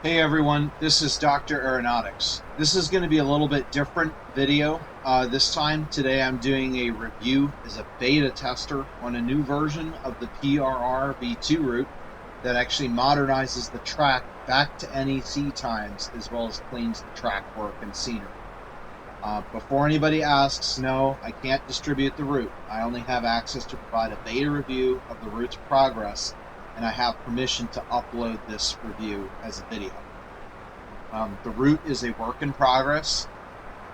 Hey everyone, this is Dr. Aeronautics. This is going to be a little bit different video this time. Today I'm doing a review as a beta tester on a new version of the PRR V2 route that actually modernizes the track back to NEC times as well as cleans the track work and scenery. Before anybody asks, no, I can't distribute the route. I only have access to provide a beta review of the route's progress, and I have permission to upload this review as a video. The route is a work in progress.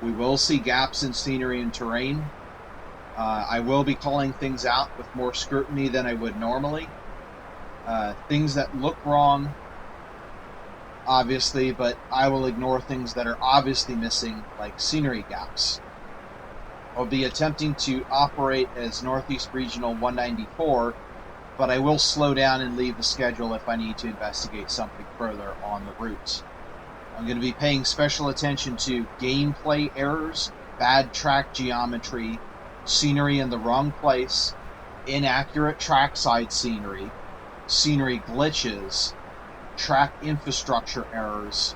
We will see gaps in scenery and terrain. I will be calling things out with more scrutiny than I would normally. Things that look wrong, obviously, but I will ignore things that are obviously missing, like scenery gaps. I'll be attempting to operate as Northeast Regional 194, but I will slow down and leave the schedule if I need to investigate something further on the routes. I'm going to be paying special attention to gameplay errors, bad track geometry, scenery in the wrong place, inaccurate trackside scenery, scenery glitches, track infrastructure errors,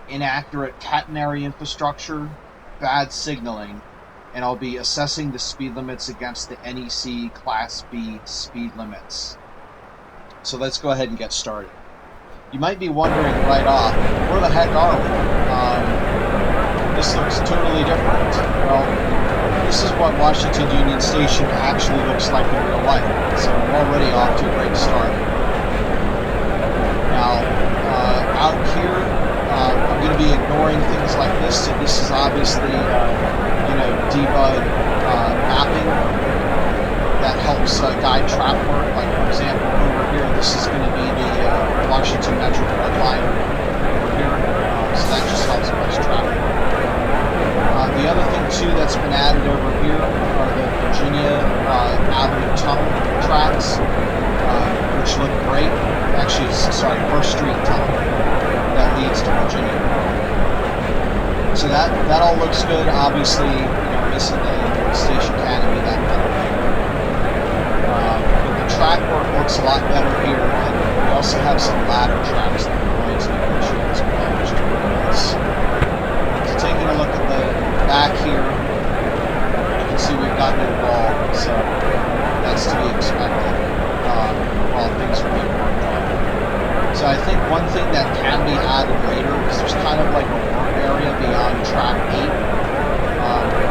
inaccurate catenary infrastructure, bad signaling, and I'll be assessing the speed limits against the NEC Class B speed limits. So let's go ahead and get started. You might be wondering right off, where the heck are we? This looks totally different. Well, this is what Washington Union Station actually looks like in real life, so we're already off to a great start. Now, out here, I'm going to be ignoring things like this, so this is obviously debug mapping that helps guide track work. Like, for example, over here, this is going to be the Washington Metro red line over here, so that just helps us track work. The other thing too that's been added over here are the Virginia Avenue tunnel tracks, which look great. Actually, First Street tunnel that leads to Virginia. So that all looks good. Obviously, missing the Station Academy, that kind of thing. But the track work looks a lot better here, and we also have some ladder tracks that we're going to negotiate as well, which is really nice. So taking a look at the back here, you can see we've got no wall, so that's to be expected while things are being worked on. So I think one thing that can be added later is there's kind of like a work area beyond track 8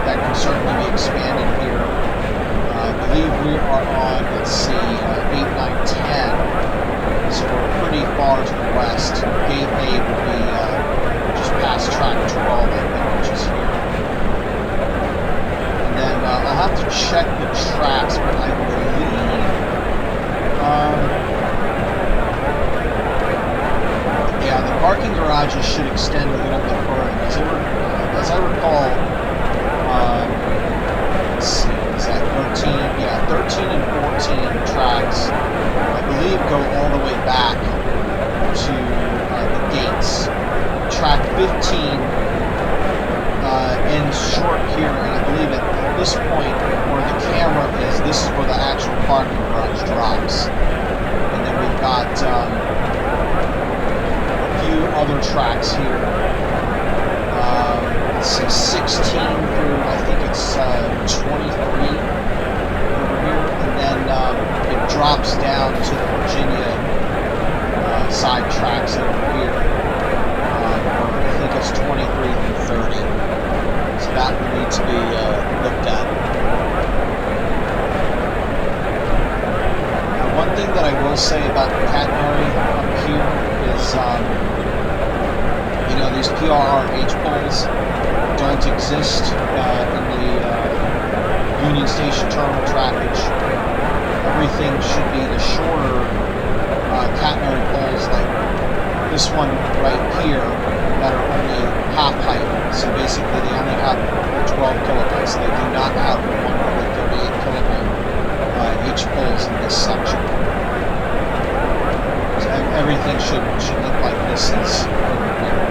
that can certainly be expanded here. I believe we are on, let's see, 8, 9, 10, so we're pretty far to the west. Gate 8 will be just past track 12, I think, which is here. And then I'll have to check the tracks, but I believe the parking garages should extend a little bit further. As I recall, let's see, is that 13? Yeah, 13 and 14 tracks, I believe, go all the way back to the gates. Track 15 ends short here, and I believe at this point where the camera is, this is where the actual parking garage drops. And then we've got other tracks here. Let's see, 16 through, I think it's 23 over here, and then it drops down to the Virginia side tracks over here. I think it's 23 through 30. So that will need to be looked at. Now, one thing that I will say about the catenary up here is these PRR H-poles don't exist in the Union Station terminal trackage. Everything should be the shorter catenary poles, like this one right here, that are only half height. So basically they only have 12 kilovolts. They do not have the 138 kilovolt H-poles in this section. So everything should look like this is over here.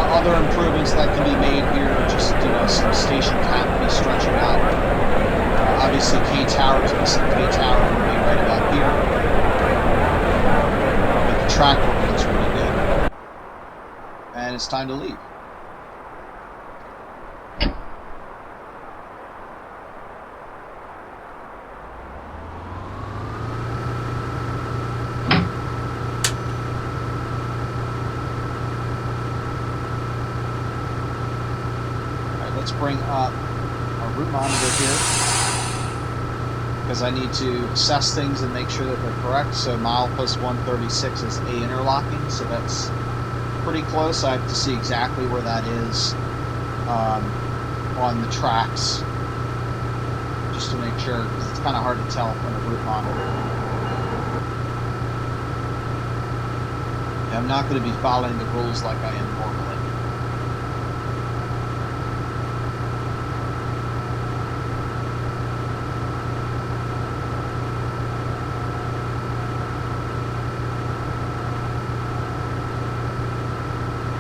Other improvements that can be made here, just some station canopy stretching out. Obviously, K Tower is missing. K Tower will be right about here. it's time to leave. Let's bring up our route monitor here, because I need to assess things and make sure that they're correct. So milepost 136 is A interlocking, so that's pretty close. I have to see exactly where that is on the tracks, just to make sure, because it's kind of hard to tell from the route monitor. I'm not going to be following the rules like I am normally.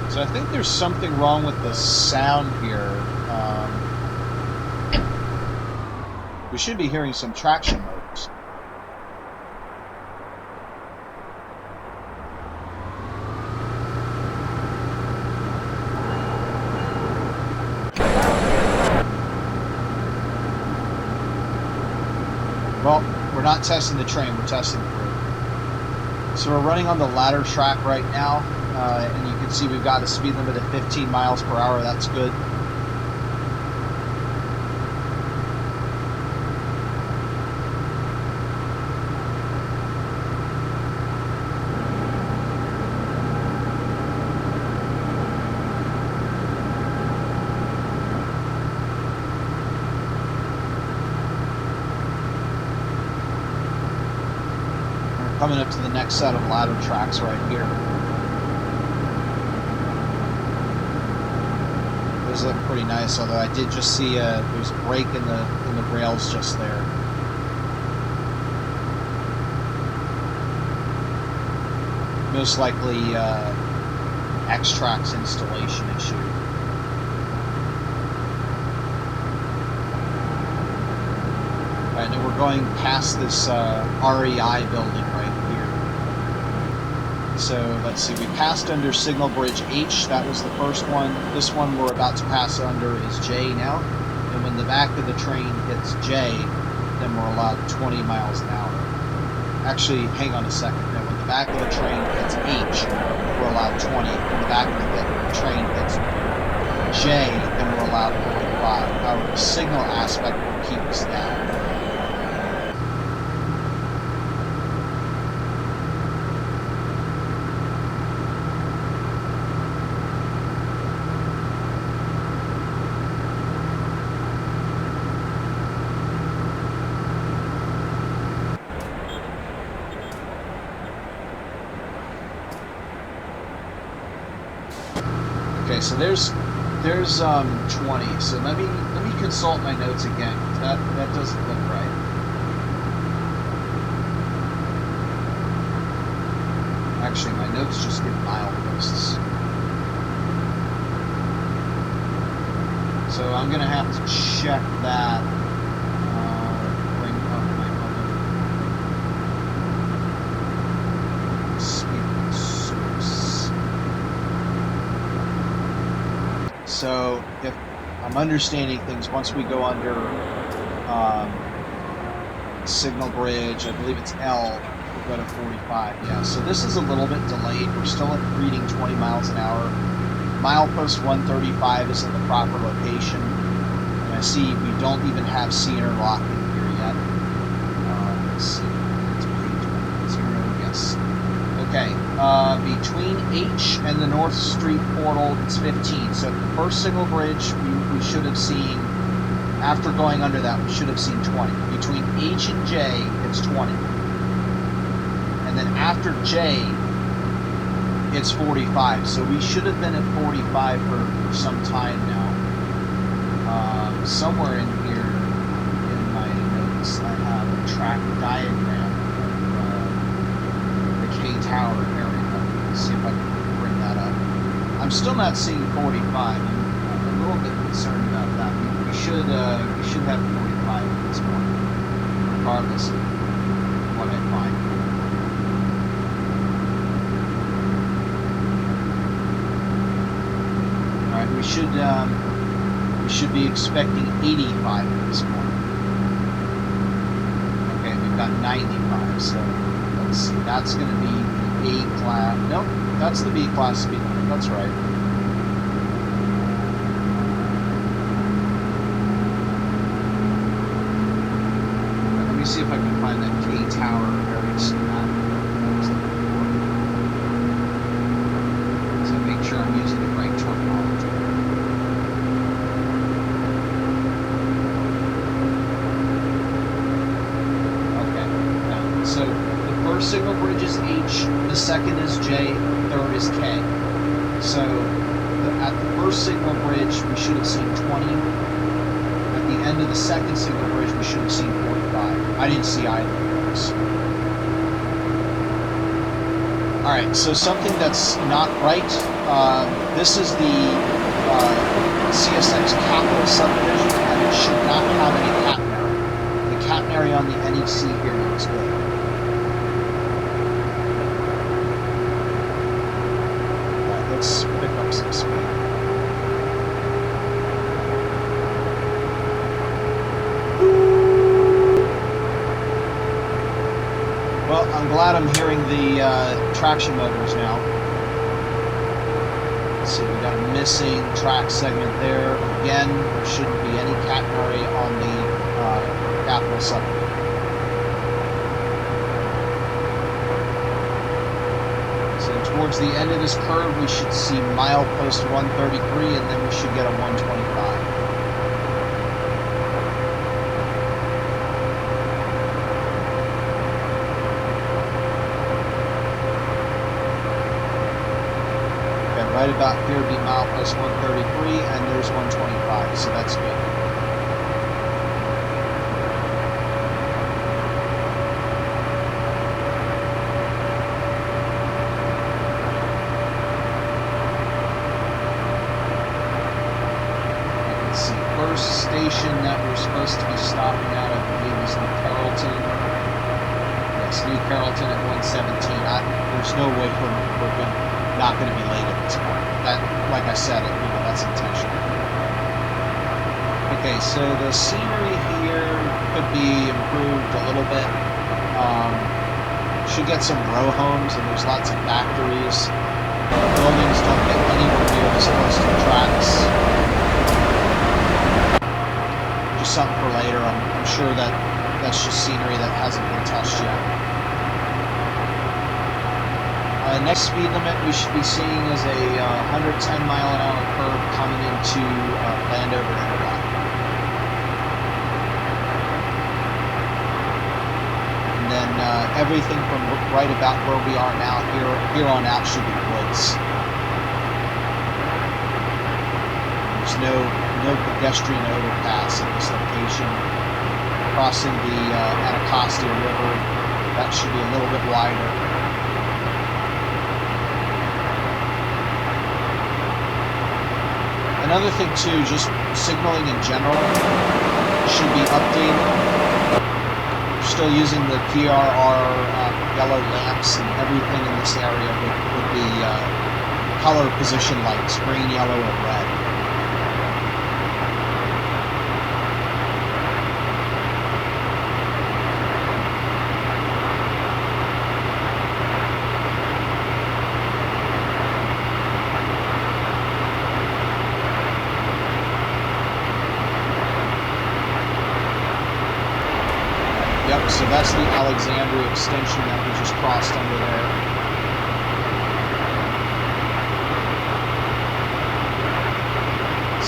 So I think there's something wrong with the sound here. We should be hearing some traction motors. Well, we're not testing the train, we're testing the road. So we're running on the ladder track right now. And you can see we've got a speed limit of 15 miles per hour. That's good. We're coming up to the next set of ladder tracks right here. Those look pretty nice, although I did just see there's a break in the rails just there. Most likely X-Track's installation issue. Alright, now we're going past this REI building right here. So let's see, we passed under signal bridge H, that was the first one. This one we're about to pass under is J now. And when the back of the train hits J, then we're allowed 20 miles an hour. Actually, hang on a second. No, when the back of the train hits H, we're allowed 20. When the back of the train hits J, then we're allowed 45. However, the signal aspect will keep us down. Okay, so there's 20. So let me consult my notes again. That doesn't look right. Actually, my notes just give mileposts. So I'm gonna have to check that. Bring up my other speed source. So if I'm understanding things, once we go under signal bridge, I believe it's L, we'll go to 45. Yeah, so this is a little bit delayed. We're still reading 20 miles an hour. Milepost 135 is in the proper location. And I see we don't even have C interlocking here yet. Let's see. It's page 10. Yes. Okay. Between H and the North Street portal, it's 15. So at the first signal bridge, we should have seen, after going under that, we should have seen 20. Between H and J, it's 20. And then after J, it's 45. So we should have been at 45 for some time now. Somewhere in here, in my notes, I have a track diagram of the K Tower area. Let's see if I can bring that up. I'm still not seeing 45. I'm a little bit concerned about that. We should have 45 at this point, regardless of what I find. we should be expecting 85 at this point. Okay, we've got 95, so let's see, that's going to be the A class. Nope, that's the B class speed limit, that's right. Let me see if I can find that K Tower area schematic. So make sure I'm using the right terminology. So the first signal bridge is H, the second is J, the third is K. So at the first signal bridge, we should have seen 20. At the end of the second signal bridge, we should have seen 45. I didn't see either of those. All right, so something that's not right. This is the CSX Capital subdivision, and it should not have any catenary. The catenary on the NEC here looks good. Let's pick up some speed. Well, I'm glad I'm hearing the traction motors now. Let's see, we got a missing track segment there. Again, there shouldn't be any catenary on the Capital subdivision. Towards the end of this curve, we should see milepost 133, and then we should get a 125. Okay, right about here would be milepost 133, and there's 125, so that's good. Station that we're supposed to be stopping at, I believe, is New Carrollton. Yes, New Carrollton at 117. There's no way we're not going to be late at this point. That, like I said, that's intentional. Okay, so the scenery here could be improved a little bit. Should get some row homes, and there's lots of factories. Buildings don't get anywhere near as close to the tracks. Just something for later. I'm sure that's just scenery that hasn't been touched yet. Next speed limit we should be seeing is a 110 mile an hour curve coming into Landover Interlock. And then everything from right about where we are now here on out should be woods. There's no pedestrian overpass at this location. Crossing the Anacostia River, that should be a little bit wider. Another thing too, just signaling in general should be updated. We're still using the PRR yellow lamps, and everything in this area would be color position lights, green, yellow, or red. Yep, so that's the Alexandria extension that we just crossed under there.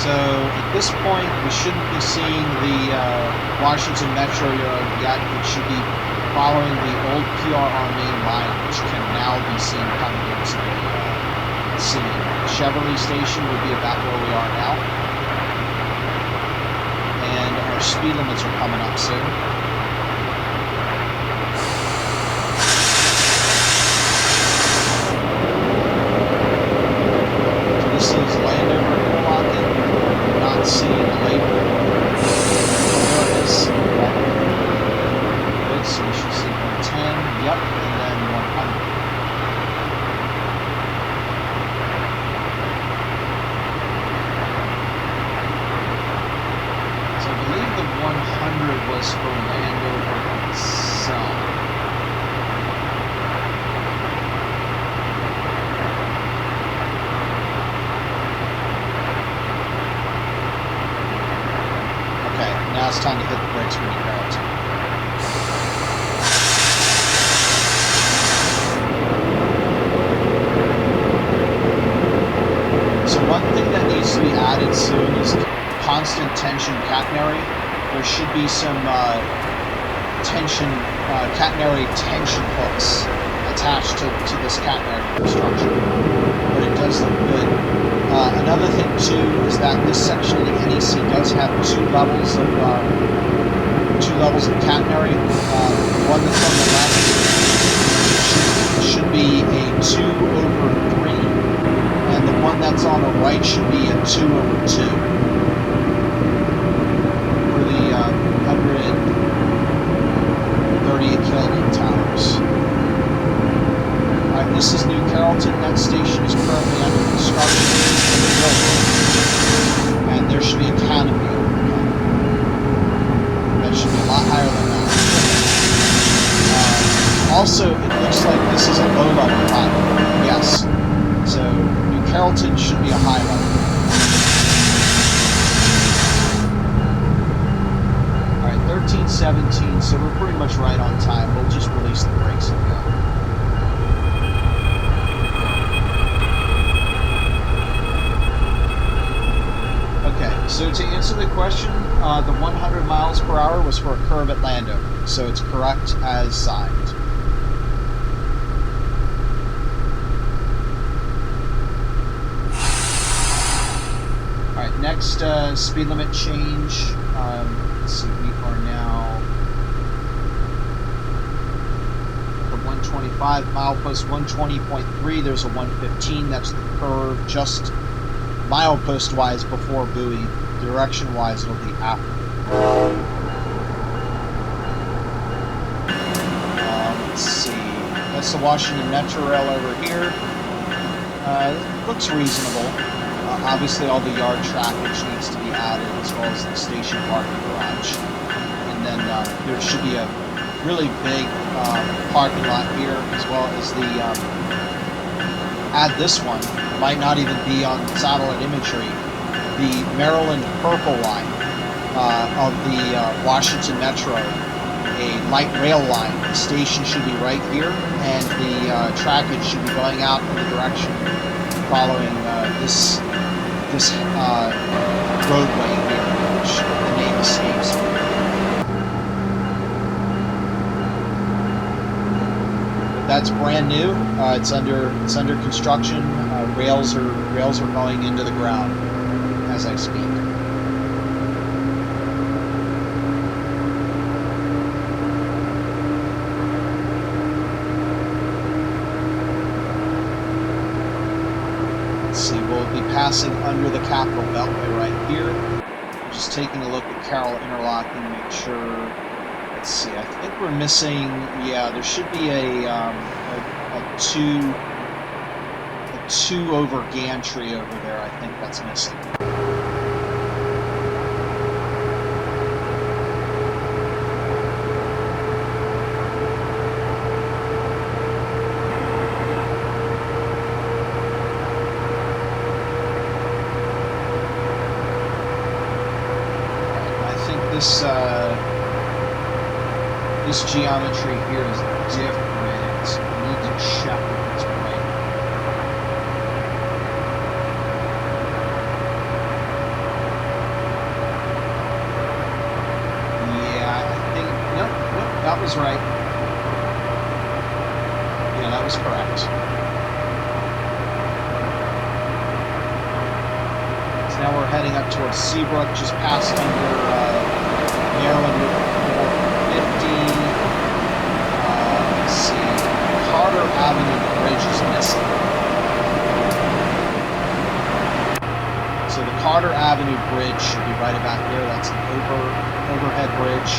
So at this point, we shouldn't be seeing the Washington Metro yard yet. It should be following the old PRR main line, which can now be seen coming into the city. Chevrolet Station would be about where we are now. And our speed limits are coming up soon. This is Landover Interlocking. We're not seeing the label. There it is. Good, so we should see 110. Yep, and then 100. catenary, there should be some catenary tension hooks attached to this catenary structure, but it does look good. Another thing too is that this section of the NEC does have two levels of catenary. The one that's on the left should be a 2/3, and the one that's on the right should be a 2/2 for the 138 kilowatt towers. Alright, this is New Carrollton. That station is currently under construction and there should be a canopy overhead. That should be a lot higher than that. Also, it looks like this is a low-level platform. Yes. So, New Carrollton should be a high level. Alright, 13:17, so we're pretty much right on time. We'll just release the brakes and go. Okay, so to answer the question, the 100 miles per hour was for a curve at Landover, so it's correct as signed. Alright, next speed limit change. Let's see, we are now at the 125, milepost 120.3, there's a 115, that's the curve just milepost wise before Bowie. Direction wise it'll be after. Let's see, that's the Washington Metro Rail over here. Looks reasonable. Obviously all the yard trackage needs to be added, as well as the station parking garage. And then there should be a really big parking lot here, as well as the add this one. It might not even be on satellite imagery. The Maryland Purple line of the Washington Metro, a light rail line. The station should be right here, and the trackage should be going out in the direction following this roadway here, which the name escapes me. But that's brand new. It's under construction. Rails are going into the ground as I speak. Passing under the Capitol Beltway right here. Just taking a look at Carroll Interlocking, make sure. Let's see. I think we're missing. Yeah, there should be a two over gantry over there. I think that's missing. This geometry here is different. I need to check if it's right. Yeah, I think nope, that was right. Yeah, that was correct. So now we're heading up towards Seabrook, just past under Maryland Route 450. Let's see. Carter Avenue Bridge is missing. So the Carter Avenue Bridge should be right about here. That's an overhead bridge.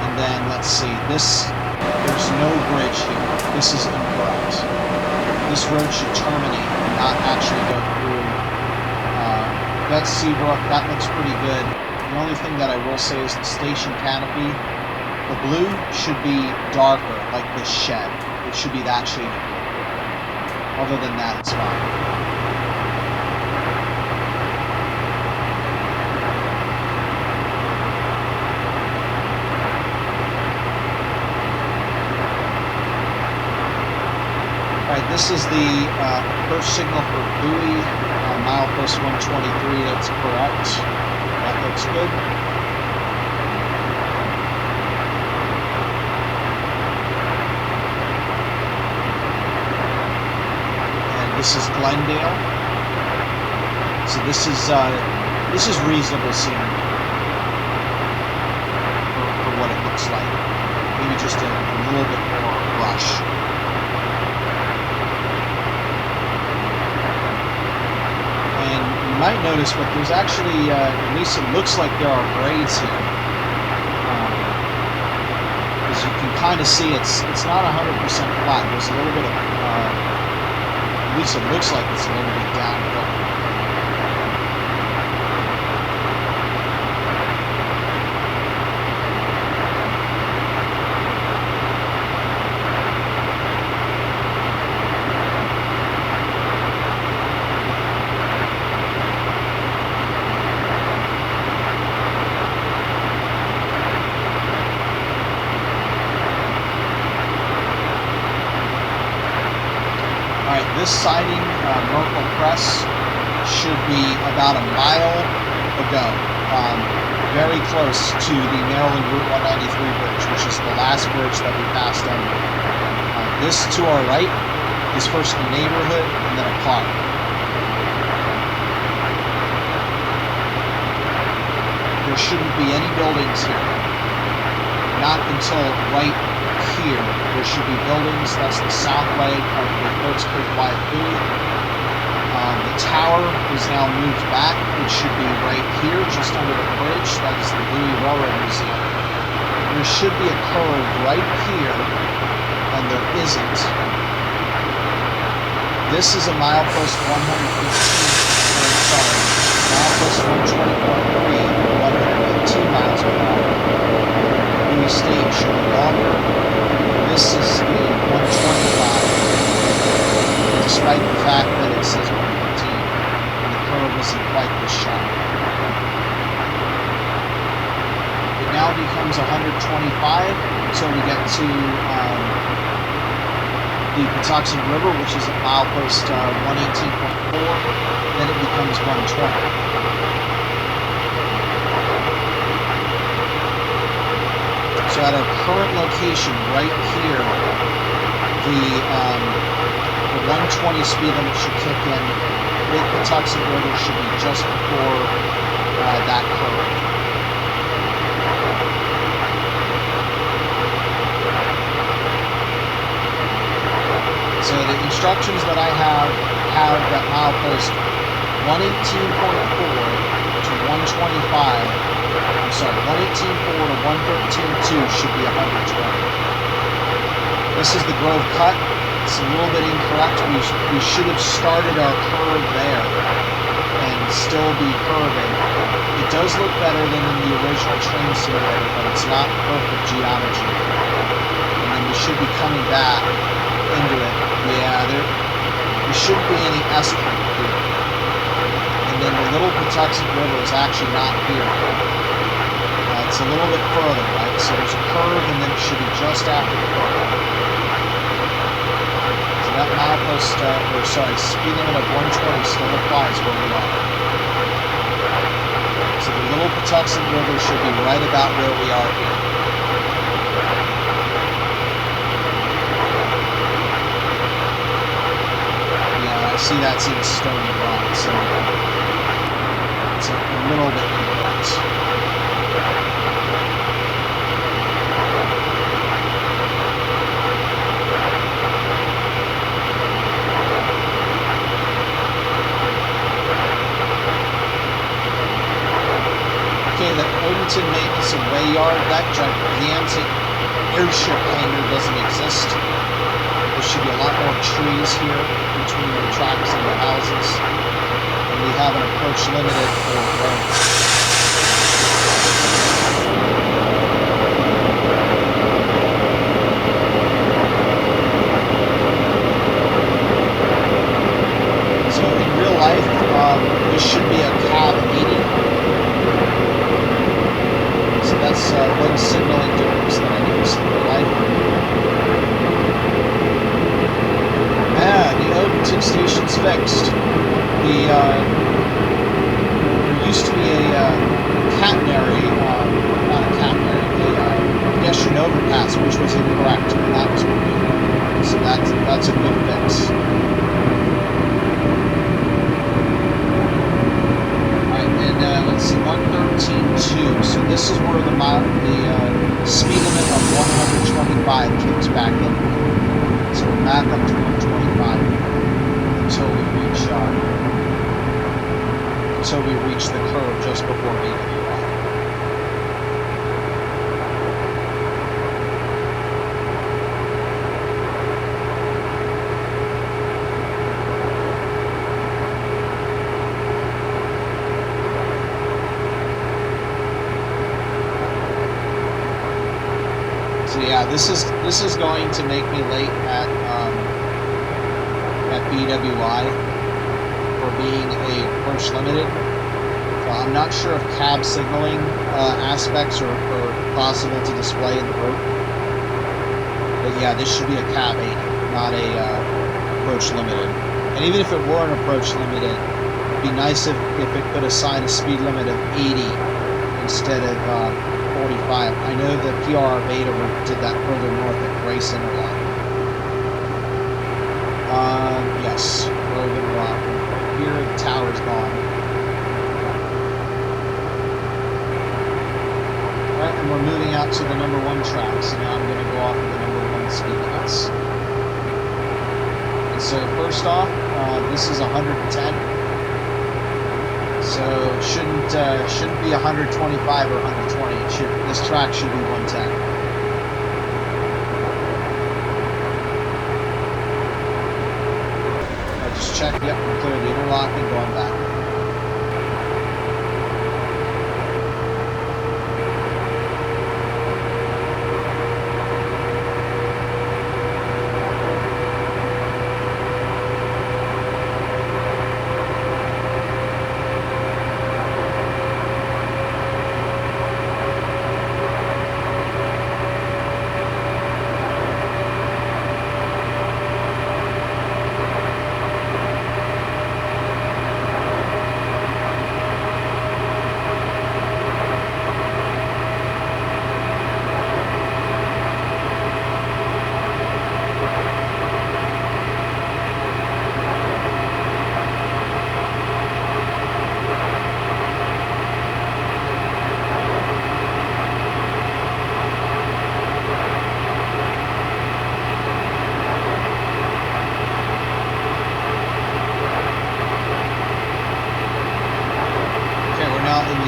And then let's see. There's no bridge here. This is incorrect. This road should terminate and not actually go through. That's Seabrook. That looks pretty good. The only thing that I will say is the station canopy. The blue should be darker, like this shed. It should be that shade of blue. Other than that, it's fine. Alright, this is the first signal for Bowie, milepost 123, that's correct. That looks good. And this is Glendale. So this is reasonable scenery for what it looks like. Maybe just a little bit more brush. And you might notice, but there's actually, at least it looks like there are grades here. As you can kind of see, it's not 100% flat. There's a little bit of, at least it looks like it's a little bit downhill. This siding, Merkle Press, should be about a mile ago, very close to the Maryland Route 193 bridge, which is the last bridge that we passed under. This to our right is first a neighborhood and then a park. There shouldn't be any buildings here. Not until right here. There should be buildings. That's the south leg of the Oats Creek Wyatt Bowie. The tower is now moved back. It should be right here, just under the bridge. That is the Bowie Railroad Museum. There should be a curve right here, and there isn't. This is a milepost 115, milepost 120.3, 115 miles per hour. Bowie State should be longer. This is a 125, despite the fact that it says 115, and the curve isn't quite this sharp. It now becomes 125 until we get to the Patuxent River, which is at milepost 118.4, then it becomes 120. So at our current location, right here, the 120 speed limit should kick in. With Patuxent River should be just before that curve. So the instructions that I have that milepost 118.4 to 125. I'm sorry, 118.4 to 113.2 should be 120. This is the Grove cut. It's a little bit incorrect. We should have started our curve there and still be curving. It does look better than in the original train simulator, but it's not perfect geometry. And then we should be coming back into it. Yeah, there shouldn't be any S-curve here. And then the little Patuxent River is actually not here. It's a little bit further, right? So there's a curve, and then it should be just after the curve. So that milepost, speed limit of 120 still applies where we are. So the little Patuxent River should be right about where we are here. Yeah, I see that's in Stony Brook, so it's a little bit incorrect. The Odenton Maintenance and Way Yard, that gigantic airship hangar doesn't exist. There should be a lot more trees here between the tracks and the houses. And we have an approach limited for roads. So in real life, this should be a cab 80. That's one signaling difference that I noticed in real life. Yeah, the Odenton Station's fixed. There used to be a that's a good fix. Let's see, 113.2. So this is where the speed limit of 125 kicks back in. So we're back up to 125 until we reach the curve just before BWI. Yeah, this is going to make me late at BWI for being a approach limited. So I'm not sure if cab signaling aspects are possible to display in the road. But yeah, this should be a cab 80, not a approach limited. And even if it were an approach limited, it'd be nice if it could assign a speed limit of 80 instead of 45. I know the PRR V2 did that further north at Grace Interlock. Yes, Logan Rock. Here the tower's gone. Alright, and we're moving out to the number 1 track, so now I'm going to go off of the number 1 speed limits. And so first off, this is 110. So it shouldn't be 125 or 120. This track should be 110. I just checked. Yep, we're clear the interlocking, going back.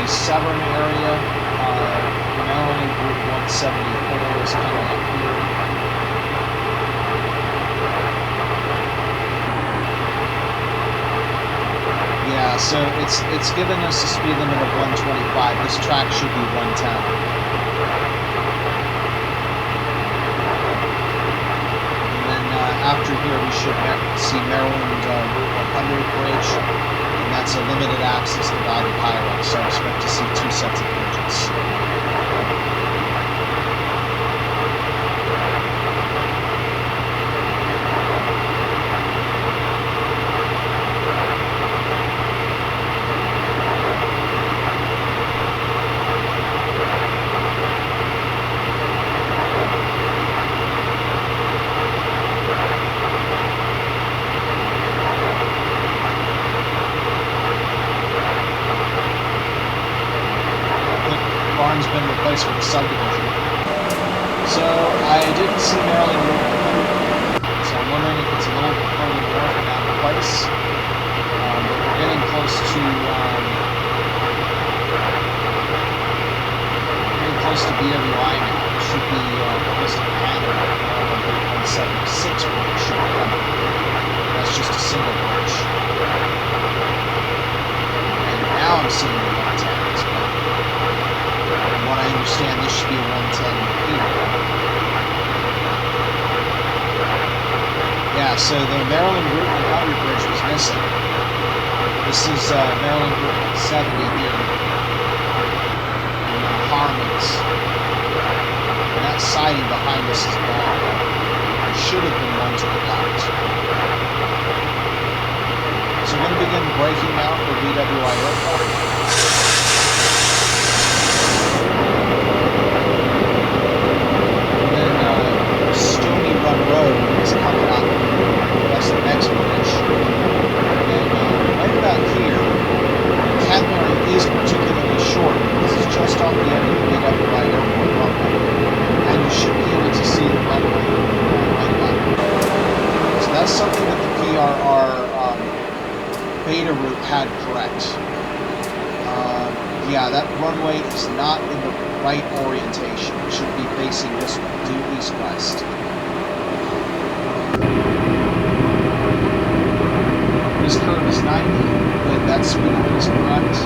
Severn area, Maryland Route 174 is kind of up here. Yeah, so it's given us a speed limit of 125. This track should be 110. And then after here we should see Maryland Route 100 bridge. That's a limited access divided highway, so I expect to see 2 sets of bridges. Been replaced with a subdivision. So I didn't see Maryland Route 100, so I'm wondering if it's a little bit further north and out of place. But we're getting close to BWI now. It should be close to Penn and Maryland Route 176 bridge should be coming. That's just a single bridge. And now I'm seeing the 110s. From what I understand, this should be a 110 here. Yeah, so the Maryland Route 100 bridge was missing. This is Maryland Route 170 here. And Harmon's. And that siding behind us is gone. There should have been one to the left. So we're going to begin braking out for BWI Airport. Stony Run Road is coming out our beta route had correct. Yeah, that runway is not in the right orientation. It should be facing this one, due east-west. This curve is 90, but that speed limit is correct.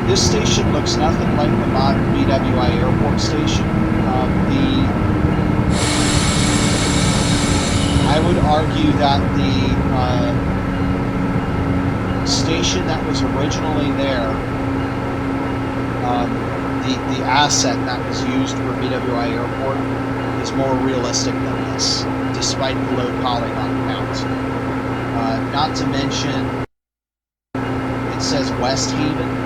This station looks nothing like the modern BWI Airport station. I would argue that the station that was originally there, the asset that was used for BWI Airport, is more realistic than this, despite the low polygon count. Not to mention, it says West Haven.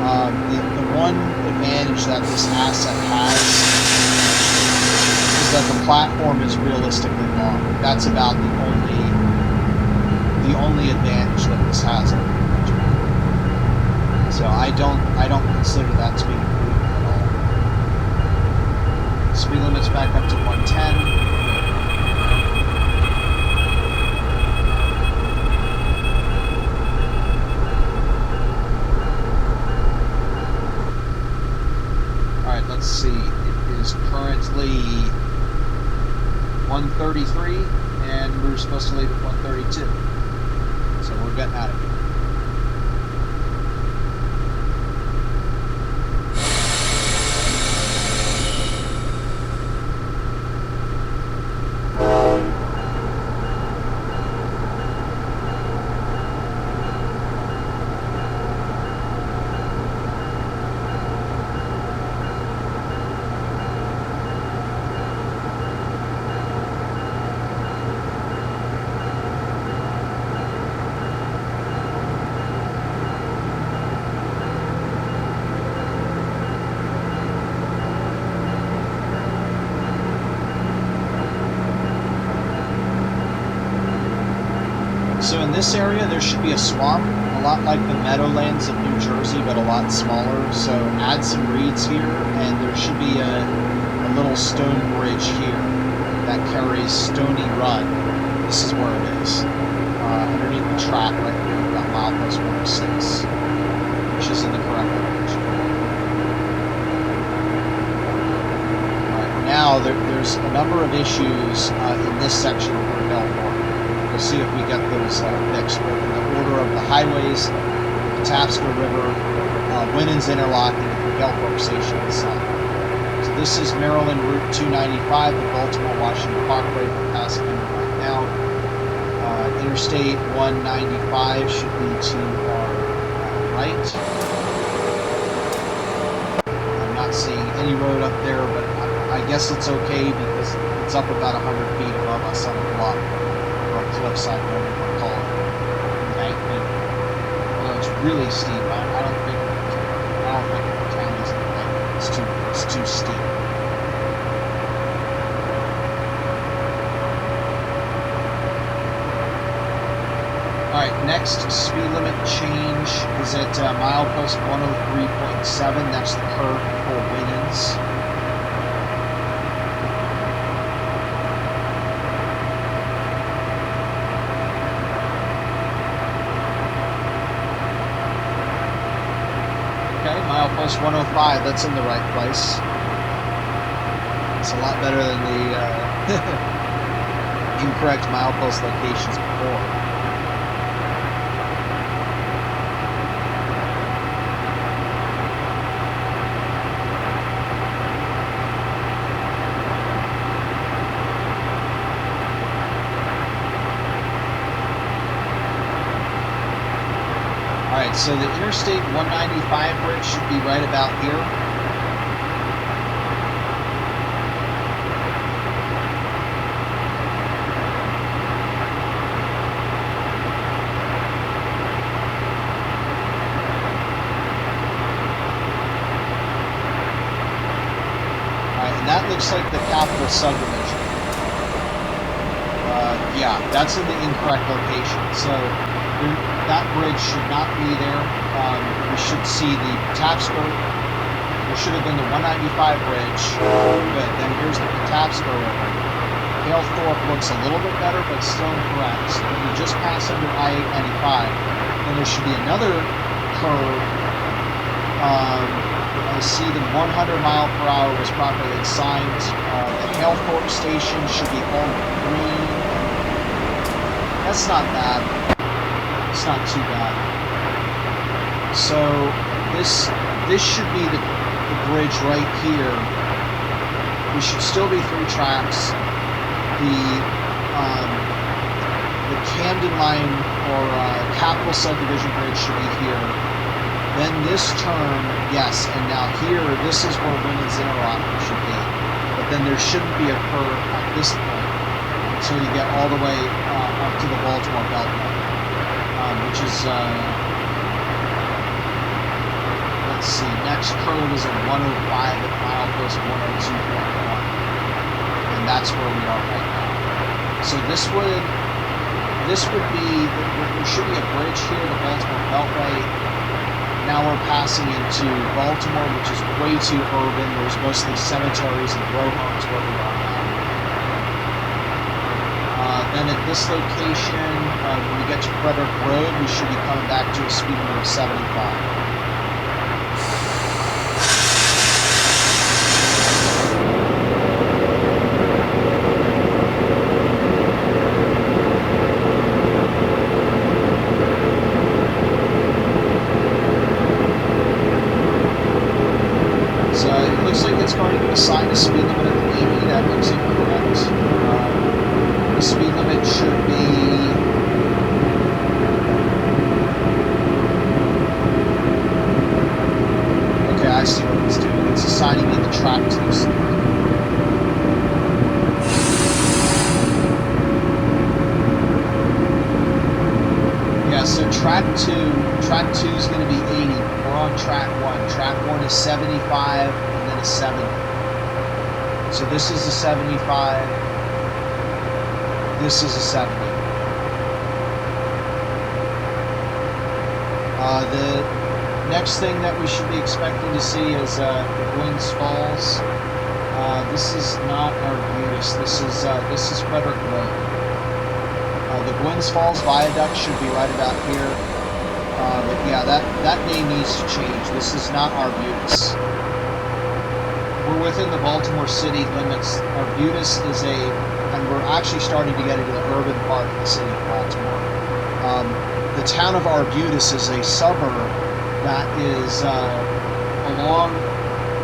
The one advantage that this asset has is that the platform is realistically long. That's about the only advantage that this has over the region. So I don't consider that to be an improvement at all. Speed limit's back up to 110. Let's see, it is currently 1:33, and we were supposed to leave at 1:32. So we're getting out of here. So in this area, there should be a swamp, a lot like the Meadowlands of New Jersey, but a lot smaller. So add some reeds here, and there should be a little stone bridge here that carries Stony Run. This is where it is, underneath the track right here, about milepost 106, which is in the correct direction. Alright, now there's a number of issues in this section of the Halethorpe. We'll see if we get those fixed. But in the order of the highways, the Patapsco River, Gwynns Interlocking, and the Halethorpe Station itself. So this is Maryland Route 295, the Baltimore-Washington Parkway. We're passing in right now. Interstate 195 should be to our right. I'm not seeing any road up there, but I guess it's okay because it's up about 100 feet above us on the bluff. Cliffside, whatever you want to call it, embankment. Although it's really steep, I don't think the town is embankment. It's too steep. All right, next speed limit change is at milepost 103.7. That's the curve for Gwynns. Milepost 105, that's in the right place. It's a lot better than the incorrect milepost locations before. Alright, so the Interstate 195 bridge should be right about here. that looks like the capital subdivision. Yeah, that's in the incorrect location. So that bridge should not be there. We should see the Patuxent. There should have been the 195 bridge. Good. Then here's the Patuxent River. Halethorpe looks a little bit better, but still incorrect. So when you just pass under I-895, then there should be another curve. I see the 100 mile per hour was properly assigned. The Halethorpe station should be all green. That's not bad. It's not too bad. So this should be the bridge right here. We should still be 3 tracks. The Camden Line or Capital Subdivision Bridge should be here. Then this turn, yes, and now here, this is where Gwynns Interlocking should be. But then there shouldn't be a curve at this point until you get all the way up to the Baltimore Beltway, which is, let's see, next curve is a 105 at milepost 102.1, and that's where we are right now. So this would be, there should be a bridge here, the Baltimore Beltway. Now we're passing into Baltimore, which is way too urban. There's mostly cemeteries and row homes where we are now. Then at this location, when we get to Frederick Road, we should be coming back to a speed limit of 75. Assign a speed limit of 80, that looks incorrect. The speed limit should be... Okay, I see what it's doing. It's assigning me the track 2 speed. Yeah, so track 2 is going to be 80. We're on track 1. Track 1 is 75 and then a 70. So this is a 75, this is a 70. The next thing that we should be expecting to see is the Gwynns Falls. This is not Arbutus, this is Frederick Road. The Gwynns Falls Viaduct should be right about here. But yeah, that name needs to change. This is not Arbutus. We're within the Baltimore city limits. Arbutus is and we're actually starting to get into the urban part of the city of Baltimore. The town of Arbutus is a suburb that is along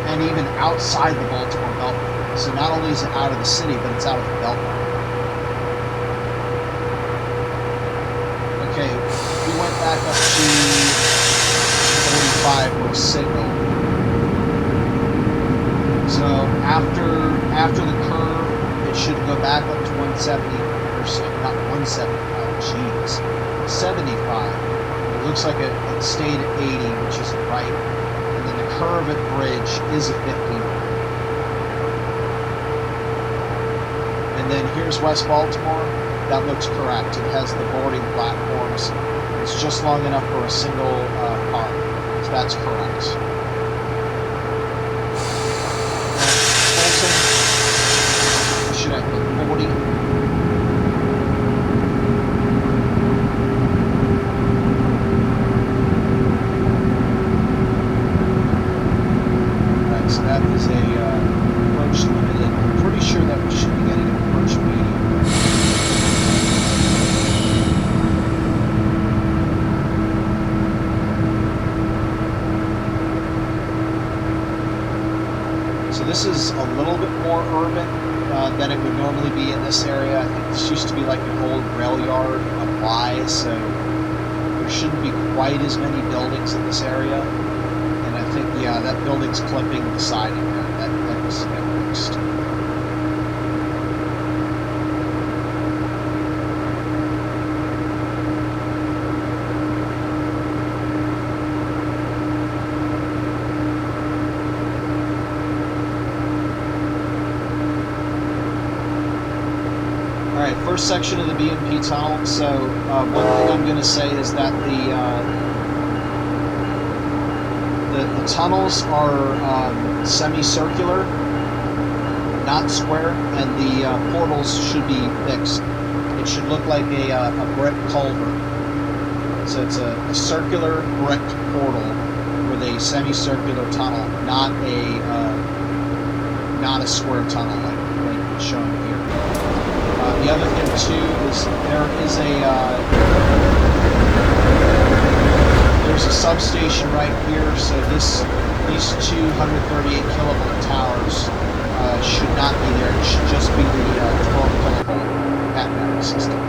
and even outside the Baltimore Beltway. So not only is it out of the city, but it's out of the Beltway. Okay, we went back up to 45 with a signal. So after the curve, it should go back up to 170, or not 175, jeez, 75. It looks like it stayed at 80, which is right. And then the curve at bridge is at 50. And then here's West Baltimore. That looks correct. It has the boarding platforms. It's just long enough for a single car. So that's correct. Should I put 40? Alright, so that is a approach limited. I'm pretty sure that we should be getting an approach medium. So this is a little bit more urban than it would normally be in this area. I think this used to be like an old rail yard of Y, so there shouldn't be quite as many buildings in this area. And I think, yeah, that building's clipping the siding there. That needs to get fixed. first section of the B&P Tunnel. So one thing I'm going to say is that the tunnels are semicircular, not square, and the portals should be fixed. It should look like a brick culvert. So it's a circular brick portal with a semicircular tunnel, not a square tunnel like shown here. The other thing too is there's a substation right here. So these 238 kilovolt towers should not be there. It should just be the 12 kilovolt battery system.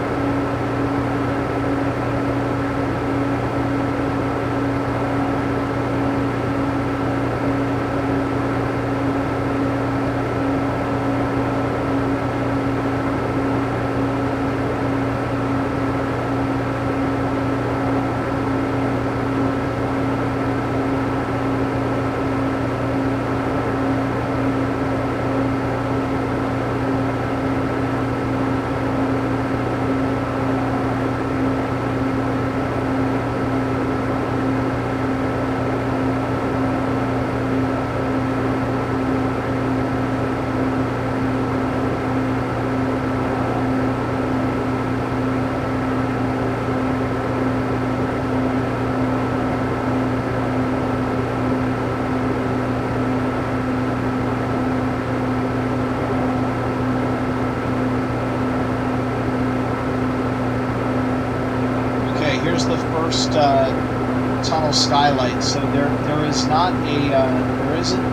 Here's the first tunnel skylight. So there isn't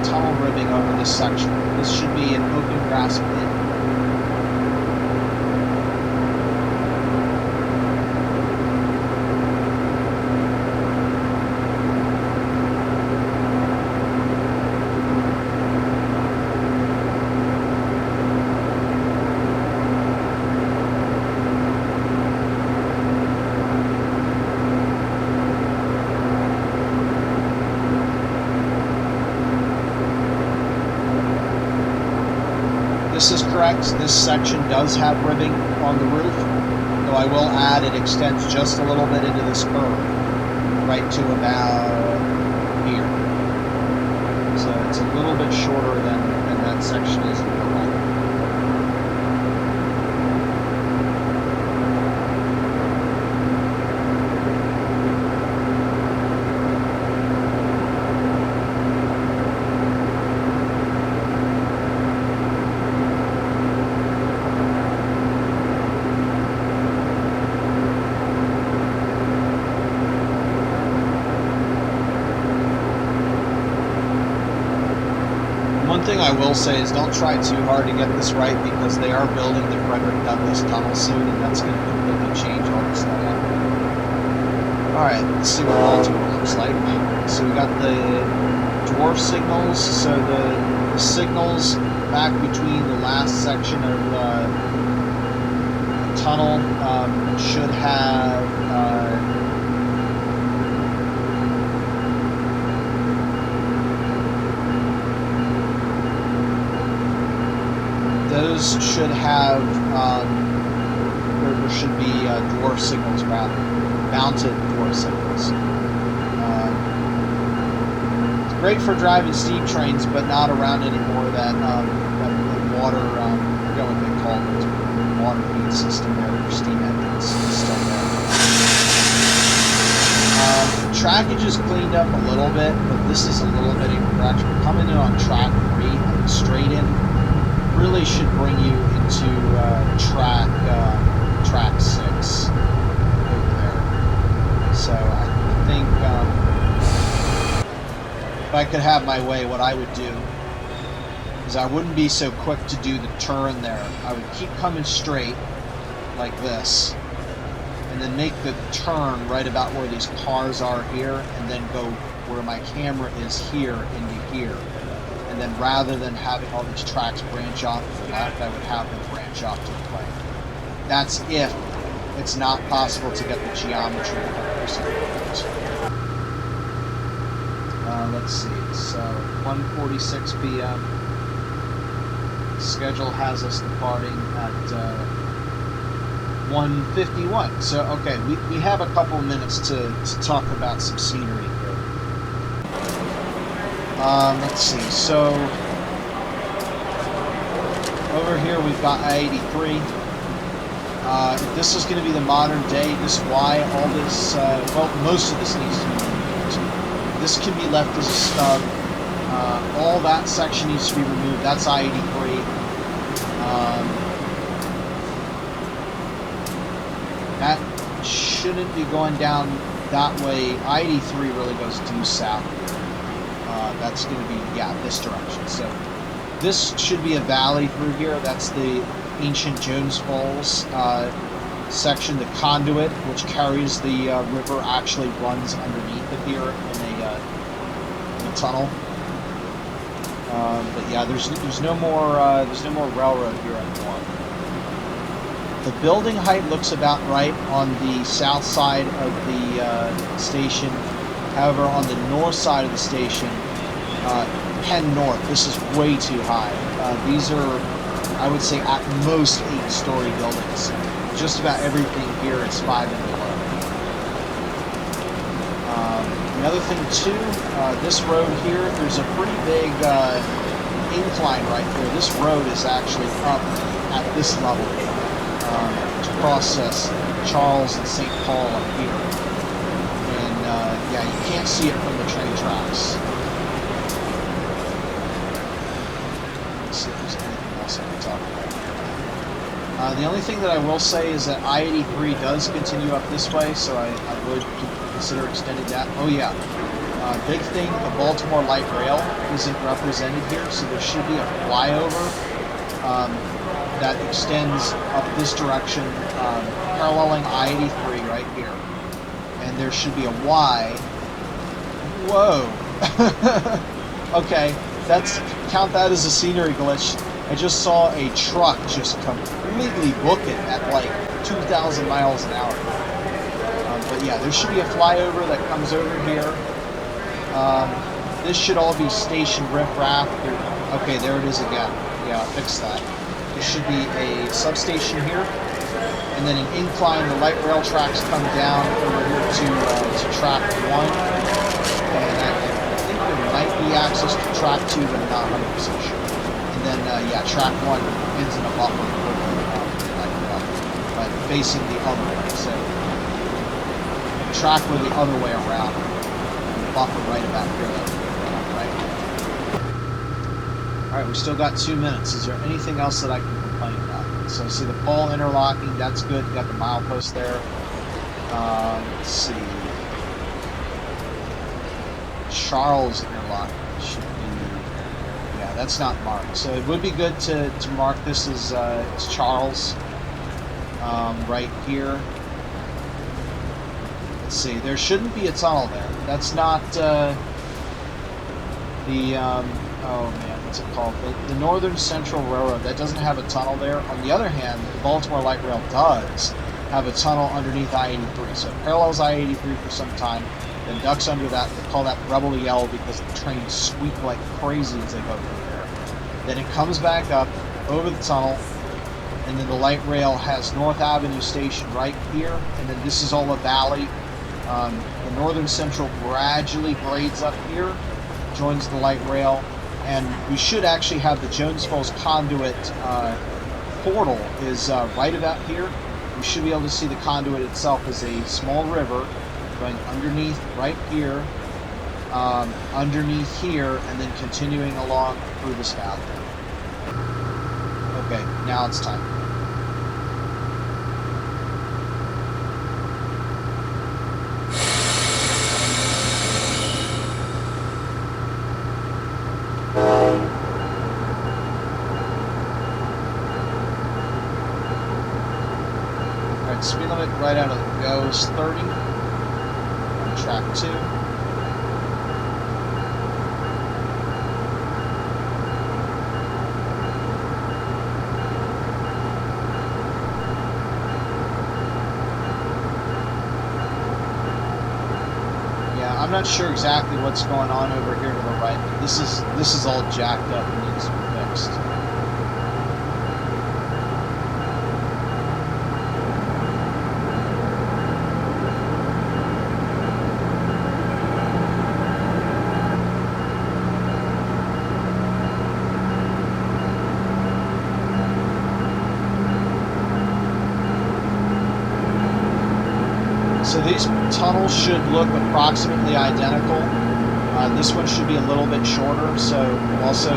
tunnel ribbing over this section. This should be an open grass pit. This is correct. This section does have ribbing on the roof, though I will add it extends just a little bit into this curve, right to about here. So it's a little bit shorter than that section is in the right. One thing I will say is don't try too hard to get this right, because they are building the Frederick Douglass Tunnel soon, and that's going to completely change all this stuff. Alright, let's see what Baltimore looks like. So we got the dwarf signals. So the signals back between the last section of the tunnel should have those should have, there should be dwarf signals rather, mounted dwarf signals. It's great for driving steam trains, but not around anymore. That water, I forget what they call it, water feed system there for steam engines is still there. The trackage is cleaned up a little bit, but this is a little bit incorrect. We're coming in on track 3 and straight in. Really should bring you into track 6 over there. So I think if I could have my way, what I would do is I wouldn't be so quick to do the turn there. I would keep coming straight like this, and then make the turn right about where these cars are here, and then go where my camera is here into here. And then rather than having all these tracks branch off to the left, I would have them branch off to the right. That's if it's not possible to get the geometry of let's see, so 1:46 p.m. Schedule has us departing at 151. So, okay, we have a couple of minutes to talk about some scenery here. Let's see. So, over here we've got I-83. This is going to be the modern day. This Y, all this, well, most of this needs to be removed. This can be left as a stub. All that section needs to be removed. That's I-83. That shouldn't be going down that way. I-83 really goes due south. That's going to be, yeah, this direction. So this should be a valley through here. That's the ancient Jones Falls section. The conduit, which carries the river, actually runs underneath it here in a tunnel. But yeah, there's no more railroad here anymore. The building height looks about right on the south side of the station. However, on the north side of the station, Penn North, this is way too high. These are, I would say, at most 8-story buildings. Just about everything here is 5 and below. Another thing too, this road here, there's a pretty big incline right here. This road is actually up at this level to process Charles and St. Paul up here. And yeah, you can't see it from the train tracks. Let's see if there's anything else I can talk about here. The only thing that I will say is that I-83 does continue up this way, so I would consider extending that. Oh yeah, big thing, the Baltimore Light Rail isn't represented here, so there should be a flyover that extends up this direction, paralleling I-83 right here. And there should be a Y. Whoa! Okay, count that as a scenery glitch. I just saw a truck just completely book it at like 2,000 miles an hour. But yeah, there should be a flyover that comes over here. This should all be station riffraff. Okay, there it is again. Yeah, I fixed that. There should be a substation here, and then an incline. The light rail tracks come down over here to track 1, and I think there might be access to track 2, but I'm not 100% sure. And then yeah, track 1 ends in a buffer, but facing the other way. So track were the other way around, and the buffer right about here. Right. All right, we still got 2 minutes. Is there anything else that I can complain about? So see the pole interlocking, that's good. You got the milepost there. Let's see. Charles interlocking should be, yeah, that's not marked. So it would be good to mark this as Charles right here. Let's see, there shouldn't be a tunnel there. That's not oh man, what's it called? The Northern Central Railroad, that doesn't have a tunnel there. On the other hand, the Baltimore Light Rail does have a tunnel underneath I-83. So it parallels I-83 for some time, then ducks under that. They call that Rebel Yell because the trains squeak like crazy as they go through there. Then it comes back up over the tunnel, and then the light rail has North Avenue Station right here, and then this is all a valley. The Northern Central gradually grades up here, joins the light rail, and we should actually have the Jones Falls conduit portal is right about here. We should be able to see the conduit itself as a small river going underneath right here, underneath here, and then continuing along through this valley. Okay, now it's time. Speed limit right out of the go is 30 on track 2. Yeah, I'm not sure exactly what's going on over here to the right, but this is all jacked up and needs to be fixed. So these tunnels should look approximately identical. This one should be a little bit shorter, so we'll also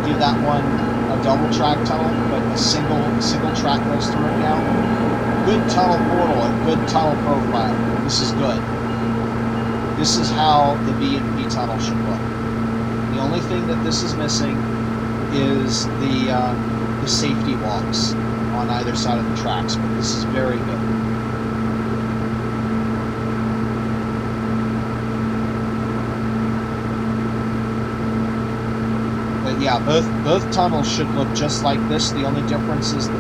give that one a double track tunnel, but a single track goes through it now. Good tunnel portal and good tunnel profile. This is good. This is how the B&P tunnel should look. The only thing that this is missing is the safety walks on either side of the tracks, but this is very good. But yeah, both tunnels should look just like this. The only difference is the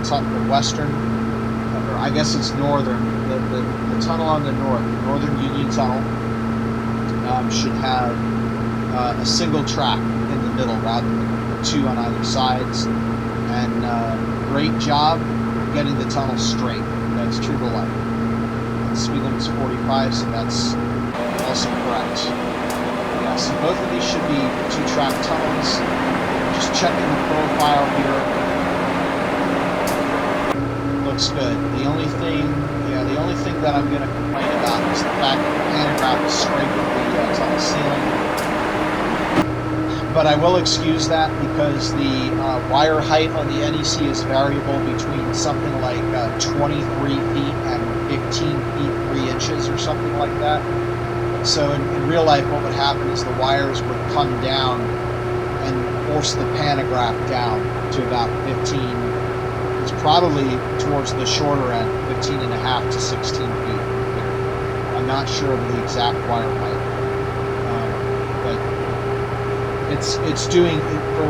western, or I guess it's northern, the tunnel on the northern Union Tunnel should have a single track in the middle rather than two on either sides. And great job getting the tunnel straight. That's true to life. The speed limit's 45, so that's also correct. Yeah, so both of these should be two-track tunnels. Just checking the profile here. Looks good. The only thing that I'm going to complain about is the fact that the pantograph is scraping the tunnel ceiling. But I will excuse that because the wire height on the NEC is variable between something like 23 feet and 15 feet 3 inches or something like that. So in real life, what would happen is the wires would come down and force the pantograph down to about 15. It's probably towards the shorter end, 15 and a half to 16 feet. I'm not sure of the exact wire height, but it's doing for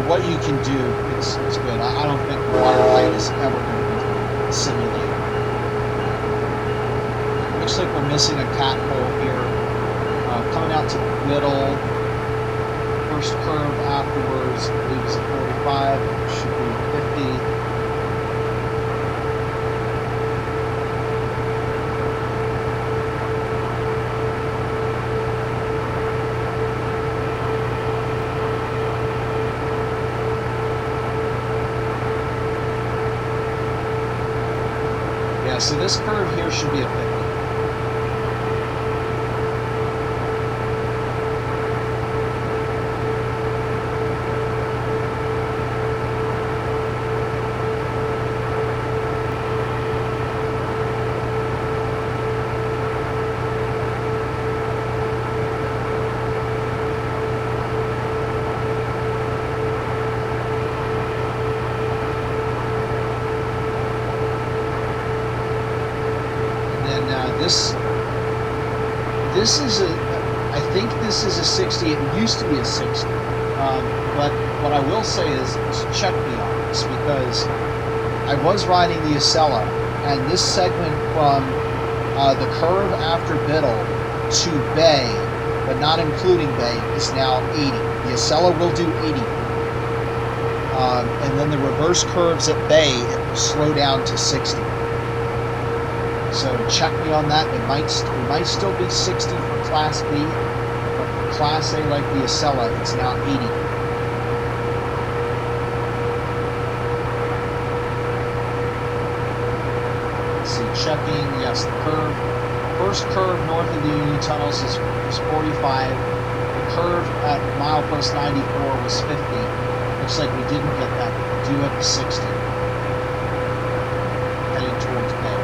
what you can do. It's good. I don't think the wire height is ever going to be simulated. Looks like we're missing a cat hole here. Coming out to Biddle. First curve afterwards, I believe is 45. Should be 50. Yeah, so this curve here should be a 50. This is I think this is a 60. It used to be a 60. But what I will say is check me on this, because I was riding the Acela, and this segment from the curve after Biddle to Bay, but not including Bay, is now 80. The Acela will do 80. And then the reverse curves at Bay, it will slow down to 60. So check me on that. It might still be 60 for Class B, but for Class A, like the Acela, it's now 80. Let's see, checking, yes, the curve. First curve north of the Union Tunnels is 45. The curve at milepost 94 was 50. Looks like we didn't get that. We do have the 60. Heading towards Bay.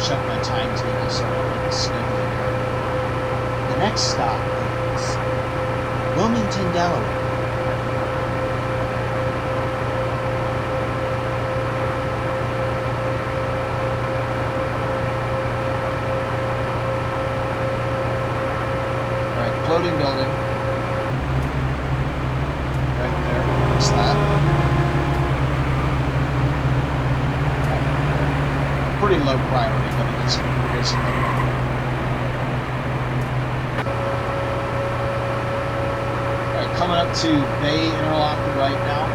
Check my timetable so I don't get the schedule here. The next stop is Wilmington, Delaware. Alright, floating building. Right there. What's that? Pretty low priority, but it is low. Alright, coming up to Bay Interlocking right now.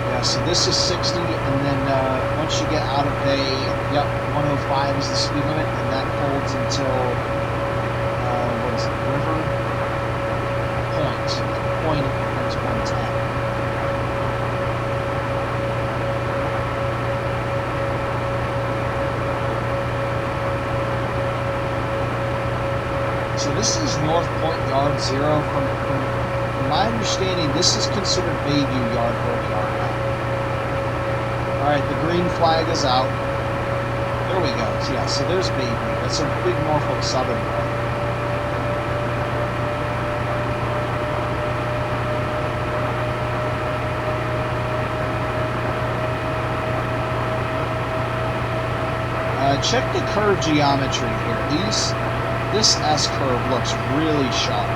Yeah, so this is 60, and then once you get out of Bay, yep, 105 is the speed limit, and that holds until, what is it, River Point. At Point, it becomes 110. So this is North Point Yard 0. From my understanding, this is considered Bayview Yard where we are now. Alright, the green flag is out. There we go. Yeah, so there's Bayview. That's a big Norfolk Southern road. Check the curve geometry here. This S-curve looks really sharp.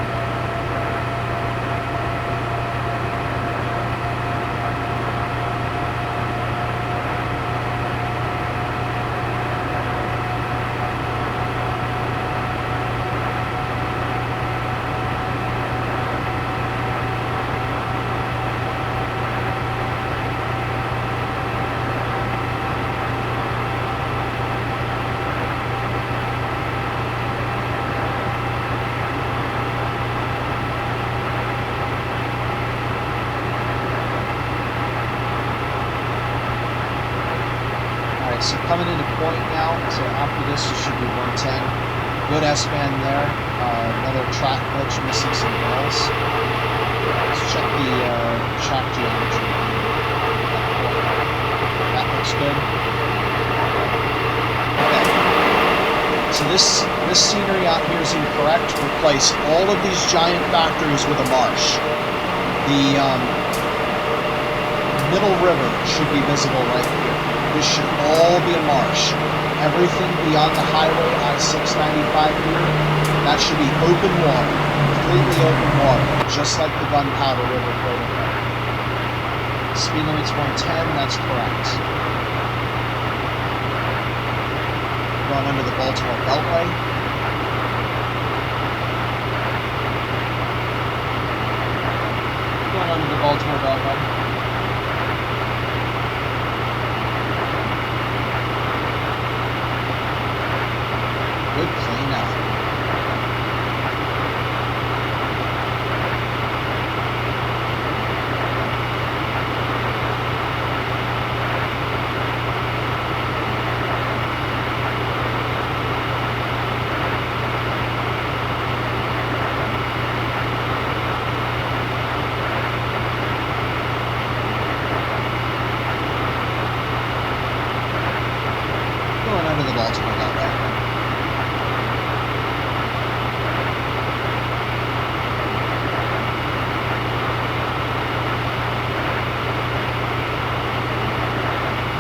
So coming into Point now, so after this you should be 110. Good S-band there. Another track glitch, missing some bells. Let's check the track geometry. That looks good. Okay. So this scenery out here is incorrect. Replace all of these giant factories with a marsh. The middle river should be visible right here. This should all be a marsh. Everything beyond the highway I-695 here, that should be open water, completely open water, just like the Gunpowder River protocol. Speed limit's 110, that's correct. Going under the Baltimore Beltway. Going under the Baltimore Beltway. Good clean out. Going under the Baltimore Beltway.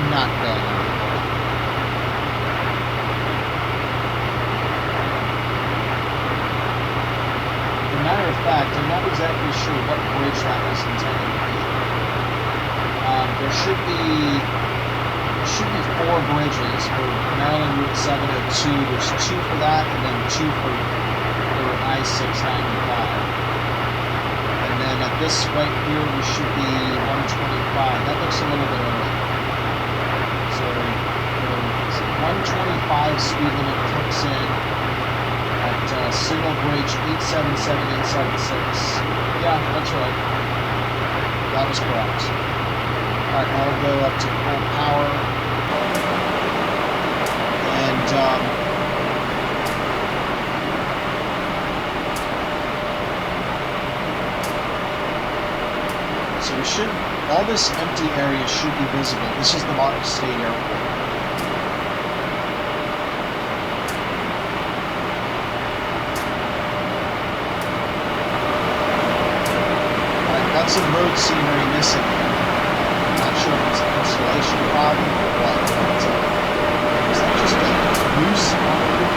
Not going under the border. As a matter of fact, I'm not exactly sure what bridge that was intended to be. There should be 4 bridges for Maryland Route 702. There's 2 for that, and then 2 for I-695. And then at this right here, we should be 125. That looks a little bit early. So 125 speed limit kicks in at signal bridge 877-876. Yeah, that's right. That was correct. Alright, I'll go up to full power. And so we should, all this empty area should be visible. This is the Martin State Airport. Alright, got some road scenery missing. Not sure if it's an installation problem or what. Is that just a loose on the roof?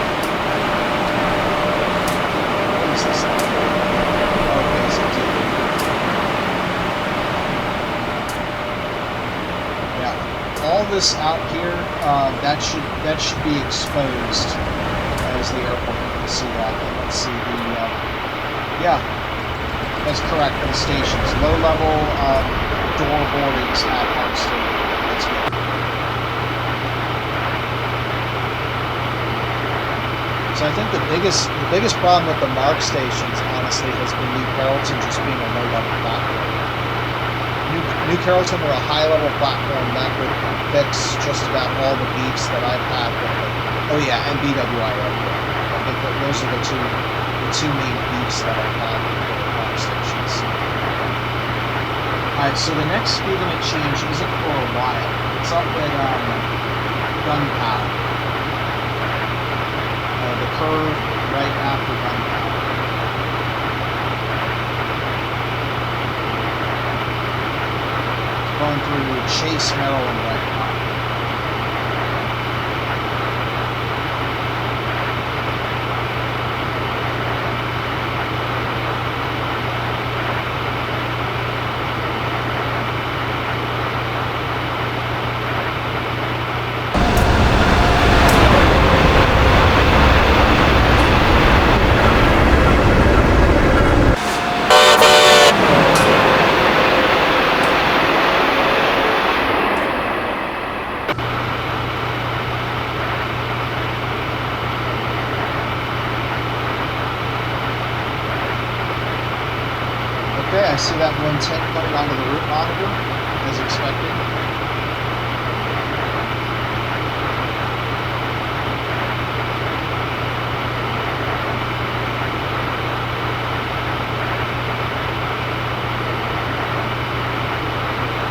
What is this thing? Okay, so yeah, all this out here, that should be exposed as the airport. You can see that. Let's see the yeah, that's correct for the stations. Low level door boardings at Park Station. That's good. So I think the biggest problem with the MARC stations, honestly, has been New Carrollton just being a low-level platform. New Carrollton were a high-level platform that would fix just about all the beefs that I've had with it. Oh yeah, and BWI Airport. I think that those are the two main beefs that I've had with the MARC stations. Alright, so the next speed limit change isn't for a while. It's up at Gunpowder. The curve right after Gunpowder. It's going through Chase, Maryland right now. Okay, I see that 110 coming onto the route monitor, as expected.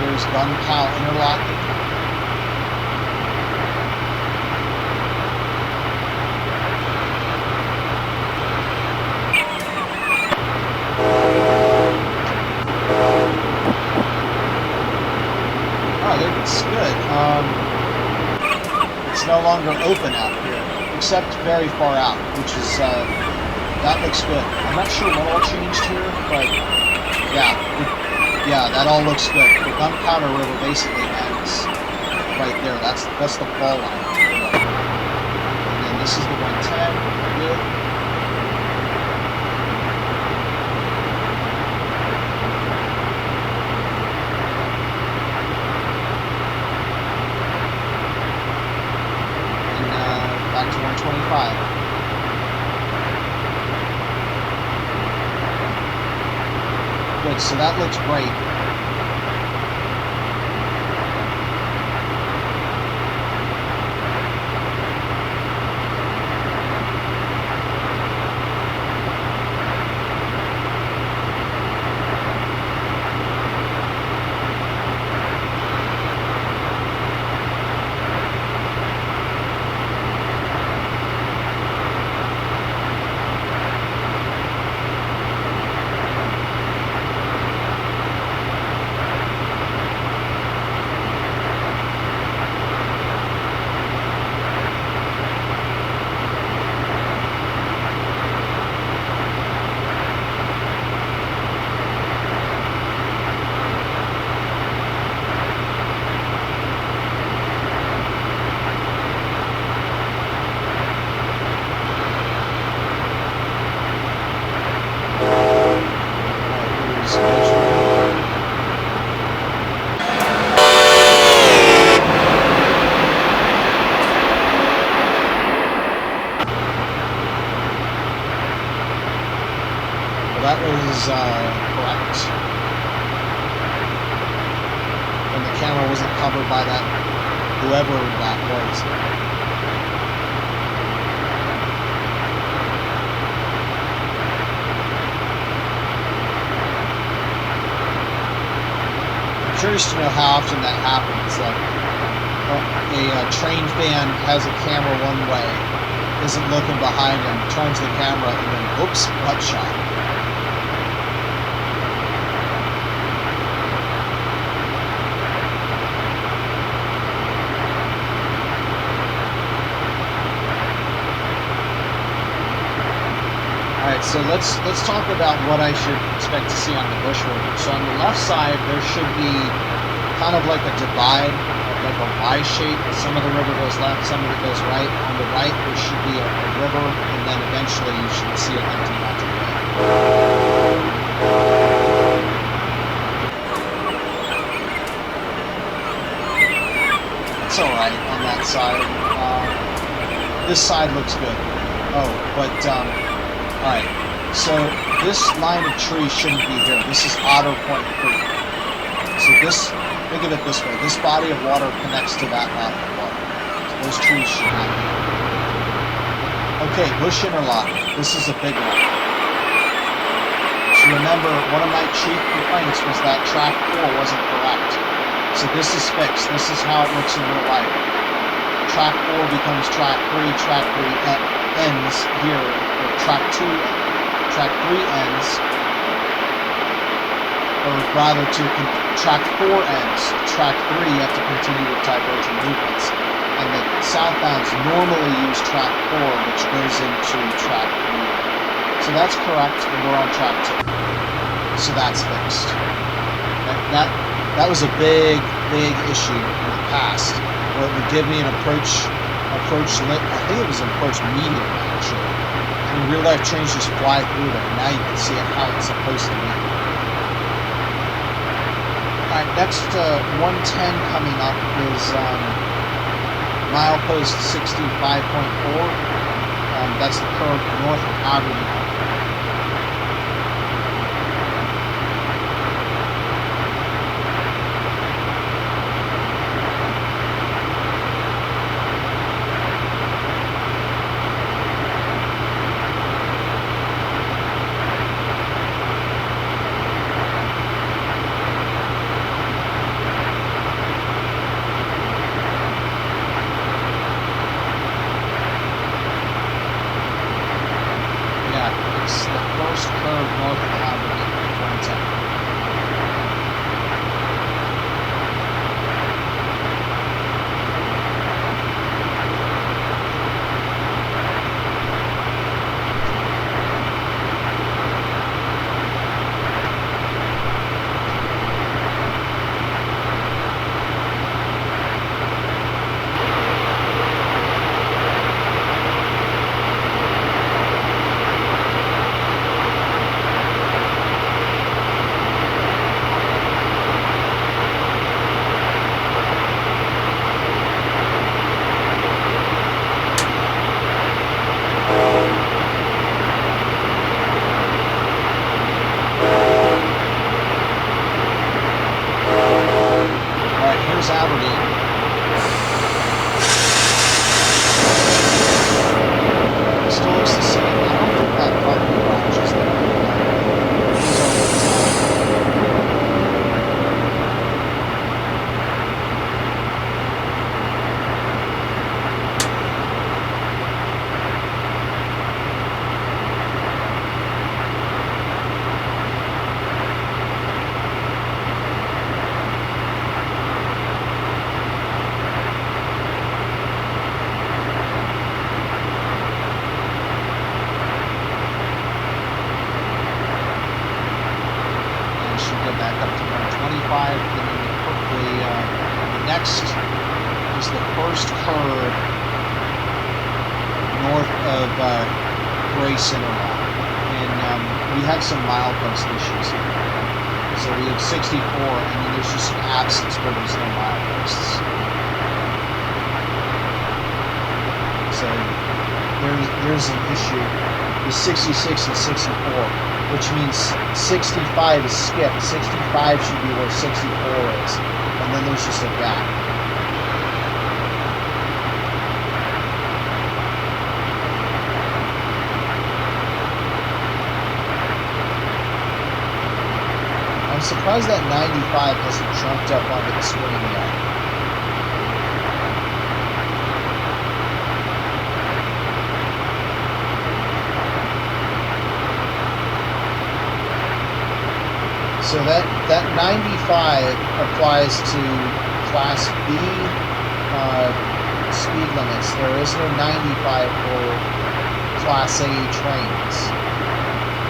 Here's Gunpowder interlocking. It's good. It's no longer open out here, except very far out, which is, that looks good. I'm not sure what all changed here, but yeah, that all looks good. The Gunpowder River basically ends right there. That's the fall line. And then this is the 110. Good. Back to 125. Good, so that looks great. That was correct. And the camera wasn't covered by that, whoever that was. I'm curious to know how often that happens. Like a train fan has a camera one way, isn't looking behind him, turns the camera, and then oops, butt shot. Alright, so let's talk about what I should expect to see on the Bush River. So on the left side, there should be kind of like a divide, like a Y shape. Some of the river goes left, some of it goes right. On the right, there should be a river, and then eventually you should see it empty out to the right. It's alright on that side. This side looks good. Oh, but, alright. So, this line of trees shouldn't be here. This is Otter Point Creek. So this, think of it this way. This body of water connects to that body of water. So those trees should not be here. Okay, bush interlock. This is a big one. So remember, one of my chief complaints was that track 4 wasn't correct. So this is fixed. This is how it looks in real life. Track 4 becomes track 3. Track 3 ends here. Or track 3 ends. Or rather, track 4 ends. Track 3, you have to continue with divergent movements. And the southbounds normally use track 4, which goes into track 3. So that's correct, and we're on track 2. So that's fixed. That was a big issue in the past, where it would give me an approach limit. I think it was an approach medium, actually. And in real life, trains just fly through there. Now you can see it how it's supposed to be. Alright, next 110 coming up is milepost 65.4. That's the curve north of Aberdeen. Next is the first curve north of Grace Interlock, and we have some milepost issues here. So we have 64, and then there's just an absence where there's no mileposts. So there's an issue with 66 and 64, which means 65 is skipped. 65 should be where 64 is. And then there's just a gap. I'm surprised that 95 hasn't jumped up onto the screen yet. So that 95 applies to Class B speed limits. There is no 95 for Class A trains.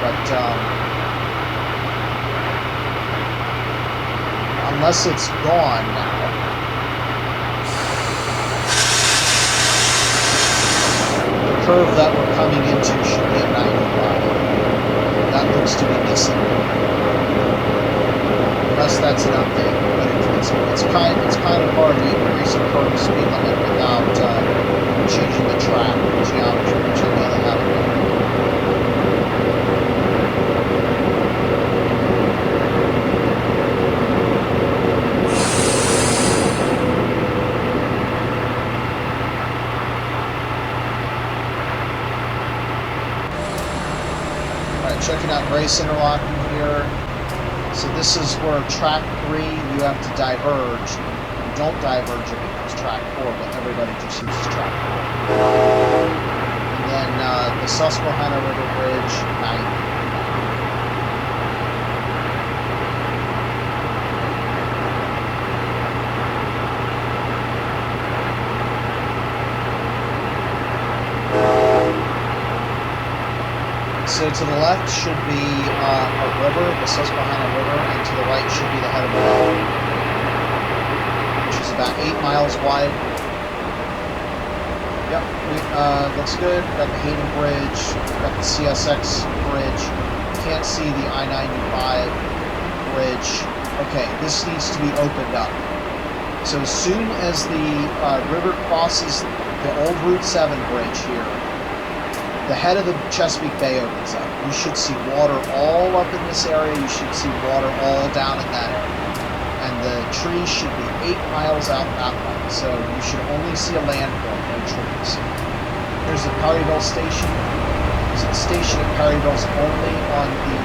But unless it's gone now. The curve that we're coming into should be at 95. That looks to be missing. Unless that's an update, but it's kind of hard to increase a curve speed limit without changing the track, the geometry, which I know they haven't done. Alright, checking out race interlocking here. So this is where track 3, you have to diverge. You don't diverge, it becomes track 4, but everybody just uses track 4. And then the Susquehanna River Bridge, 90. So to the left should be a river, the Susquehanna River, and to the right should be the head of the road, which is about 8 miles wide. Yep, looks good. Got the Hayden Bridge, got the CSX Bridge. Can't see the I-95 bridge. Okay, this needs to be opened up. So as soon as the river crosses the old Route 7 bridge here, the head of the Chesapeake Bay opens up. You should see water all up in this area. You should see water all down in that area. And the trees should be 8 miles out that way. So you should only see a landfill, no trees. Here's the Perryville Station. So the station at Perryville is only on the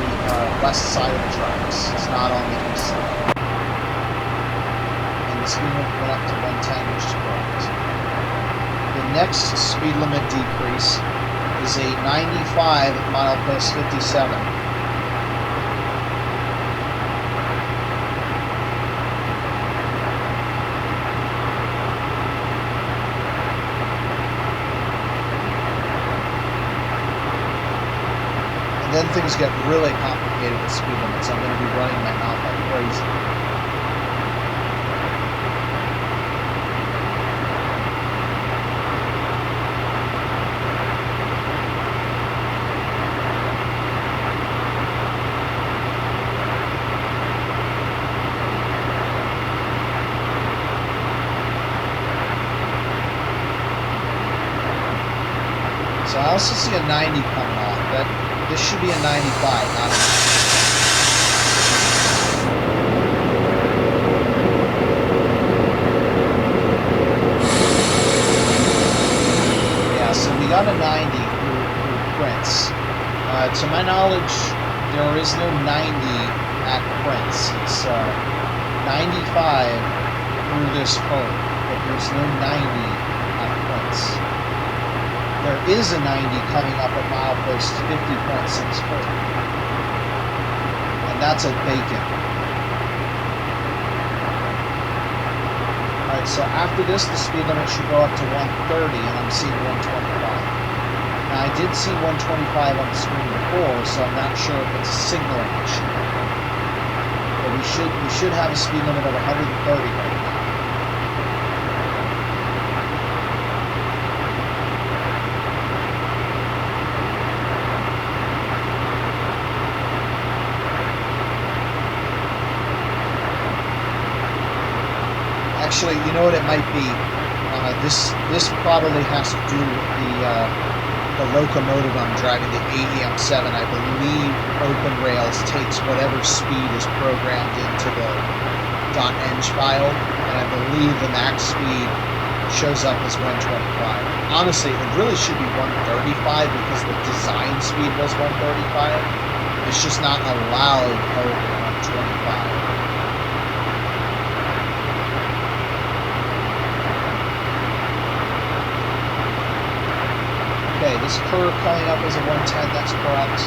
west side of the tracks. It's not on the east side. And the speed limit went up to 110, which is correct. The next speed limit decrease is a 95 at milepost 57. And then things get really complicated with speed limits. I'm going to be running my mouth like crazy. So I also see a 90 coming off. This should be a 95, not a 90. Yeah, so we got a 90 through Prince. To my knowledge, there is no 90 at Prince. It's 95 through this curve, but there's no 90 at Prince. There is a 90 coming up at milepost 50.64. And that's at Bacon. Alright, so after this, the speed limit should go up to 130, and I'm seeing 125. Now, I did see 125 on the screen before, so I'm not sure if it's a signaling issue. But we should have a speed limit of 130 right now. Actually, you know what it might be? This probably has to do with the locomotive I'm driving, the AEM7. I believe Open Rails takes whatever speed is programmed into the .eng file, and I believe the max speed shows up as 125. Honestly, it really should be 135 because the design speed was 135. It's just not allowed over 125. Okay, this curve coming up is a 110, that's correct.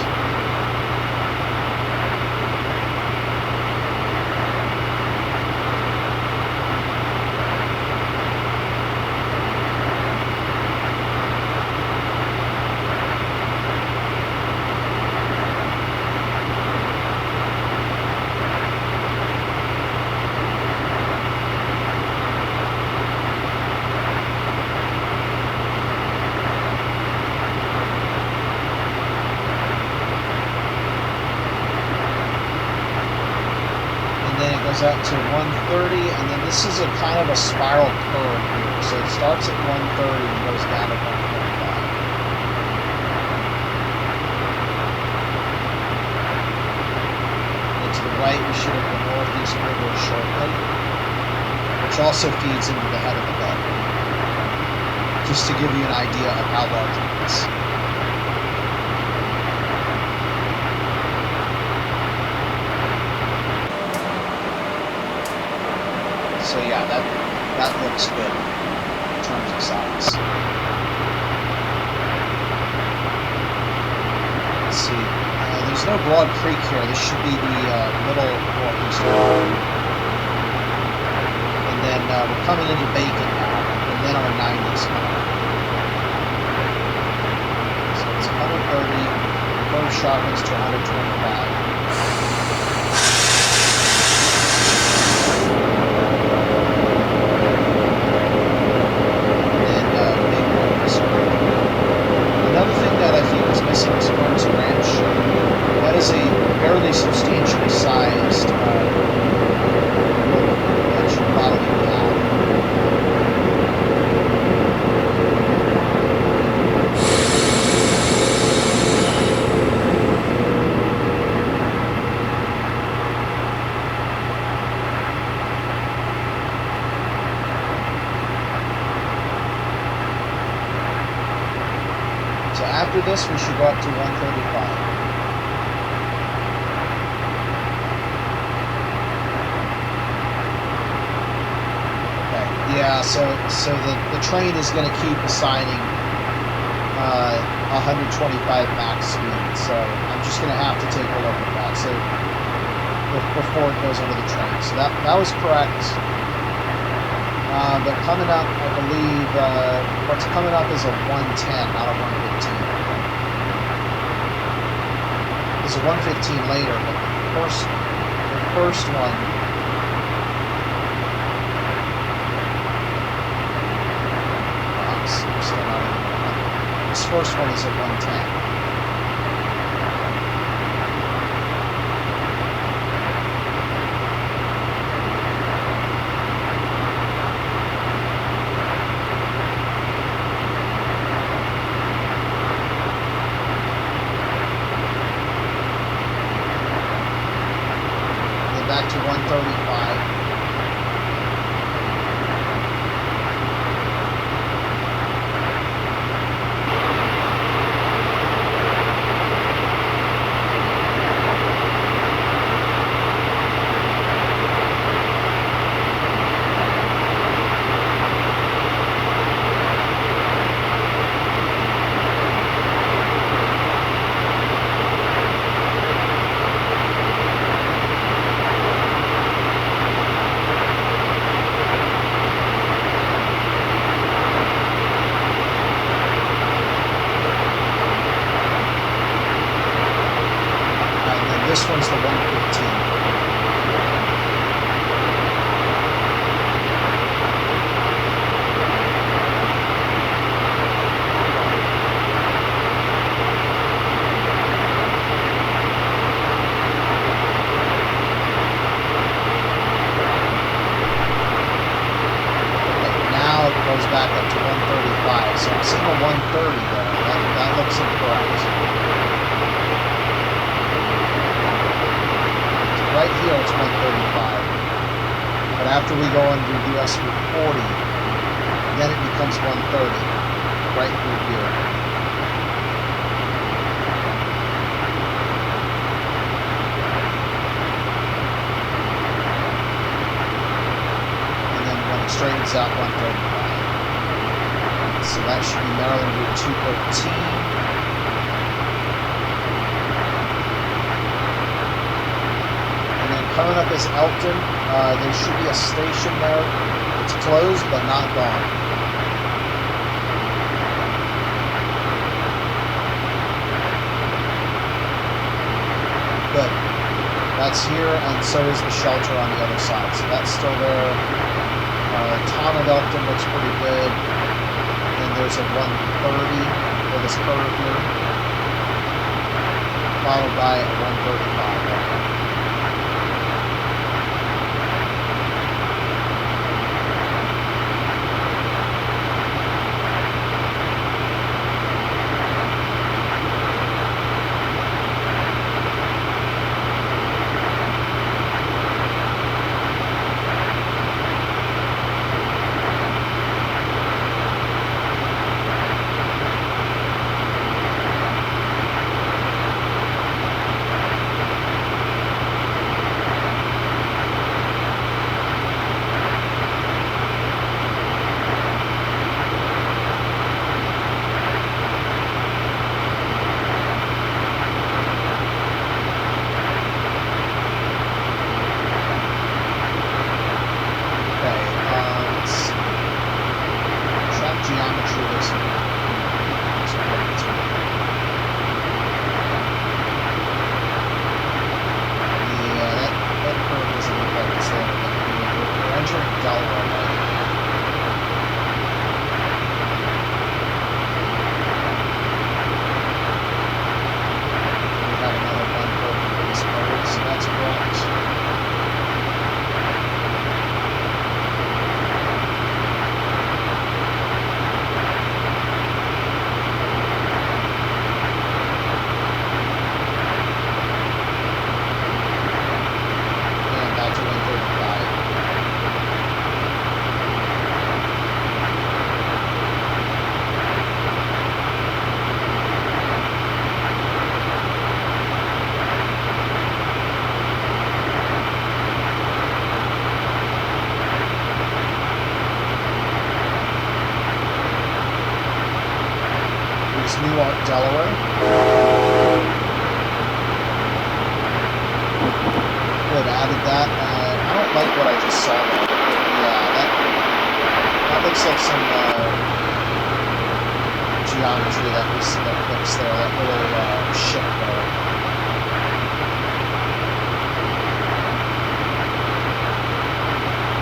goes out to 130, and then this is a kind of a spiral curve here. So it starts at 130 and goes down to 125. And to the right, we should have the Northeast River shortly, which also feeds into the head of the bed. Just to give you an idea of how large it is. So yeah, that looks good in terms of size. Let's see. There's no Broad Creek here. This should be the middle northeast river. And then we're coming into Bacon now, and then our 90s coming. So it's 130. Curve sharpens to 125. Another thing that I think is missing is Burns Ranch. That is a fairly substantially sized that should probably have. So after this, we should go up to 135. Yeah, so the train is going to keep assigning 125 max speed, so I'm just going to have to take a look at that. So before it goes under the train, so that was correct. But coming up, I believe what's coming up is a 110, not a 115. There's a 115 later, but the first one. This first one is at 110. Then back to 135. This one's the 115. Now it goes back up to 135. So I'm seeing a 130 there. That looks incorrect. Right here it's 135, but after we go under US Route 40, then it becomes 130, right through here. And then when it straightens out, 135. So that should be Maryland Route 213. Coming up is Elkton. There should be a station there. It's closed but not gone. Good. That's here, and so is the shelter on the other side. So that's still there. Town of Elkton looks pretty good. And there's a 130 for this curve here, followed by a 135. Newark, Delaware. Good, added that. I don't like what I just saw there. Yeah, that looks like some geometry that fixed there, that little ship there.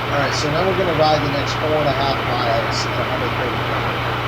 Alright, so now we're going to ride the next 4.5 miles at 135.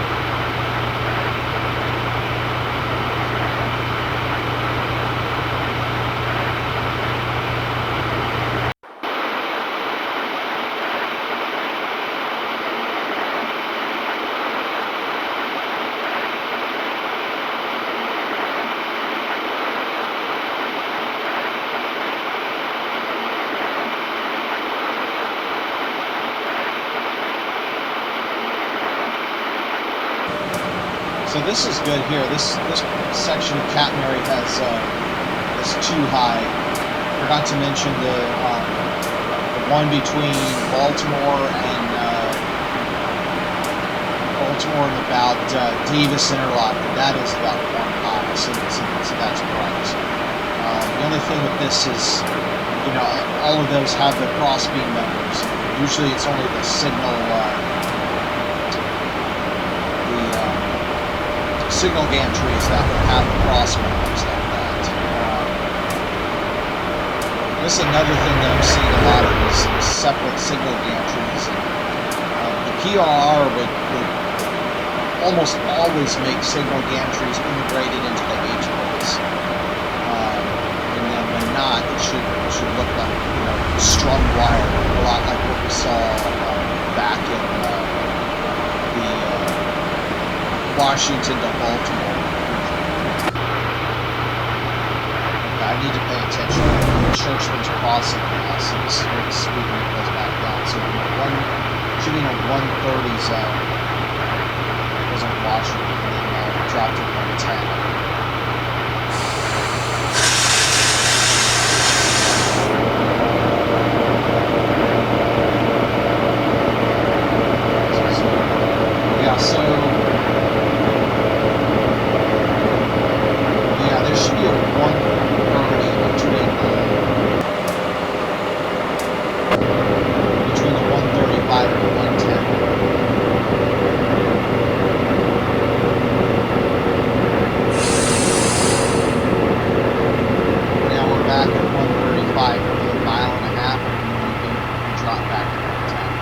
So this is good here. This section of Catenary is too high. Forgot to mention the one between Baltimore and about Davis Interlocking. That is about 1 high. So that's bright. The only thing with this is, you know, all of those have the crossbeam numbers. Usually it's only the signal signal gantries that would have the cross members like that. This is another thing that I'm seeing a lot of is separate signal gantries. The PRR would almost always make signal gantries integrated into the H-bolts. And then when not, it should look like, you know, strung wire, a lot like what we saw back in Washington to Baltimore. I need to pay attention. Churchmans crossing now, so this is where the speed limit goes back down. So should be in a 130 zone. Goes on Washington, and then drop to 110. So yeah, there should be a 130 between the 135 and the 110. Now we're back at 135 for a mile and a half, and we can drop back to 110.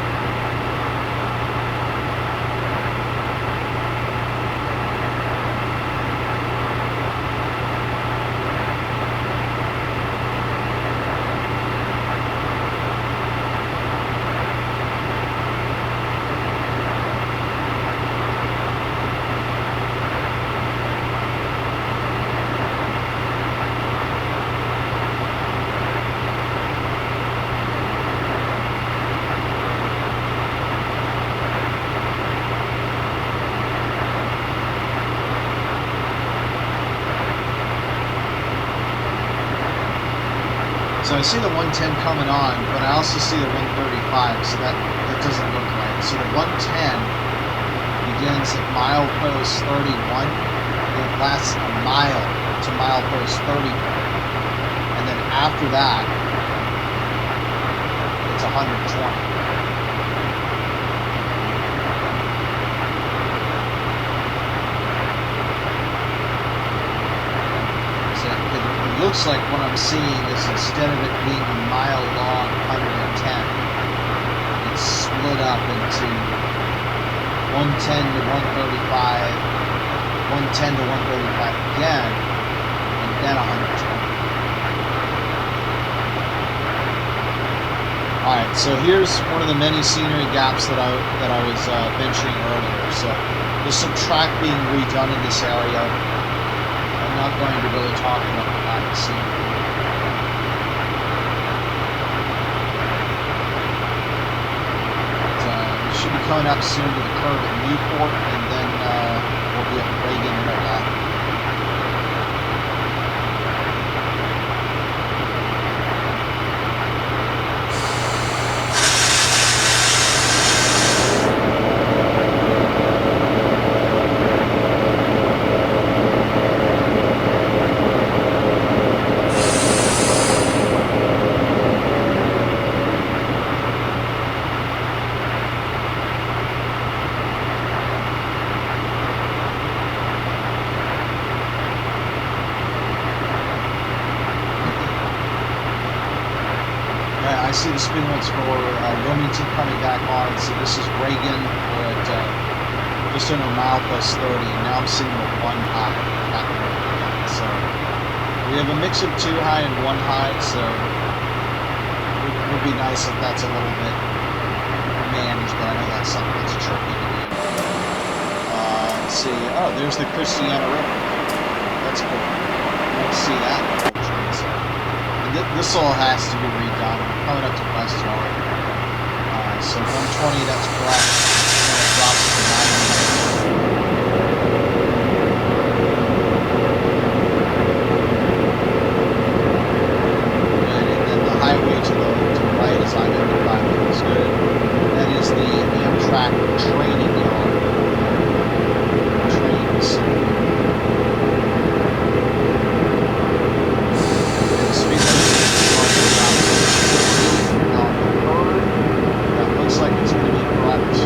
So I see the 110 coming on, but I also see the 135, so that doesn't look right. So the 110 begins at milepost 31, and it lasts a mile to milepost 30, and then after that, it's 120. It looks like what I'm seeing is instead of it being a mile long 110, it's split up into 110 to 135, 110 to 135 again, and then 120. Alright, so here's one of the many scenery gaps that I was mentioning earlier. So there's some track being redone in this area. I'm not going to really talk about behind the scenes. We should be coming up soon to the curve at Newport, and then we'll be at Reagan and Interlocking. I see the speed limits for Wilmington coming back on. So this is Reagan. We're at just under a mile plus 30, and now I'm seeing the 1 high happening again. So we have a mix of 2 high and 1 high, so it would be nice if that's a little bit managed, but I know that's something that's tricky to do. Let's see. Oh, there's the Christiana River. That's cool. I want to see that. And this all has to be redone. I'm coming up to West Yard. So 120, that's correct. And it drops to 90. Good. And then the highway to the right is I-95. That's good. That is the Amtrak training yard. Trains. And the speed limit is around 40. That looks like it's going to be correct.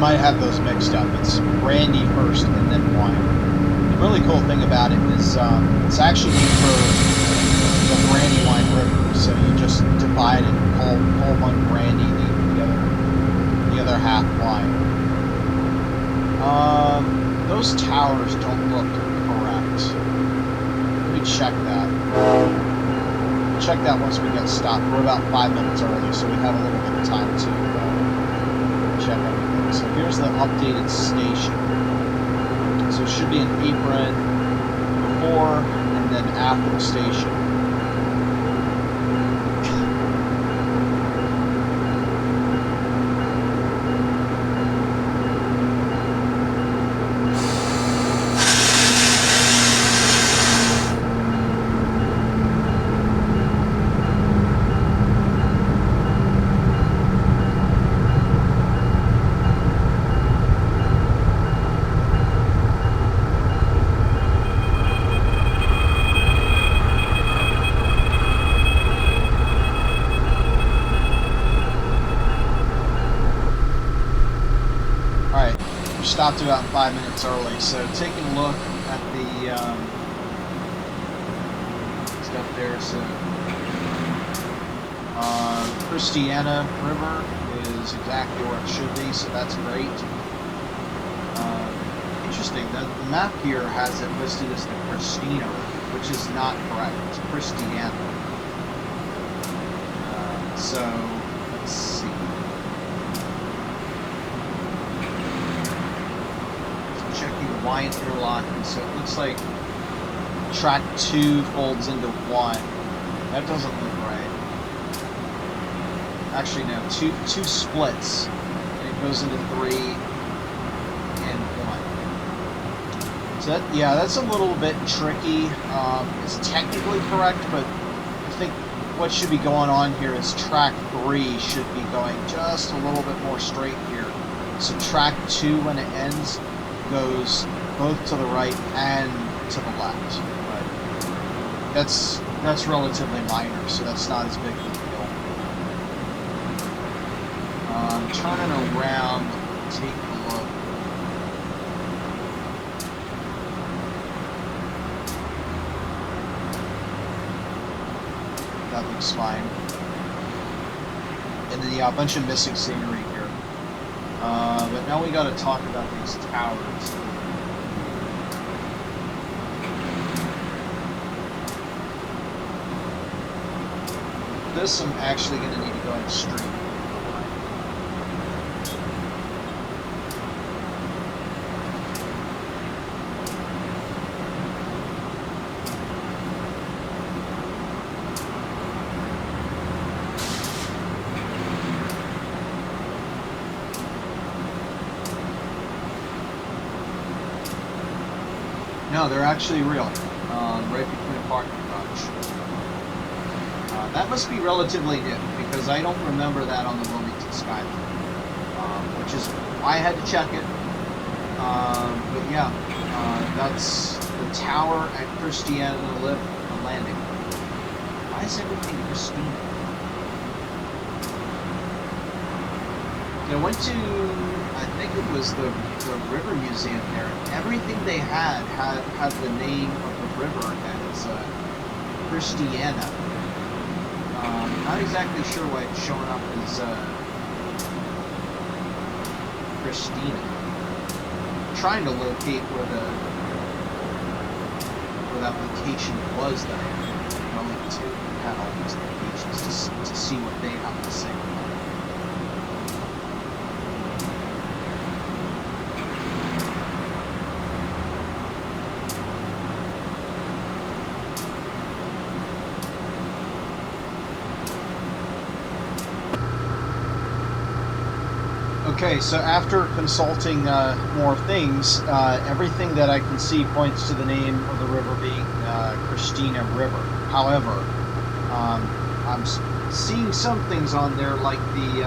Might have those mixed up. It's brandy first and then wine. The really cool thing about it is it's actually for the Brandywine River, so you just divide it and call one brandy, the other half wine. Those towers don't look correct. Let me check that. We'll check that once we get stopped. We're about 5 minutes early, so we have a little bit of time to check everything. So here's the updated station. So it should be an apron before and then after the station. Stopped about 5 minutes early, so taking a look at the stuff there. So Christiana River is exactly where it should be, so that's great. Interesting, the map here has it listed as the Christina River, which is not correct. It's Christiana. So let's see. Y interlocking, so it looks like track 2 folds into 1. That doesn't look right. Actually, no, two splits, and it goes into 3 and 1. So that, yeah, that's a little bit tricky. It's technically correct, but I think what should be going on here is track 3 should be going just a little bit more straight here. So track 2, when it ends, goes both to the right and to the left, but that's relatively minor, so that's not as big of a deal. Turning around, taking a look. That looks fine. And then, yeah, a bunch of missing scenery here. But now we got to talk about these towers. this, I'm actually going to need to go in the street. No, they're actually real, right between a parking garage. That must be relatively new, because I don't remember that on the Wilmington skyline, which is why I had to check it. But yeah, that's the tower at Christiana Landing. Why is everything Christina? I went to, I think it was the River Museum there, and everything they had the name of the river as Christiana. Not exactly sure why it's showing up as Christina. I'm trying to locate where that location was that I was going to. I had all these locations to see what they have to say. Okay, so after consulting more things, everything that I can see points to the name of the river being Christina River. However, I'm seeing some things on there like the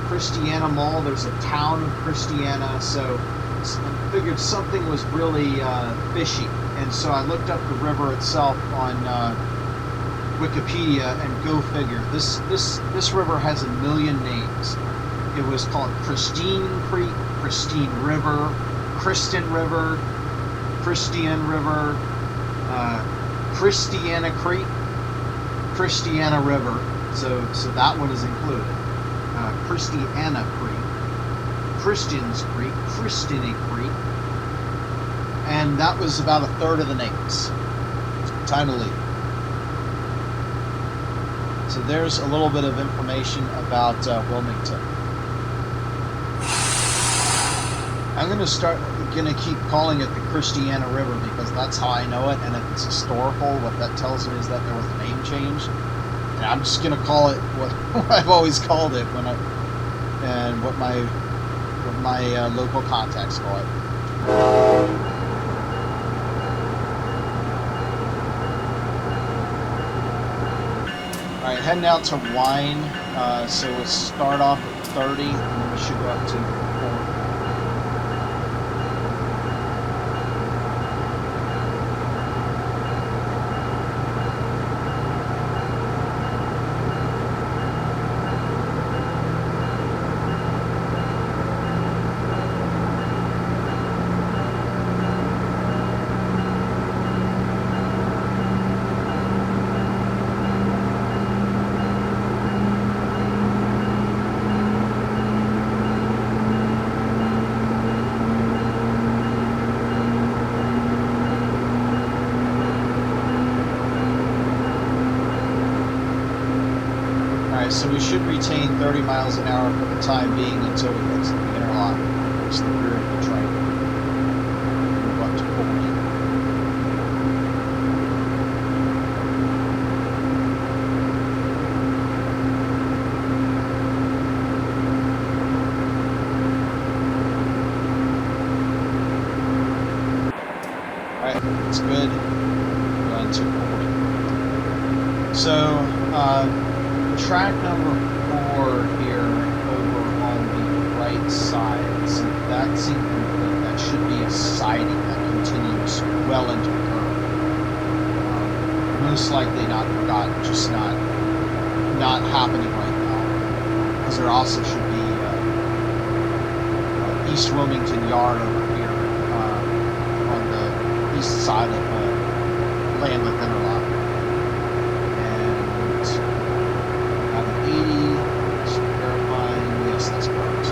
Christiana Mall. There's a town of Christiana, so I figured something was really fishy. And so I looked up the river itself on Wikipedia, and go figure. This river has a million names. It was called Christine Creek, Christine River, Kristen River, Christian River, Christiana Creek, Christiana River. So that one is included. Christiana Creek, Christians Creek, Christiany Creek, and that was about a third of the names. Time to leave. So there's a little bit of information about Wilmington. I'm going to keep calling it the Christiana River because that's how I know it, and if it's historical, what that tells me is that there was a name change. And I'm just going to call it what I've always called it what my local contacts call it. All right, heading out to Wine. So we'll start off at 30, and then we should go up to 40. So we should retain 30 miles an hour for the time being until we get to the interlock. It's the rear of the train. Move up to 40. Alright, that's good. Going to 40. So, track number 4 here over on the right side. So that seems complete. That should be a siding that continues well into the curve. Most likely not forgotten, just not happening right now. Because there also should be East Wilmington Yard over here on the east side of Land with Interlock. 80, just verifying, yes, that's correct.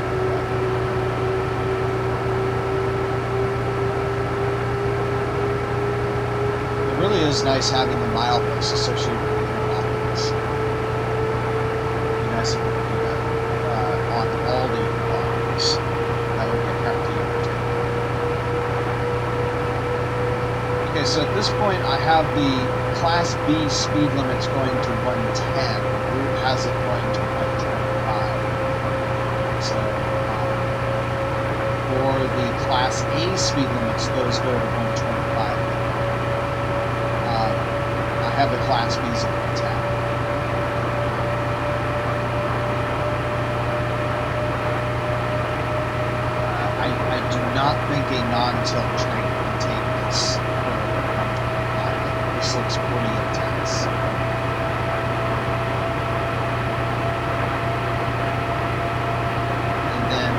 It really is nice having the mile post associated with the interlocks. massive on all the interlocks. That would be a hefty overtake. Okay, so at this point I have the Class B speed limits going to 110. The route has it going to 125. So for the Class A speed limits, those go to 125. I have the Class B's at 110. I do not think a non-tilt train can take this. This looks pretty intense. And then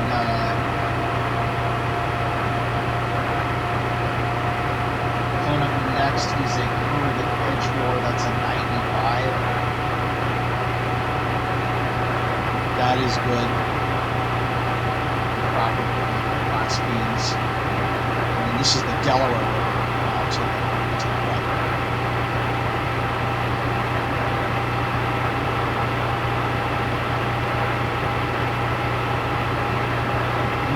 coming up next is a curve at Edgewater. That's a 95. That is good. Proper Class B's. And this is the Delaware River to the right.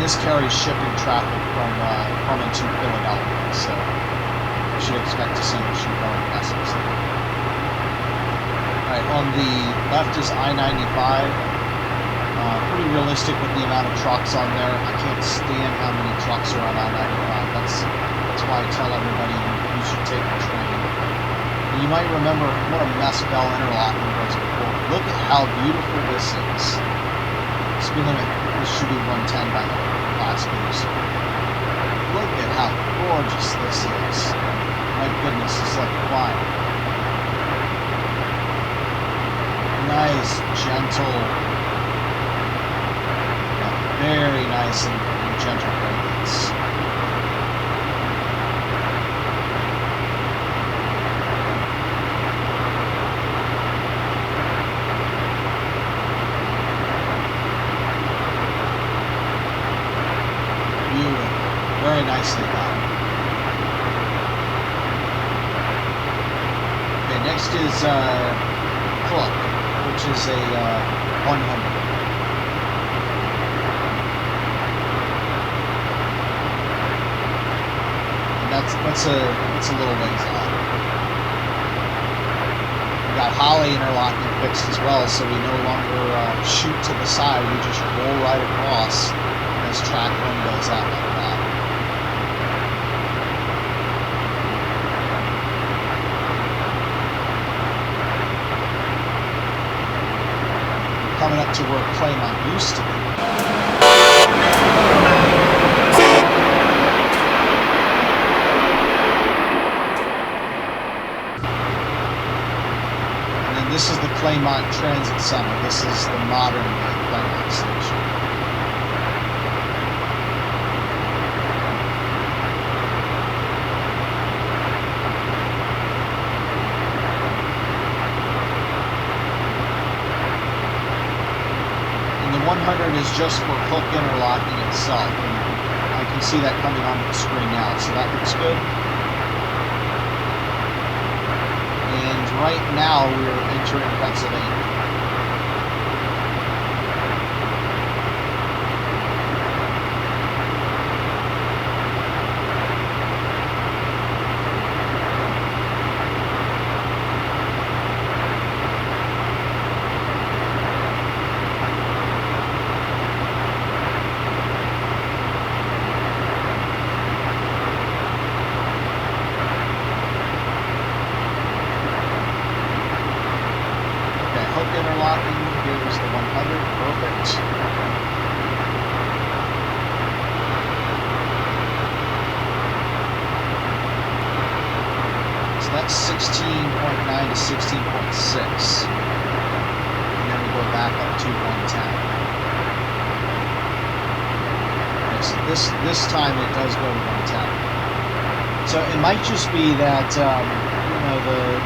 This carries shipping traffic from and to Philadelphia, so you should expect to see machine going vessels. Alright, on the left is I-95. Pretty realistic with the amount of trucks on there. I can't stand how many trucks are on I-95. That's why I tell everybody you should take the train. And you might remember what a mess Bell Interlocking was before. Look at how beautiful this is. Speed limit, this should be 110 by the way. Class B's. Look at how gorgeous this is. My goodness, it's like flying. Nice, gentle, very nice and gentle gradients. Very nicely done. Okay, next is Cook, which is a 100. And that's a little ways off. We got Holly interlocking fixed as well, so we no longer shoot to the side. We just roll right across as track one goes out like that. Coming up to where Claymont used to be. And then this is the Claymont Transit Center. This is the modern Claymont Station. The 100 is just for hook interlocking itself, and I can see that coming onto the screen now, so that looks good. And right now we're entering Pennsylvania. Interlocking, here's the 100, perfect. So that's 16.9 to 16.6. And then we go back up to 110. Okay, so this time it does go to 110. So it might just be that, you know, the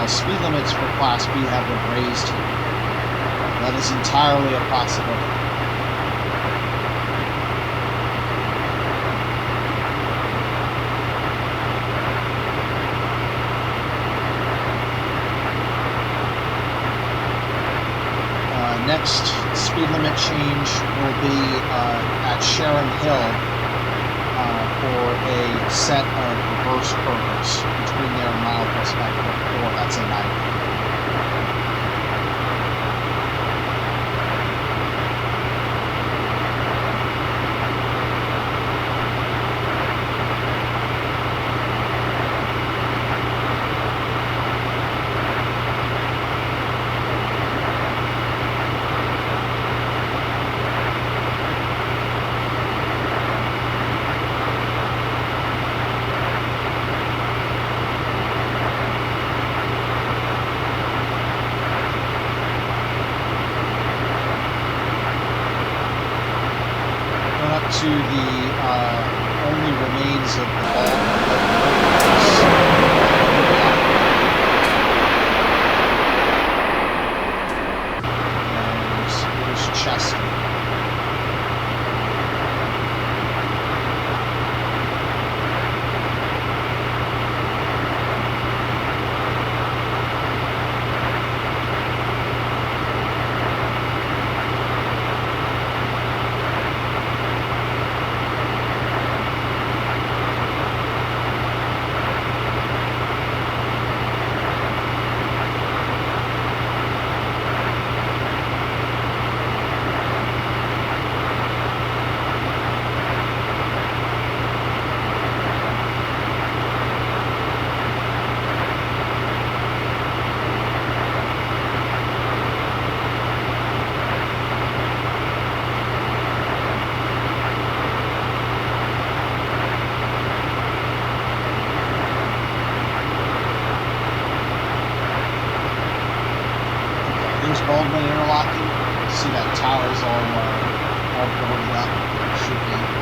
speed limits for Class B have been raised here. That is entirely a possibility. next speed limit change will be at Sharon Hill for a set of reverse curves between there and milepost 9.4. That's a 90. To the only remains of the and here's Chester. Baldwin Interlocking. See that tower's all boarded up. Should be.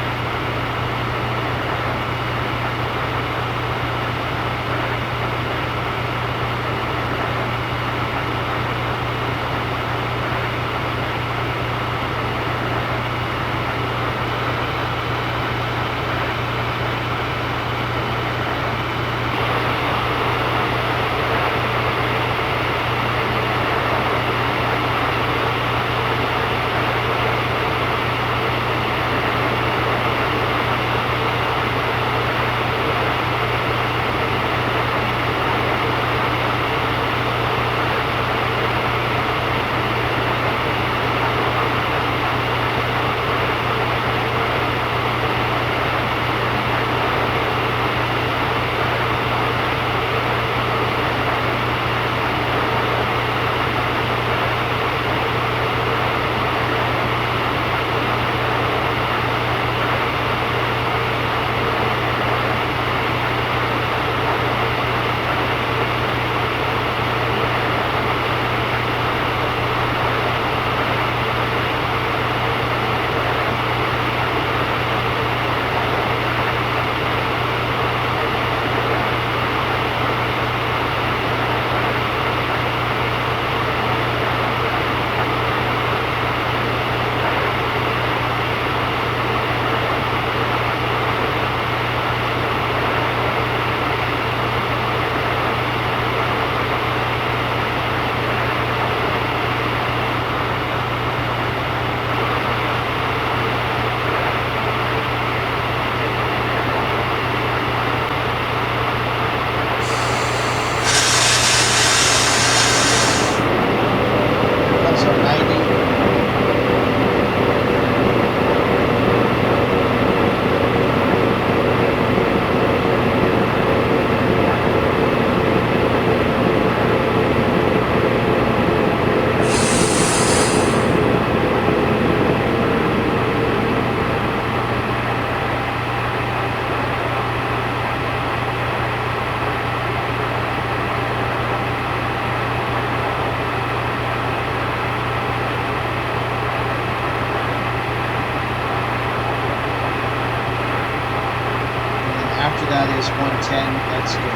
That is 110. That's good.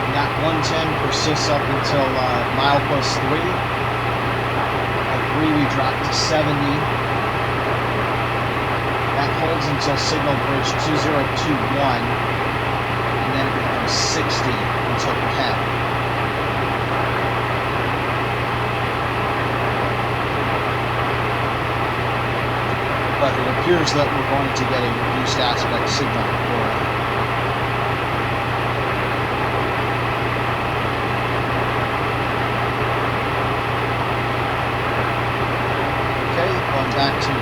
And that 110 persists up until milepost 3 at 3, we drop to 70. That holds until signal bridge 2021, and then it becomes 60 until Penn. But it appears that we're going to get a reduced aspect signal for back to 110.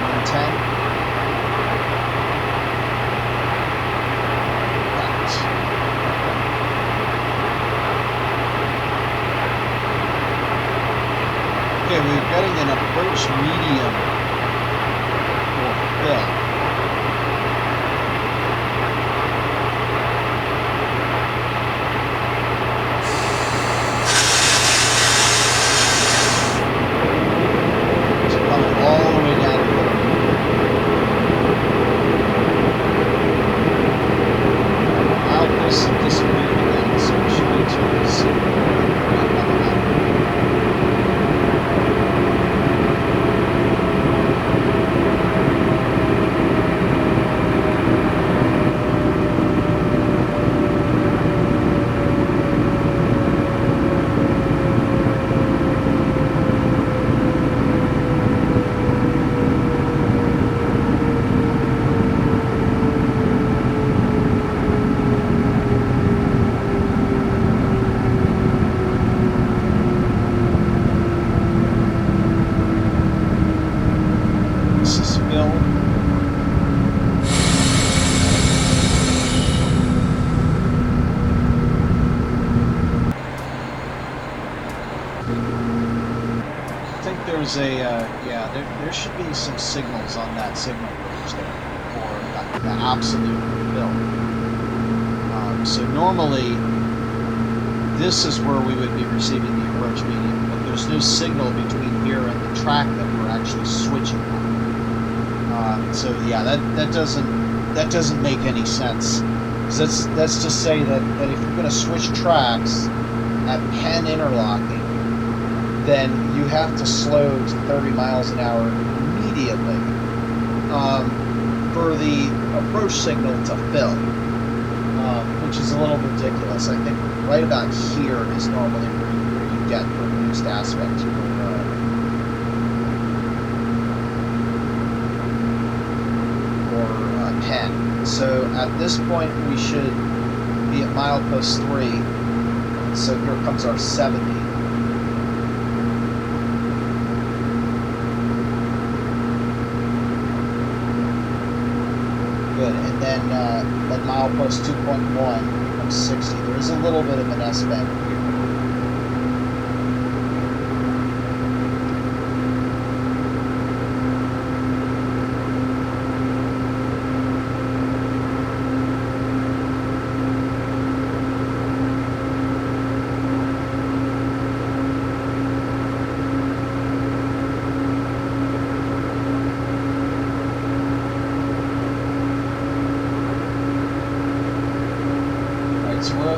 Right. Okay, we're getting an approach medium for Bill. There should be some signals on that signal bridge there for the absolute bill. So normally, this is where we would be receiving the approach medium, but there's no signal between here and the track that we're actually switching on. So yeah, that doesn't make any sense. That's to say that if you're going to switch tracks at Penn interlocking, then you have to slow to 30 miles an hour immediately for the approach signal to fill, which is a little ridiculous. I think right about here is normally where you get the reduced aspect for Penn. So at this point we should be at milepost 3, so here comes our 70. Good, and then milepost 2.1 becomes 60. There is a little bit of an S-bend here.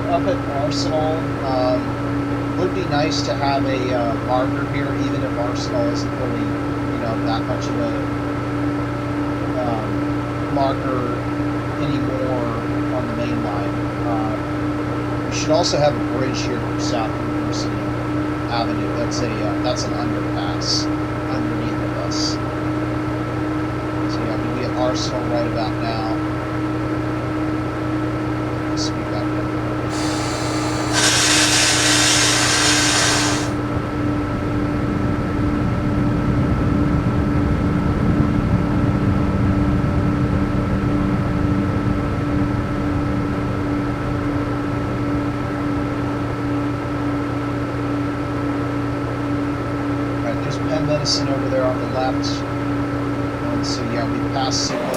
Up at Arsenal, would be nice to have a marker here, even if Arsenal isn't really, that much of a marker anymore on the main line. We should also have a bridge here for South University Avenue. That's an underpass underneath of us. So yeah, we'll be at Arsenal right about now. Speed back up. Medicine over there on the left, and so yeah, we passed signal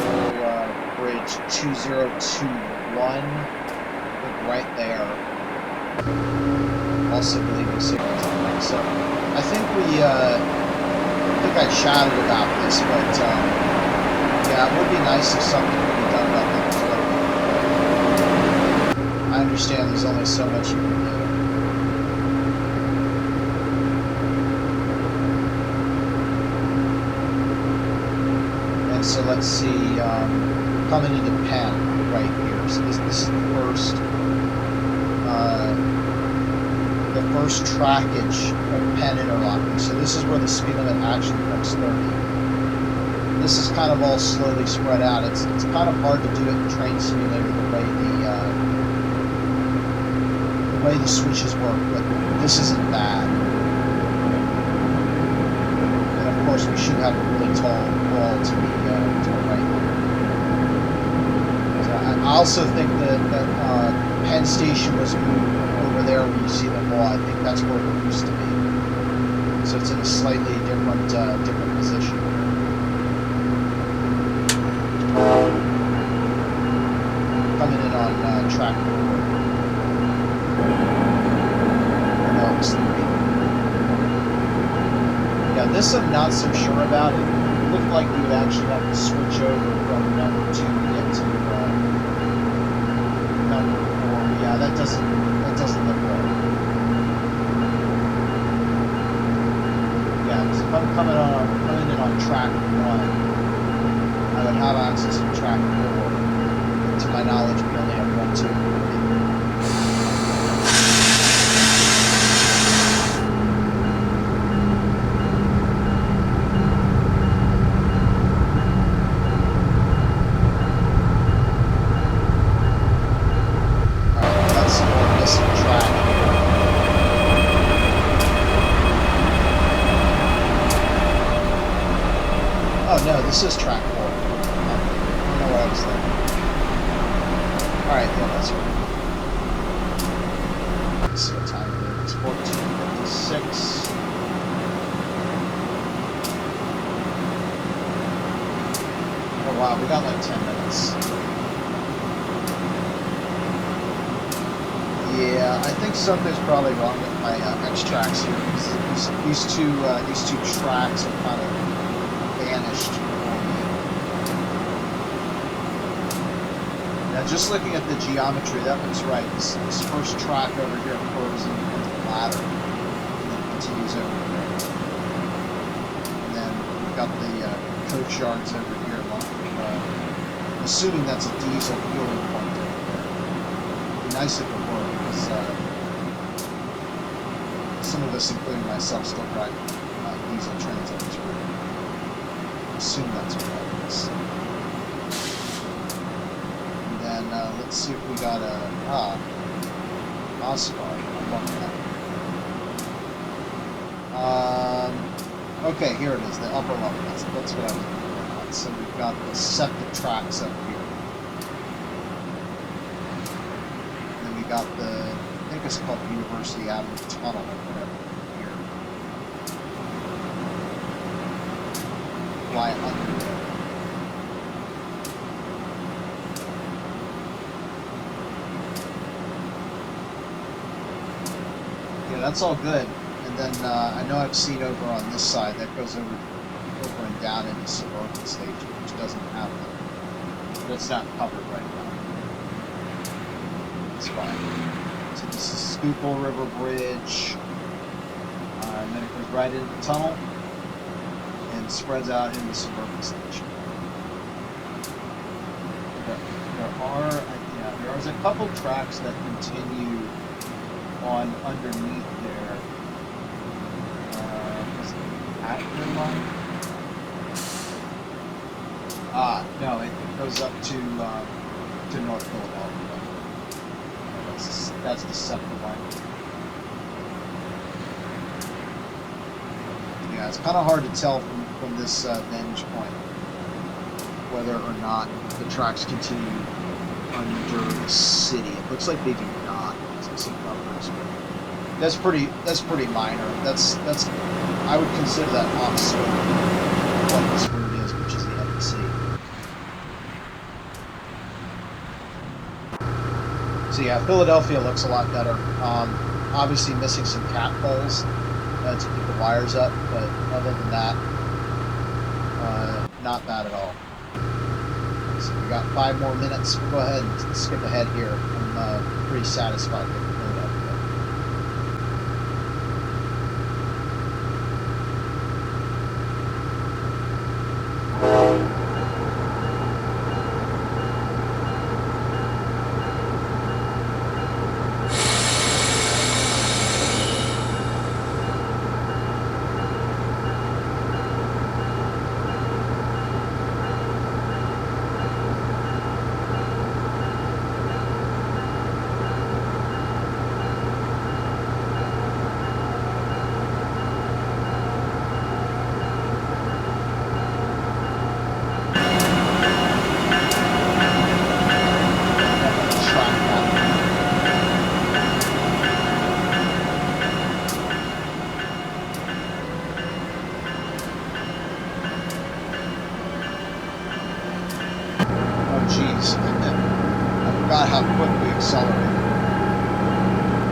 bridge 2021, right there. Also leaving signals on there. So I think I chatted about this, but yeah, it would be nice if something could be done about that. I understand there's only so much you can do. So let's see, coming into Penn right here. So this is the first trackage of Penn Interlocking. So this is where the speed limit actually becomes 30. This is kind of all slowly spread out. It's kind of hard to do it in Train Simulator the way the switches work, but this isn't bad. And of course, we should have a really tall wall to the right here. So I also think that Penn Station was moved over there where you see the wall. I think that's where it used to be. So it's in a slightly different position. Coming in on Trackwork. No, it's 3. Yeah, this I'm not so sure about. It looked like you would actually have to switch over from number 2 to get to number 4. Yeah, that doesn't look right. Yeah, so if I'm coming in on track 1, I would have access to track 4. To my knowledge, we only have 1, 2, 3. This is track 4. I don't know what I was thinking. Alright, yeah, that's right. Let's see what time it is. It's 14:56. Oh wow, we got like 10 minutes. Yeah, I think something's probably wrong with my X-Tracks here. These two tracks are kind of vanished. Now, just looking at the geometry, that looks right. This first track over here curves into the ladder, and then continues over there. And then we've got the coach yards over here. I'm assuming that's a diesel fueling point over there. It'd be nice if it were, because some of us, including myself, still drive diesel trains on this route. I assume that's what that is. Let's see if we got a Oscar. I love that. Okay, here it is, the upper level. That's what I was looking at. So we've got the septic tracks up here. And then we got the, I think it's called University Avenue Tunnel or whatever here. Fly under there. That's all good, and then I know I've seen over on this side that goes over and down into Seabrook Station, which doesn't have them. That's not covered right now. It's fine. So this is Schuylkill River Bridge, and then it goes right into the tunnel and spreads out into Seabrook Station. There is a couple tracks that continue on underneath there. Is it Acton line? No, it goes up to North Philadelphia. That's the second line. Yeah, it's kind of hard to tell from this vantage point whether or not the tracks continue under the city. It looks like they do not. Some numbers, but that's pretty minor. That's I would consider that off scope what this route is, which is the NBC. So yeah, Philadelphia looks a lot better. Obviously missing some cat poles to keep the wires up, but other than that, not bad at all. So we got 5 more minutes. We'll go ahead and skip ahead here. I'm pretty satisfied with Philadelphia.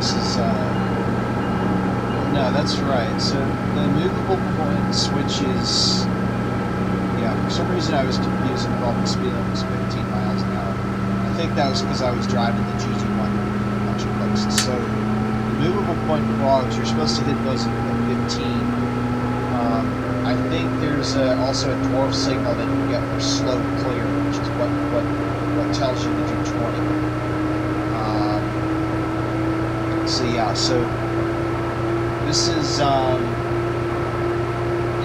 This is, no, that's right. So the movable point switch is, yeah, for some reason I was confused and thought the speed limit was 15 miles an hour. I think that was because I was driving the GT1 a bunch of places. So the movable point clogs, you're supposed to hit those at 15. I think there's also a dwarf signal that you get for slow clear, which is what tells you to do 20. So yeah, so this is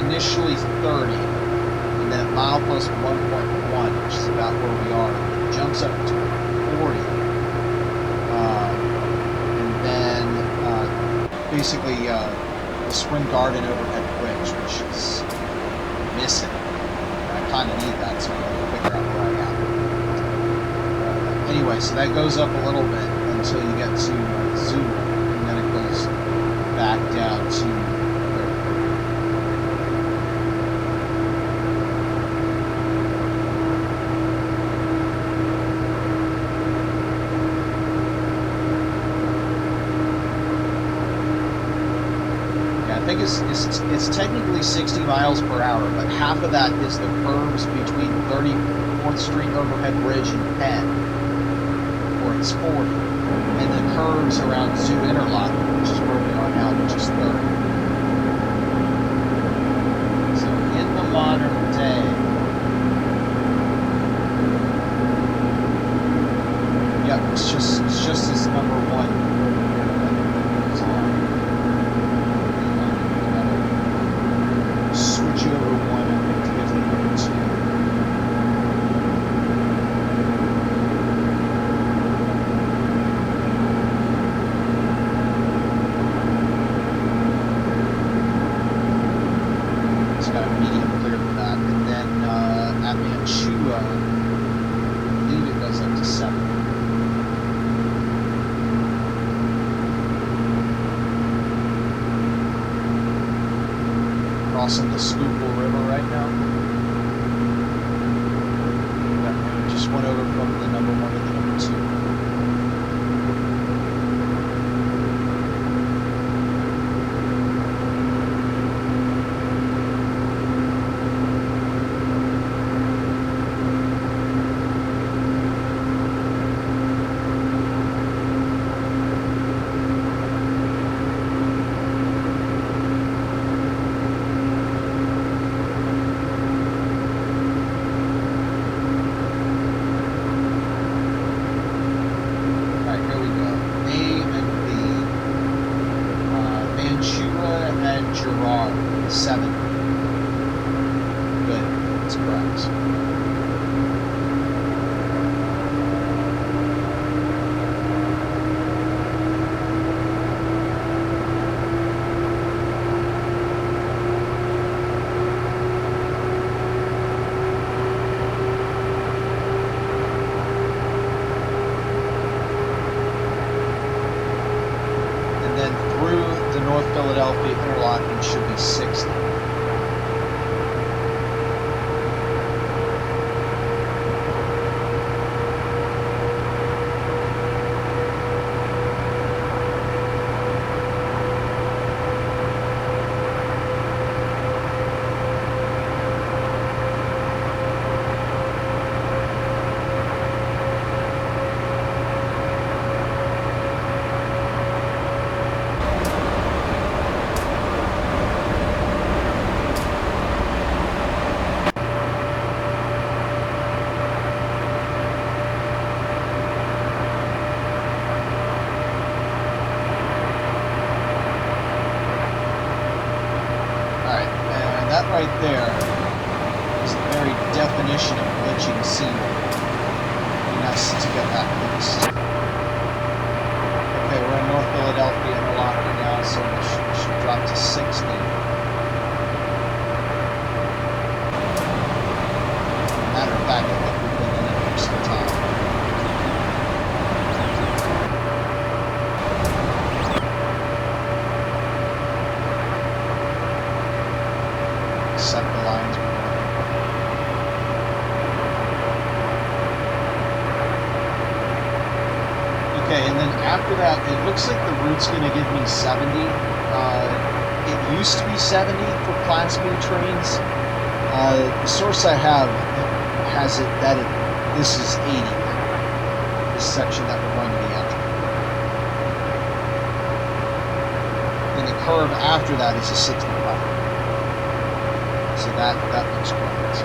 initially 30, and then at mile plus 1.1, which is about where we are, it jumps up to 40, and then basically the Spring Garden overhead bridge, which is missing. I kind of need that, so I have to figure out where I am. Anyway, so that goes up a little bit until you get to Zoo, and then it goes back down to I think it's technically 60 miles per hour, but half of that is the curves between 34th Street Overhead Bridge and Penn, where it's 40, and the curves around Zoo Interlocking, which is where we are now, which is 30. So in the modern day, yep, it's just this number one. Switch over one and get to number two. It's got a medium clear for that. And then at Mantua, I believe it goes up to 7. Crossing the Schuylkill River right now. That road just went over from the number 1 to the number 2. Philadelphia Interlocking should be 60. Right there is the very definition of glitching scenery. Be nice to get that fixed. Okay, we're in North Philadelphia Interlocking now, so we should drop to 60. Matter of fact, I think we've been in it for some time. Set the lines. after that, it looks like the route's going to give me 70. It used to be 70 for Class B trains. The source I have has it that this is 80 now, this section that we're going to be entering. Then the curve after that is a 65. So that looks correct.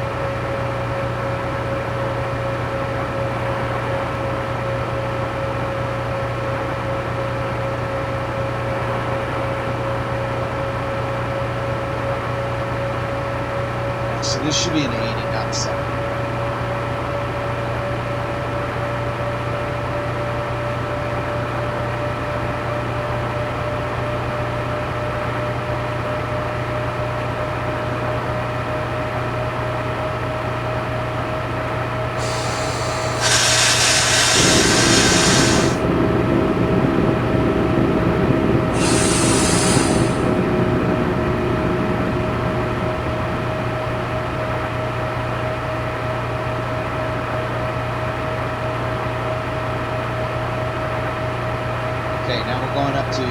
So this should be an 80, not a 70. Okay, now we're going up to 80.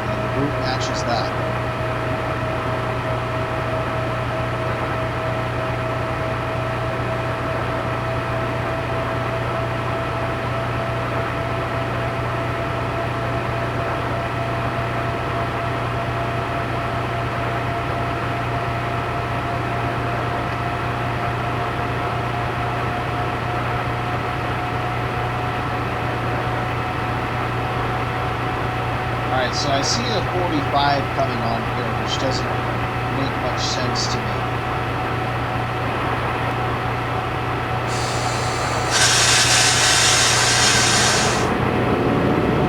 And the route matches that. So I see a 45 coming on here, which doesn't make much sense to me.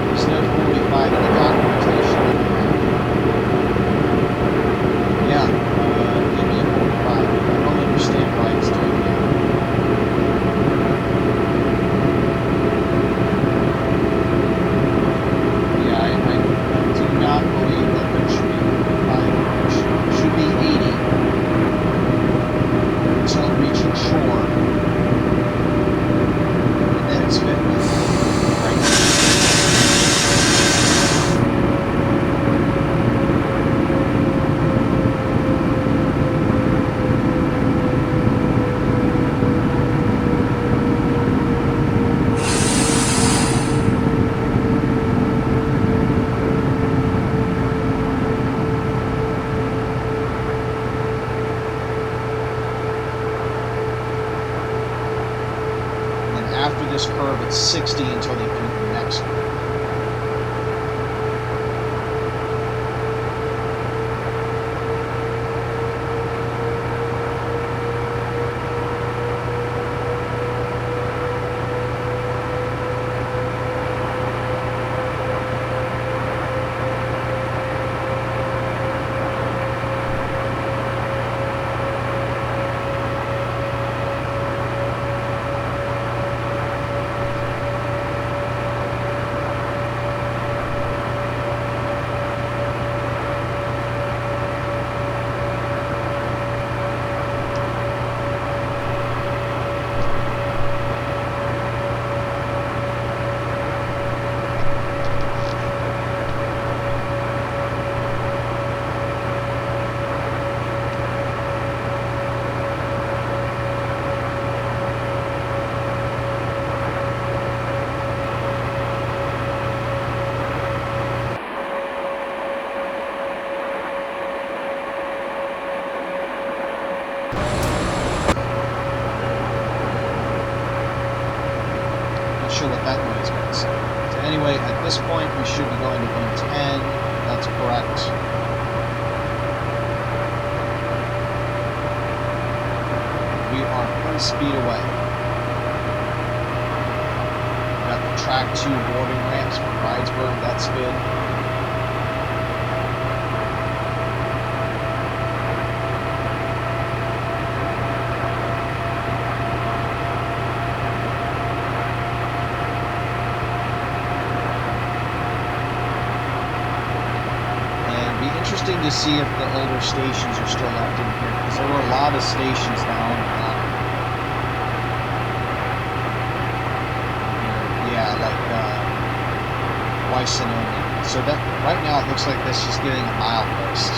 There's no 45 in the documentation. Yeah, give me a 45. I don't understand why it's doing that. I believe that there should be 45. Should be 80 until reaching shore, and then it's 50. Right. This curve at 60 until they do the next one. Sure what that noise means. So anyway, at this point we should be going to 110. That's correct. We are full speed away. Got the track 2 boarding ramps for Bridesburg. That's good. Interesting to see if the older stations are still left in here, because there were a lot of stations now on the line. twice in Odenton. So that right now it looks like this is getting a milepost.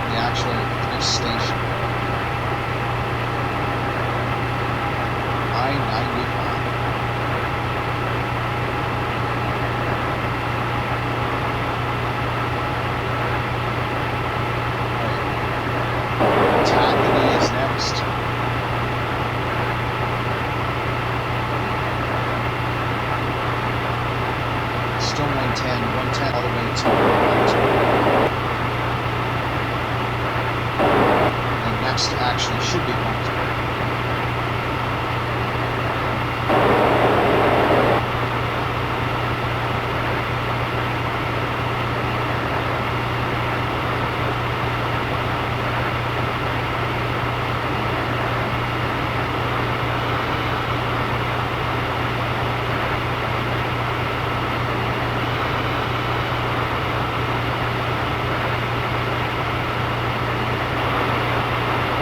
The actual station. I-95. Still 110 all the way to Bridesburg. And next actually should be Bridesburg.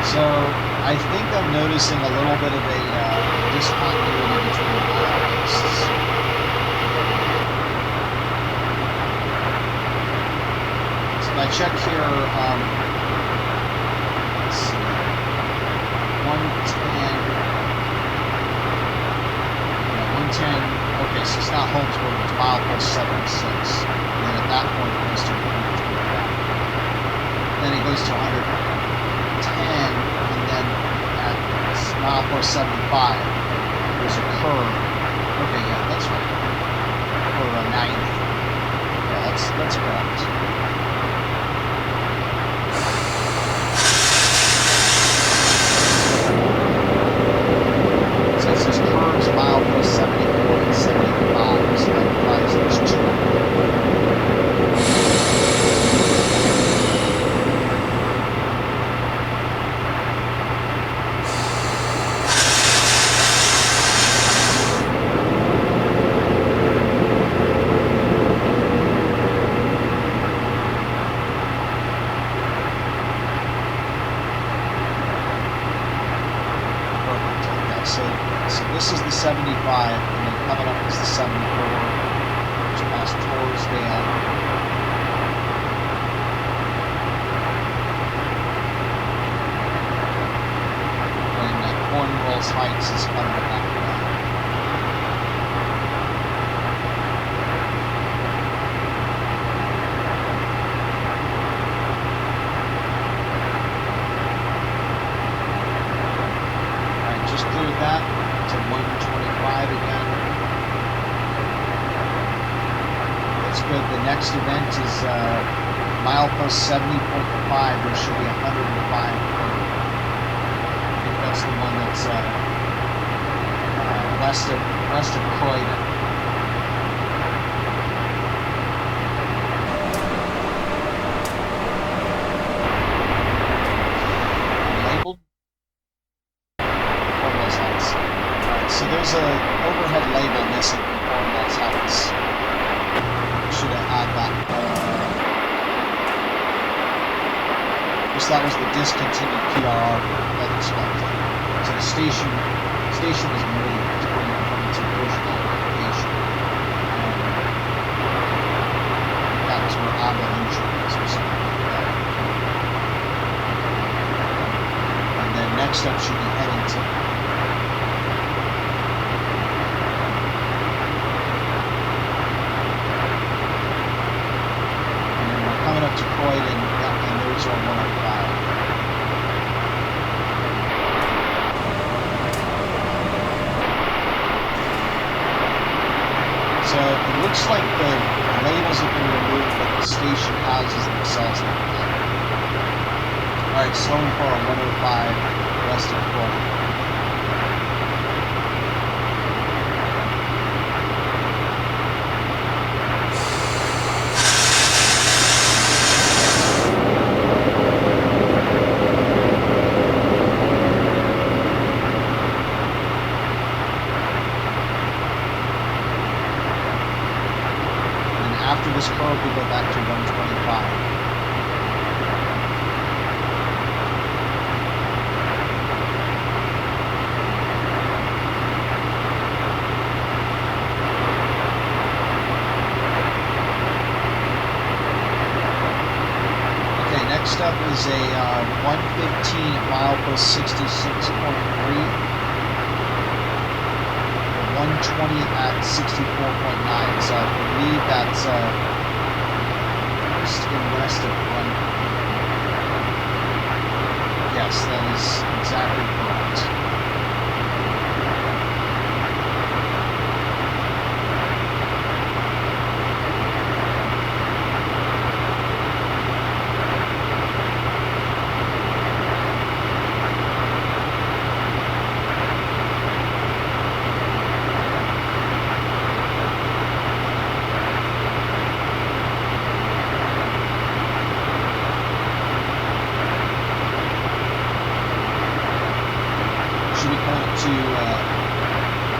So I think I'm noticing a little bit of a discontinuity between the mileposts. So if I check here, let's see, 110, okay, so it's not Holmesburg, it's milepost 76. And then at that point it goes to 125. Then it goes to 110, and then at milepost 75, there's a curve. Okay, yeah, that's right. Or a 90. Yeah, that's correct. So it says curves milepost 74 and 75, so that implies there's two. So this is the 75, and then coming up is the 74, which past Torresdale. And Cornwall's Heights is coming up after that. That to 125 again. That's good. The next event is milepost 70.5. There should be 105. I think that's the one that's west of Croydon. So there's a overhead label missing from Cornwall's Heights. Should have had that. That was the discontinued PRR retrospect. So the station was moved to bring it from its original location. That was where Aberdeen was or something like that. And then next up should be Eddington. Coming up to Croydon, and those are 105. So it looks like the labels have been removed, but the station houses themselves have not. Alright, slowing for a 105 west of Croydon. After this curve, we go back to 125. is a 115 at milepost 66.3, 120 at 64.9. So I believe that's east and west of Frankford. Yes, that is exactly correct.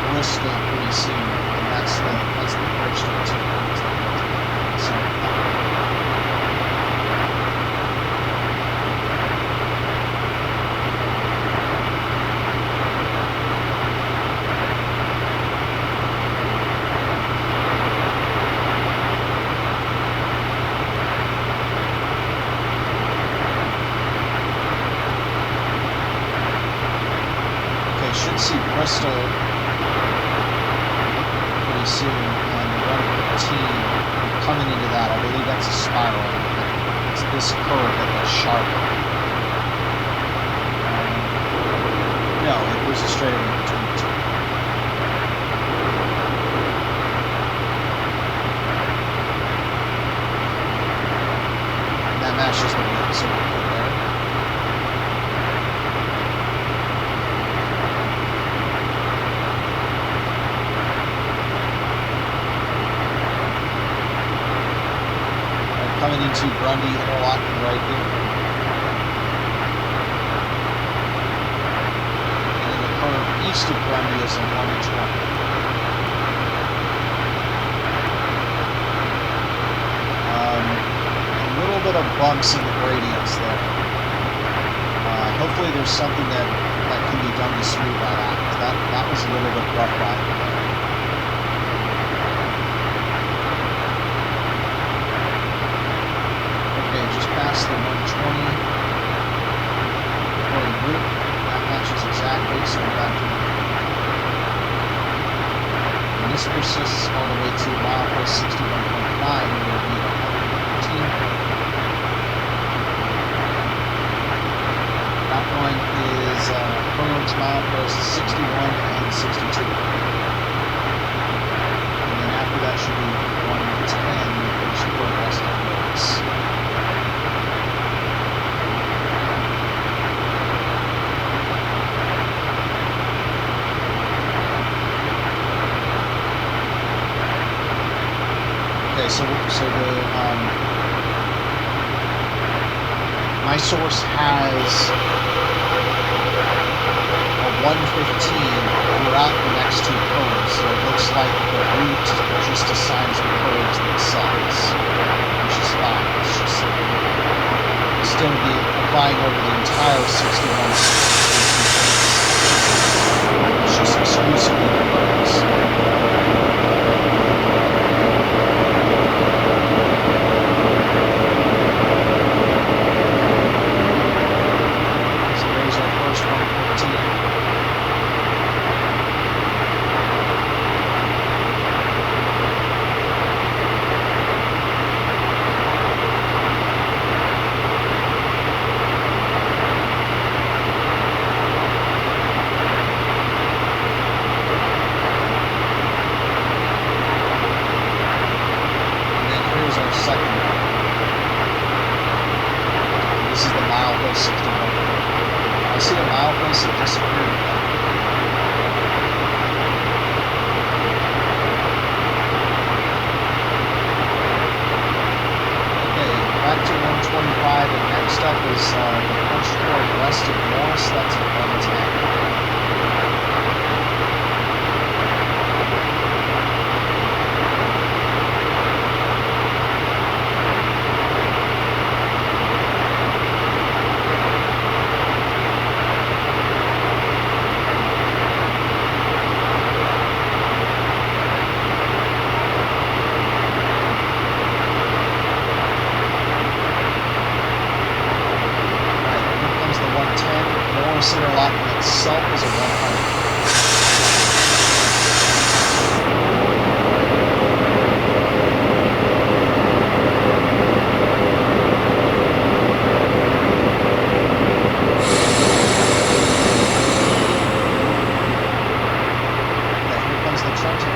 Bristol pretty soon, and that's the first of the 2 points that we're taking. So, okay, should see Bristol soon, and the 115 coming into that. I believe that's a spiral. It's this curve at the sharp. No, it was a straight away between the two. And that matches the wind, so we'll go there. Coming into Grundy, interlocking right here. And then the curve east of Grundy is a 120. A little bit of bumps in the gradients there. Hopefully there's something that can be done to smooth that out. That was a little bit rough riding there. Past the 120 for the group. That matches exactly, so we're back to and this persists all the way to milepost 61.9, where it'll be 115. That one is curves milepost 61 and 62. And then after that should be 110, which should go west of Wilkes. So the my source has a 115 throughout the next 2 curves, so it looks like the route just assigns the curves themselves, which is fine. It's just still be applying over the entire 61. It's just exclusively the curves.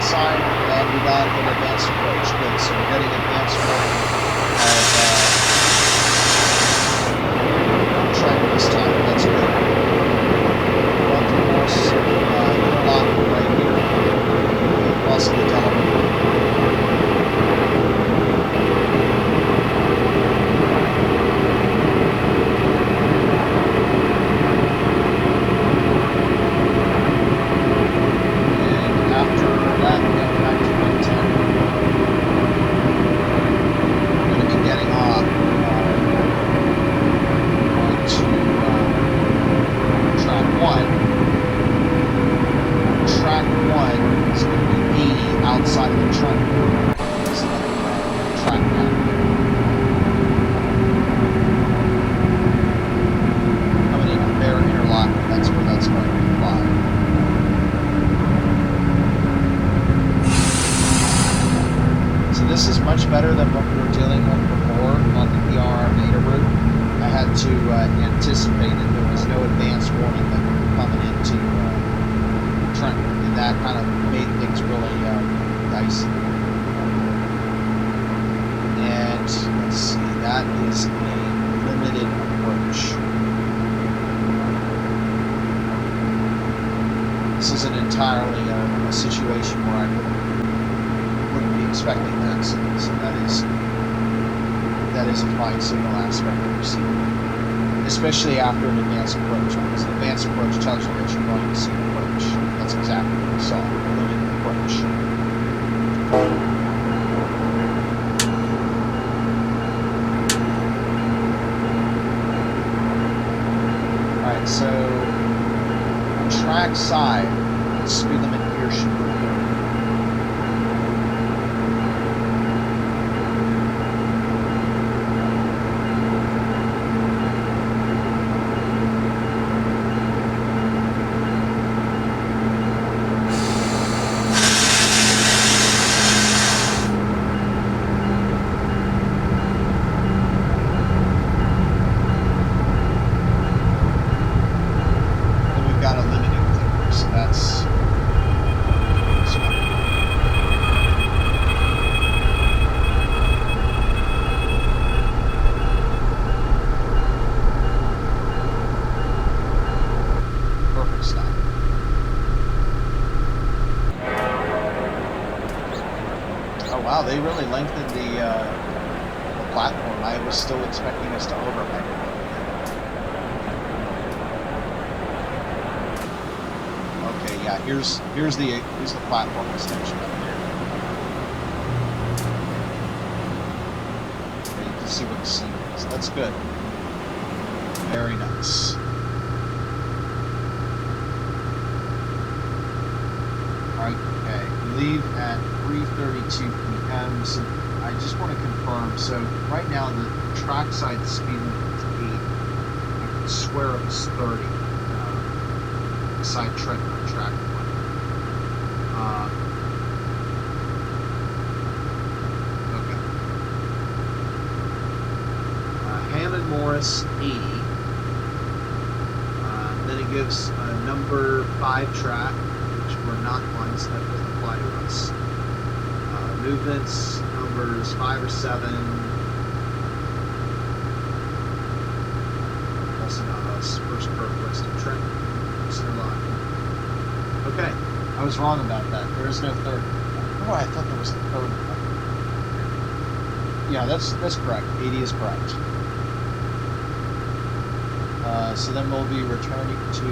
sign, and we got an advanced approach. Good, so we're getting advanced warning of Trenton this time. That's good. Of course, interlocking right here. Crossing the Delaware. Better than what we were dealing with before on the PRR V2 route. I had to anticipate that there was no advance warning that we were coming into Trenton, and that kind of made things really dicey. And let's see, that is a limited approach. This isn't entirely a situation where I wouldn't be expecting accidents, and that is a fine signal aspect of receiving, especially after an advanced approach, because an advanced approach tells you that you're going to see an approach. That's exactly what we saw, a limited approach. Alright, so on track side, the speed limit here should be they really lengthened the platform. I was still expecting us to overhang it. Okay, yeah, here's the platform extension up here. Okay, you can see what the scene is. That's good. Very nice. Alright, okay. We leave at 3:32 p.m. So I just want to confirm. So right now the trackside speed limit is 8. I can swear it was 30. Beside Trenton on track 1. Okay. Hammond Morris 80. Then it gives a number 5 track, which we're not on, so that doesn't apply to us. Movements, numbers 5 or 7. Also not us. First curve west of Trenton. Interlocking. Okay, I was wrong about that. There is no third. Oh, I thought there was a third. Yeah, that's correct. 80 is correct. So then we'll be returning to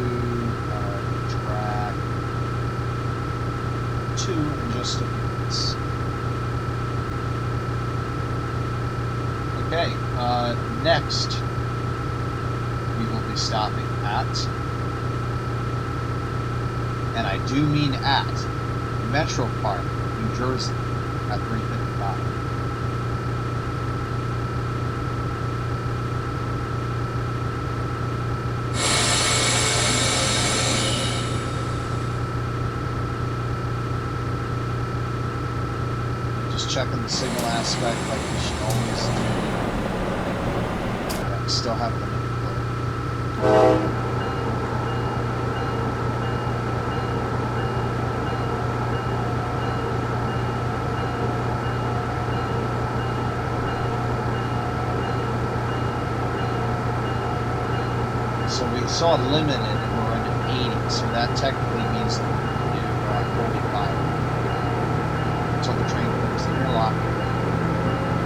track 2 in just a few minutes. Okay, next we will be stopping at, and I do mean at, Metro Park, New Jersey, at 3:55. Just checking the signal aspect like we should always do. Yeah, we still have a limited load. saw limited or an 80, so that technically means that we can do 45 until the train goes the interlock.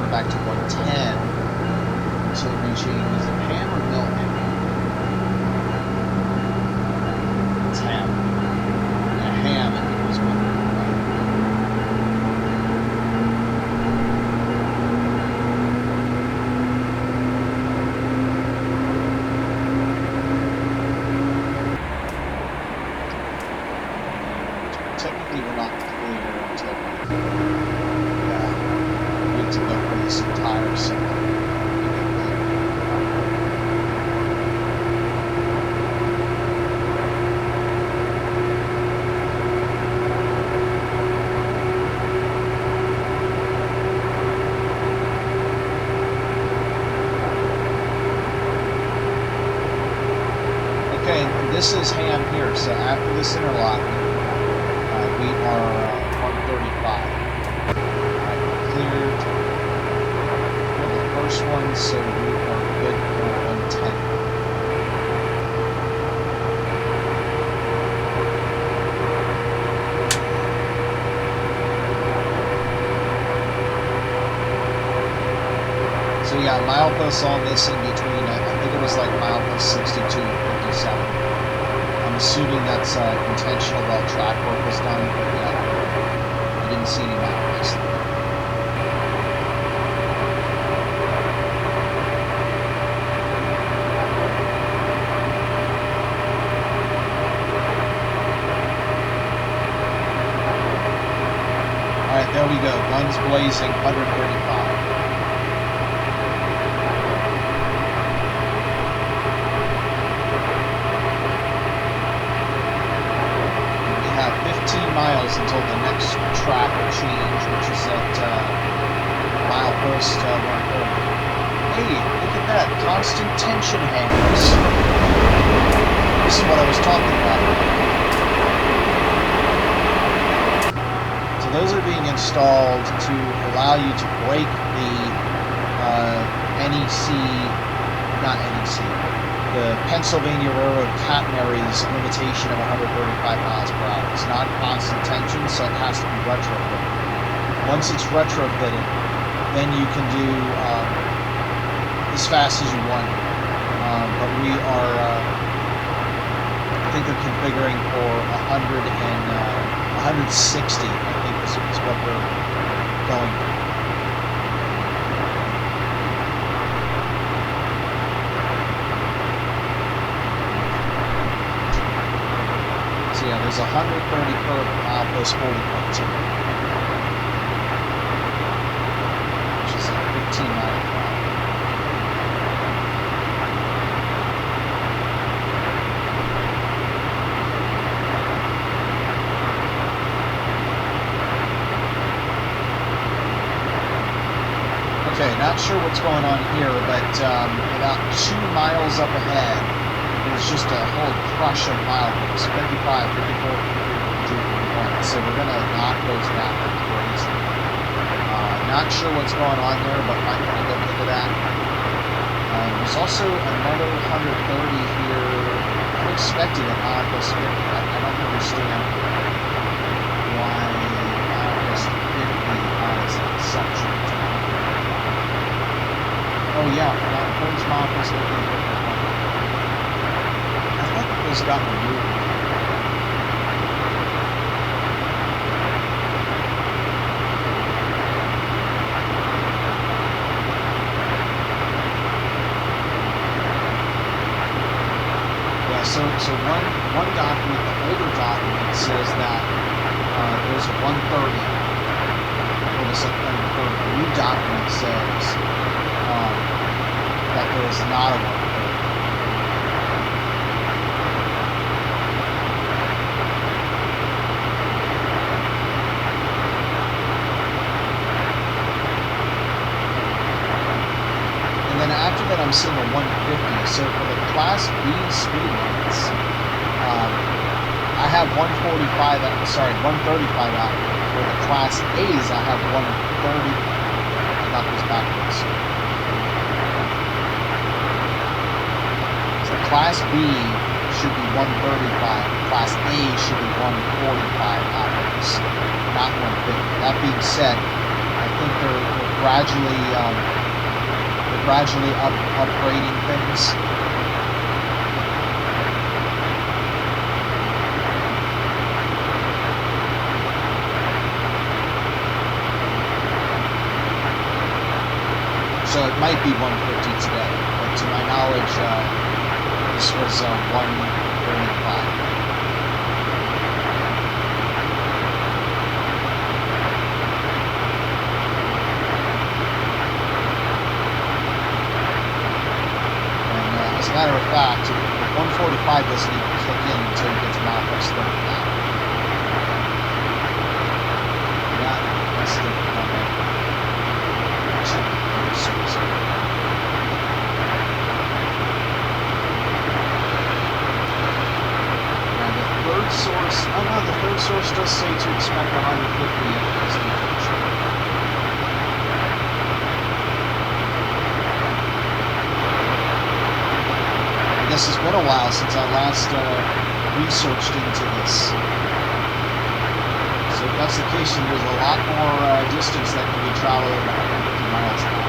We're back to 110 until reaching, is it Ham or Milk? It's Ham. Yeah, Ham, I think was 135. Technically, we're not clear until good to go for this entire segment. Okay, this is Ham here, so after this interlocking, we are 135. Alright, we're cleared for the first one, so we are good for 110. So yeah, mileposts on this in between, I think it was like milepost 62 and 57. I'm assuming that's intentional while track work was done, but yeah, I didn't see any mileposts. Alright, there we go. Guns blazing, 135. Miles until the next track change, which is at milepost 130. Hey, look at that, constant tension hangers. This is what I was talking about. So those are being installed to allow you to break the the Pennsylvania Railroad catenary's limitation of 135 miles per hour. It's not constant tension, so it has to be retrofitted. Once it's retrofitted, then you can do as fast as you want. But we are, I think they're configuring for 160, I think is what we're going for. Yeah, there's 130 curve milepost 40.2, which is a 15-mile drive. Okay, not sure what's going on here, but about 2 miles up ahead, there's just a whole crush of mileposts, 55, 54, 51. So we're going to knock those down like crazy. Not sure what's going on there, but might want to look into that. There's also another 130 here. I'm expecting a milepost 50. I don't understand why milepost 50 has an exception. Oh yeah, where's milepost 50? Those got removed. Yeah, so one document, the older document, says that there's a 130 for the new document says that there is not a 130. After that, I'm seeing a 150. So for the Class B speed limits, I have 135. Sorry, 135 out. For the Class A's, I have 130. I got this backwards. So Class B should be 135. Class A should be 145 after this, not 150. That being said, I think they're gradually upgrading things. So it might be 150 today, but to my knowledge, this was 135. As a matter of fact, the 145 doesn't even kick in until you get to milepost 39. That's the number. And the third source, oh no, the third source does say to expect 150 at this location. I guess it's been a while since I last researched into this. So if that's the case, then there's a lot more distance that can be traveled at 150 miles an hour.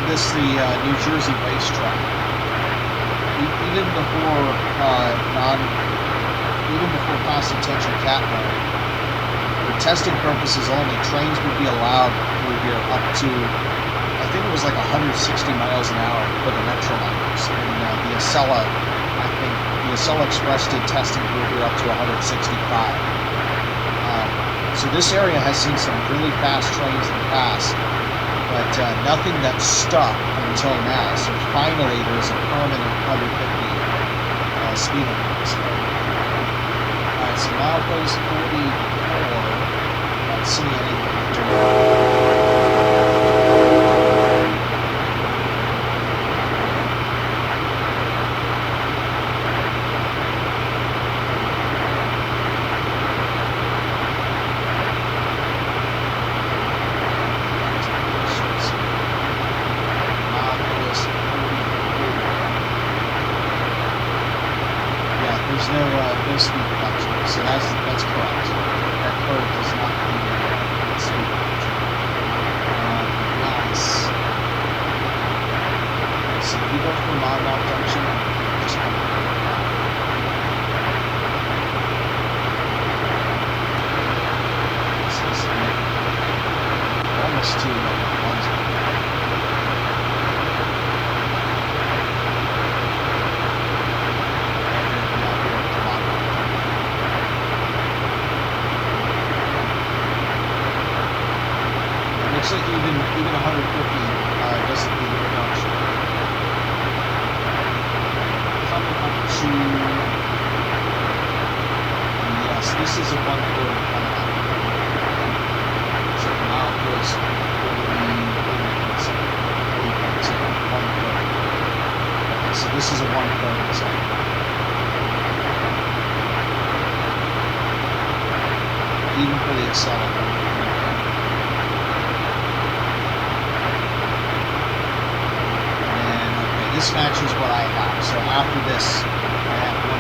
This the New Jersey Racetrack. Even before constant tension cat mode, for testing purposes only, trains would be allowed through here up to, I think it was like 160 miles an hour for the metro liners, and the Acela, I think the Acela Express did testing through here up to 165. So this area has seen some really fast trains in the past, but nothing that's stuck until now. So finally, there's a permanent 150 speed limit in this area. Alright, so milepost 44. Not seeing anything. No speed reduction, so that's correct. That curve does not need a speed reduction. Nice. So if you go for non-lock junction, just come up. This is almost to one's. Looks like even 150 doesn't need a reduction. Coming up to, yes, this is a 130 coming up. So the milepost 40.2, 130. Okay, so this is a 130 zone. Even for the Acela. This matches what I have. So after this, I have 145.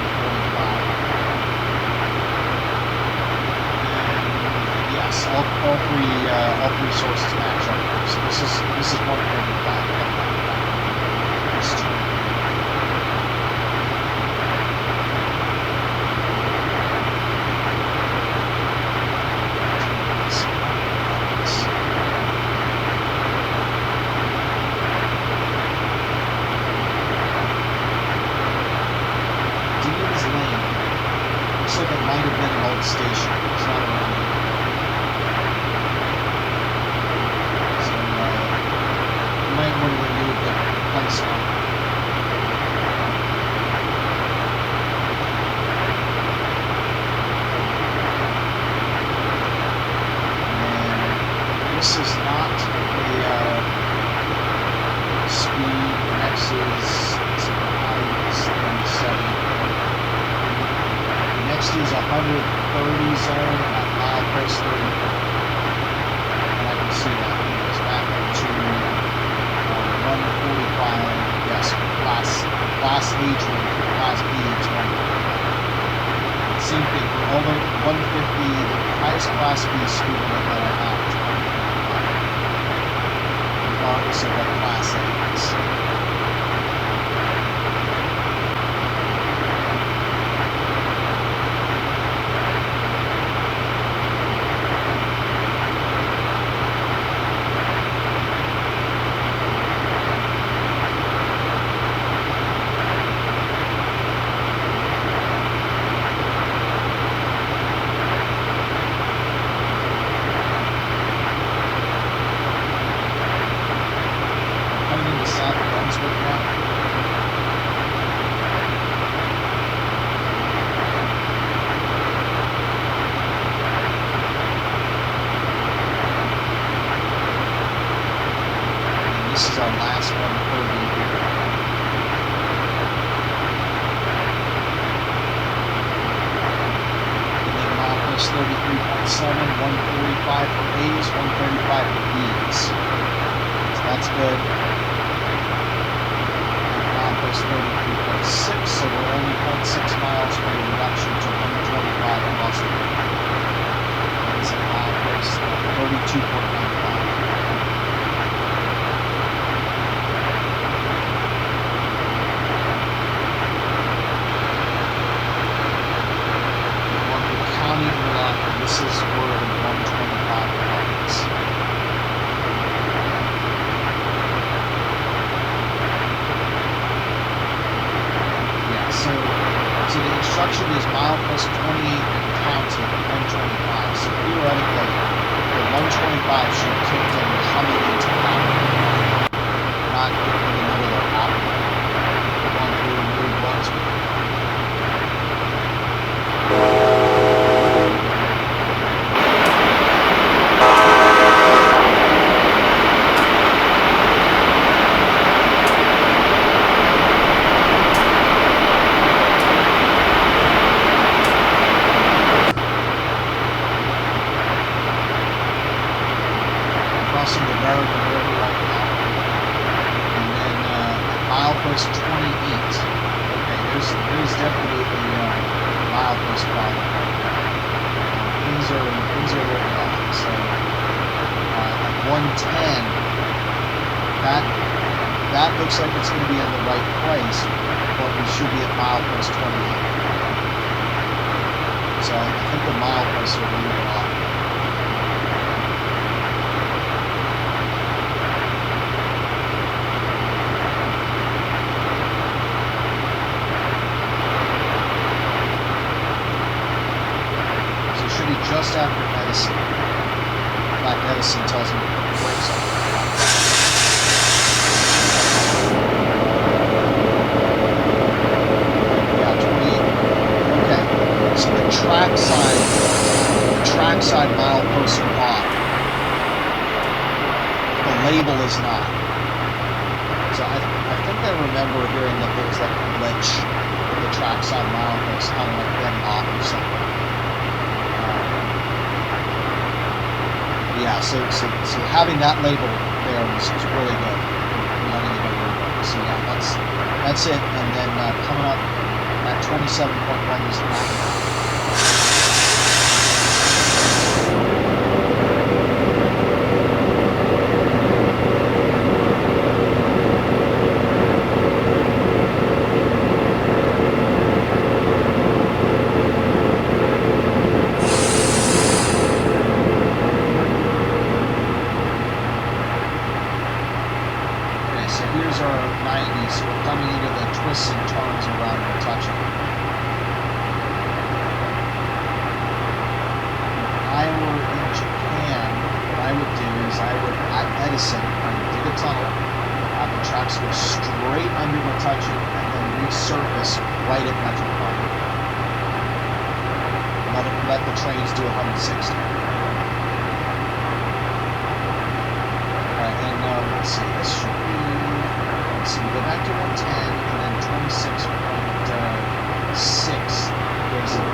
And yes, all three sources match up. So this is 145. This turn. Station. It's not around here. So you might want to remove the place on. 30 zone at milepost 34. And I can see that it goes back up to 145. Yes, class A train, class B is 145. Same thing for all the 150, the highest class B speed limit that I have is 155, regardless of what class A is. This is our last one per here. And then milepost 33.7, 145 for A's, 135 for B's. So that's good. And milepost 33.6, so we're only 0.6 miles from the reduction to 125 across the road. That is a milepost 32.95. This is where the 125 comes. Yeah, so the instruction is milepost 28 and counting 125. So theoretically, the 125 should have kicked in coming into Aberdeen, not in the middle of Aberdeen. We're going through New Brunswick. Crossing the Carrollton River right now, and then milepost 28. Okay, there's definitely a milepost problem right now. Things are looking off. So at 110, that looks like it's going to be in the right place, but we should be at milepost 28. So I think the mileposts are a little bit off. Just after Edison. In fact, Edison tells me to put the brakes on. Yeah, 28. Okay, so the trackside mileposts are on. The label is not. So I think I remember hearing that there was like a glitch with the trackside mileposts kind of like getting off or something. Yeah, so having that label there is really good. Letting you know where we're going. So yeah, that's it. And then coming up at 27.1 is the map. Twists and turns around Metuchen. If I were in Japan, what I would do is at Edison, I would dig a tunnel, have the tracks go straight under Metuchen, and then resurface right at Metuchen Park. Let the trains do 160. Alright, and let's see, this should be, so we go back to 110, and then 26.6 goes to 8.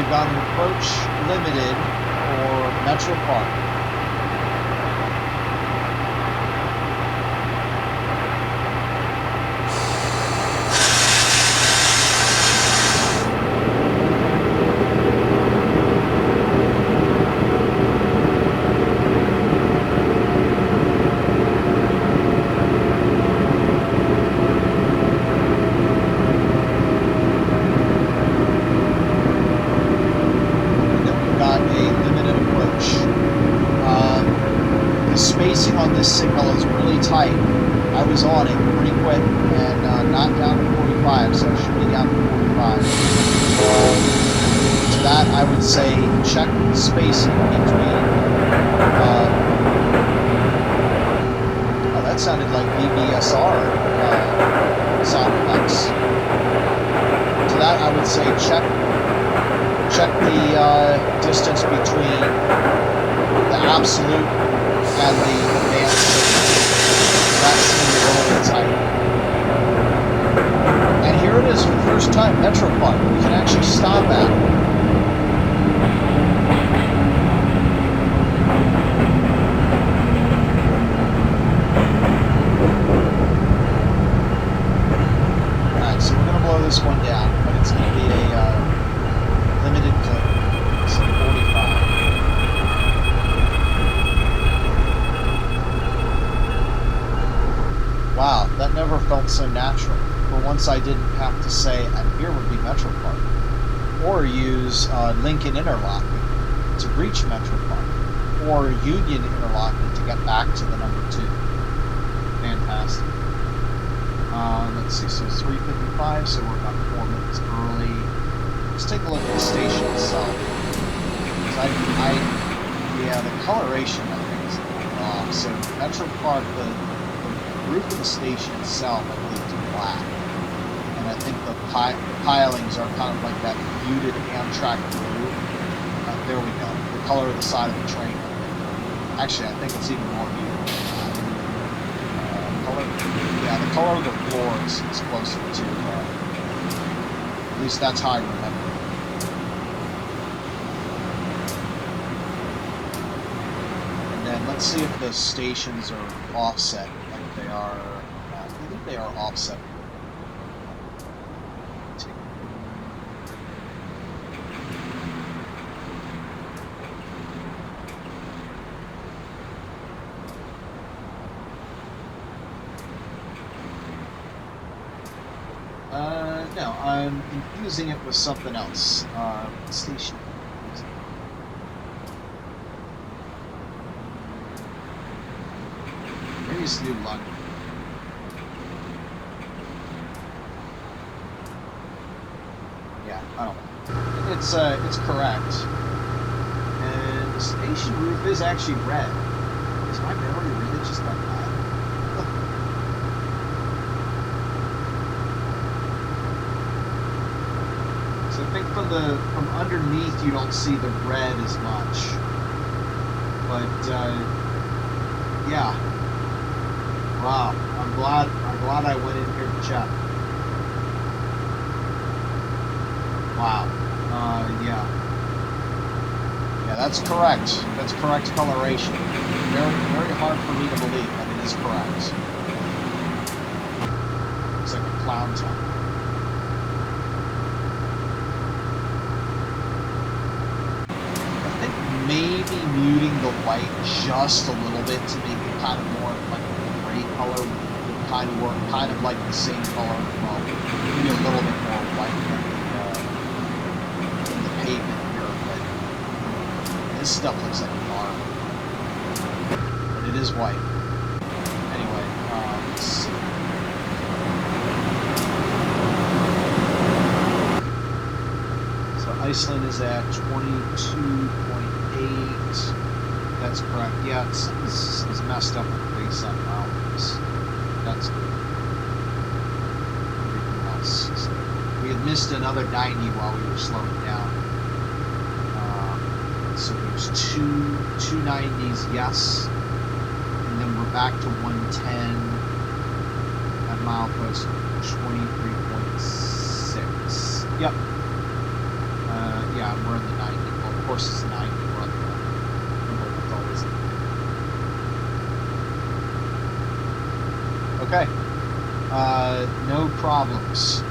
we've got an approach limited for Metro Park. Signal is really tight. I was on it pretty quick and not down to 45, so I should be down to 45. To that, I would say check the spacing between. Oh, that sounded like BBSR sound effects. To that, I would say check the distance between the absolute and the advanced signal. That seemed a little bit tight. And here it is for the first time, Metro Park. We can actually stop at it. Alright, so we're going to blow this one down, but it's going to be a limited clip. So 45. Wow, that never felt so natural. For once I didn't have to say, and here would be Metro Park. Or use Lincoln Interlocking to reach Metro Park. Or Union Interlocking to get back to the number 2. Fantastic. Let's see, so it's 3:55, so we're about 4 minutes early. Let's take a look at the station itself. Yeah, the coloration, I think, is a little off. So Metro Park, the roof of the station itself, I believe, is black. And I think the pilings are kind of like that muted Amtrak blue. There we go. The color of the side of the train. Actually, I think it's even more muted. The color of the floor is closer to, at least that's how I remember it. And then let's see if the stations are offset. They are, I think they are offset. No, I'm confusing it with something else. Station. Maybe it's New London. Yeah, I don't know. It's correct. And the station roof is actually red. Is my memory really just that bad? So I think from underneath you don't see the red as much. But yeah. Wow, I'm glad I went in here to check. Wow. Yeah. Yeah, that's correct. That's correct coloration. Very, very hard for me to believe, but it is correct. Looks like a clown town. I think maybe muting the white just a little bit to make it kind of more like a gray color would kind of work, kind of like the same color. Well, maybe a little bit more white than the pavement here, but this stuff looks like marble. But it is white. Anyway, let's see. So Iceland is at 22.8. That's correct. Yeah, it's messed up with the base on mountains. That's good. Everything else is there. We had missed another 90 while we were slowing down. So there's two 90s, yes. And then we're back to 110 at milepost 23.6. Yep. Yeah, we're in the 90. Well, of course it's 90. We're on the number that's always in the Okay. No problems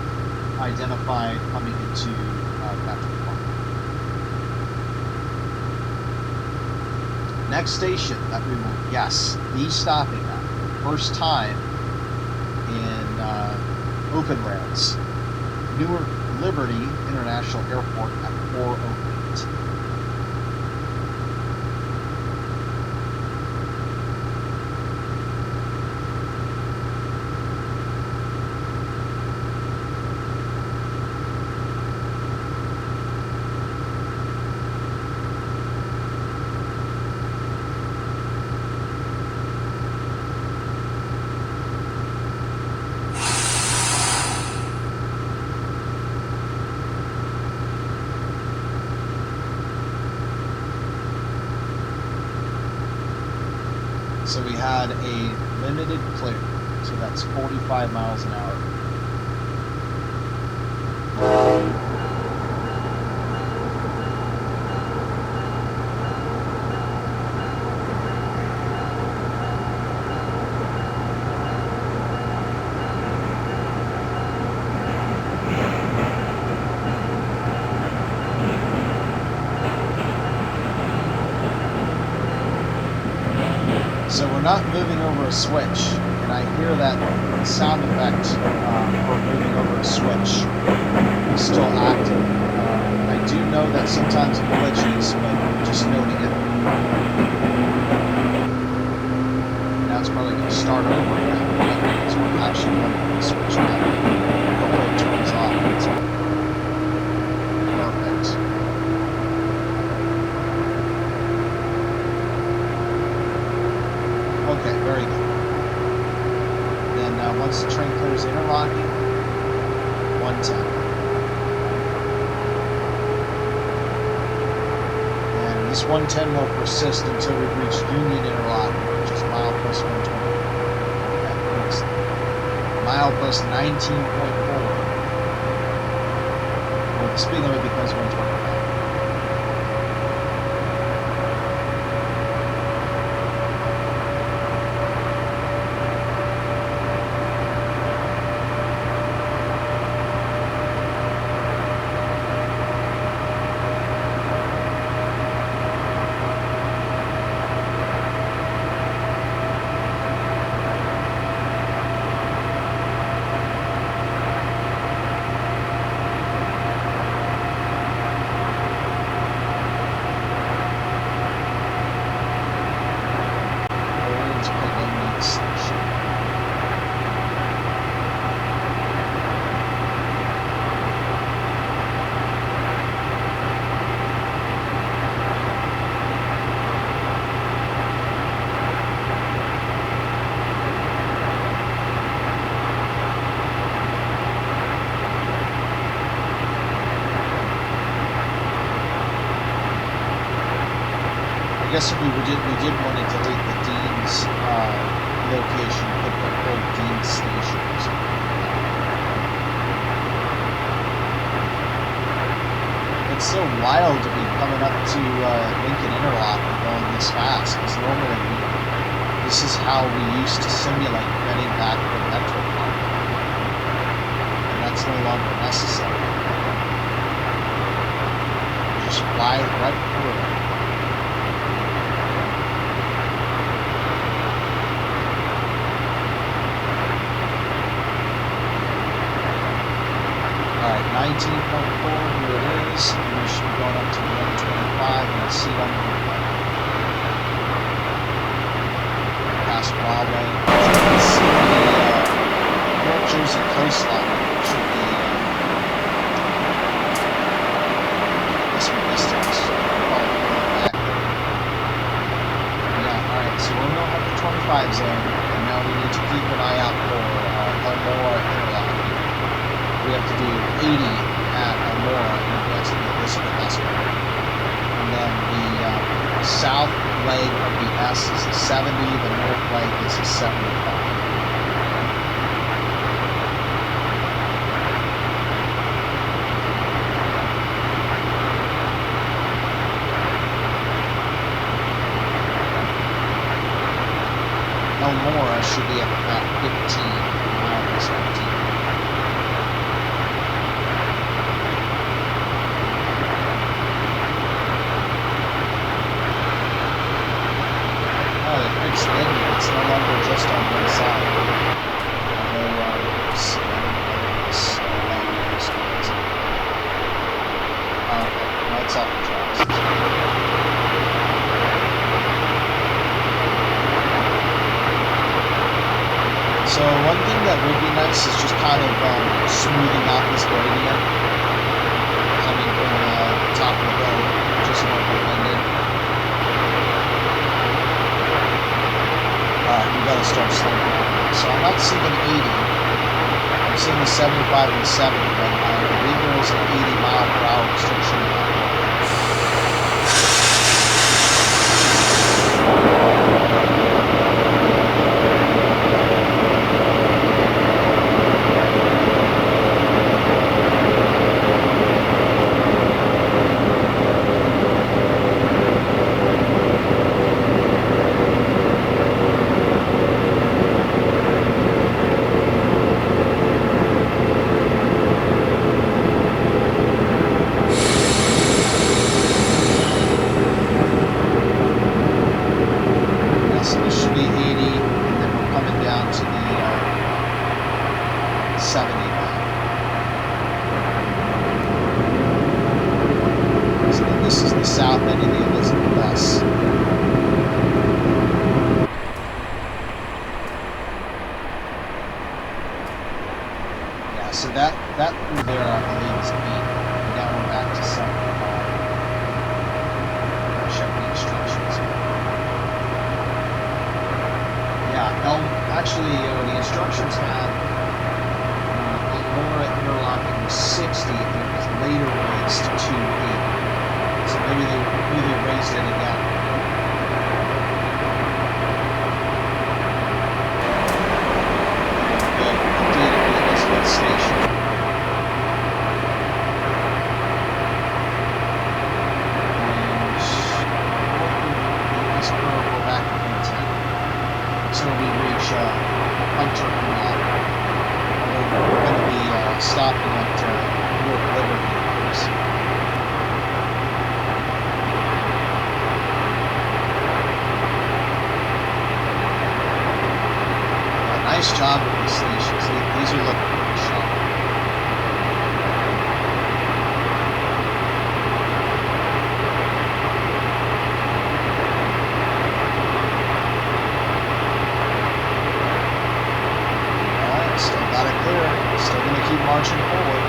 identified coming into Metro Park. Next station that we will, yes, be stopping at, first time in open rails, Newark Liberty International Airport at 4:08. So we had a limited clear, so that's 45 miles an hour. So we're not moving over a switch, and I hear that sound effect for moving over a switch is still active. I do know that sometimes it glitches, but just noting it. Now it's probably going to start over again, because we're actually moving the switch now. Hopefully it turns off. It's perfect. Okay, very good. Then once the train clears interlocking, 110. And this 110 will persist until we reach Union Interlocking, which is mile plus 120. Okay, next. Mile plus 19.4. Well, the speed limit becomes 125. I guess if we did want to delete the Dean's location, put the old Dean's station or something like that. It's so wild to be coming up to Lincoln Interlock and going this fast, because normally this is how we used to simulate getting back to Metro Park, and that's no longer necessary. Just fly right through it. Alright, 19.4, here it is, and we should be going up to 125, and I see it on the replay. Past Rahway. Let's see the North Jersey coastline. Should be this distance. Probably back there. Yeah, alright, so we're going up the 25 zone, and now we need to keep an eye out for Elmore Interlock. We have to do 80 at Elmore in advance of the Elizabeth Escort. And then the south leg of the S is a 70, the north leg is a 75. should be at about 15 miles, 15. Oh, they fixed Linden. It's no longer just on one side. No, it's off the tracks. So one thing that would be nice is just kind of smoothing out this gradient coming from the top of the hill, just north of Linden. We gotta start slowing down. So I'm not seeing 80. I'm seeing the 75 and the 70, but I believe there is an 80-mile-per-hour restriction on that. That through there, I believe, is 8. Now we're back to 75. Check the instructions. Yeah, actually, the instructions had the lower at Interlocking was 60, and it was later raised to 80. So maybe they raised it again. Station. This curve, we're back to 10. So we reach Hunter Canal. We're going to be stopping at Newark Liberty. Nice job with these stations. These are looking pretty sharp. Alright, still got it clear. Still going to keep marching forward.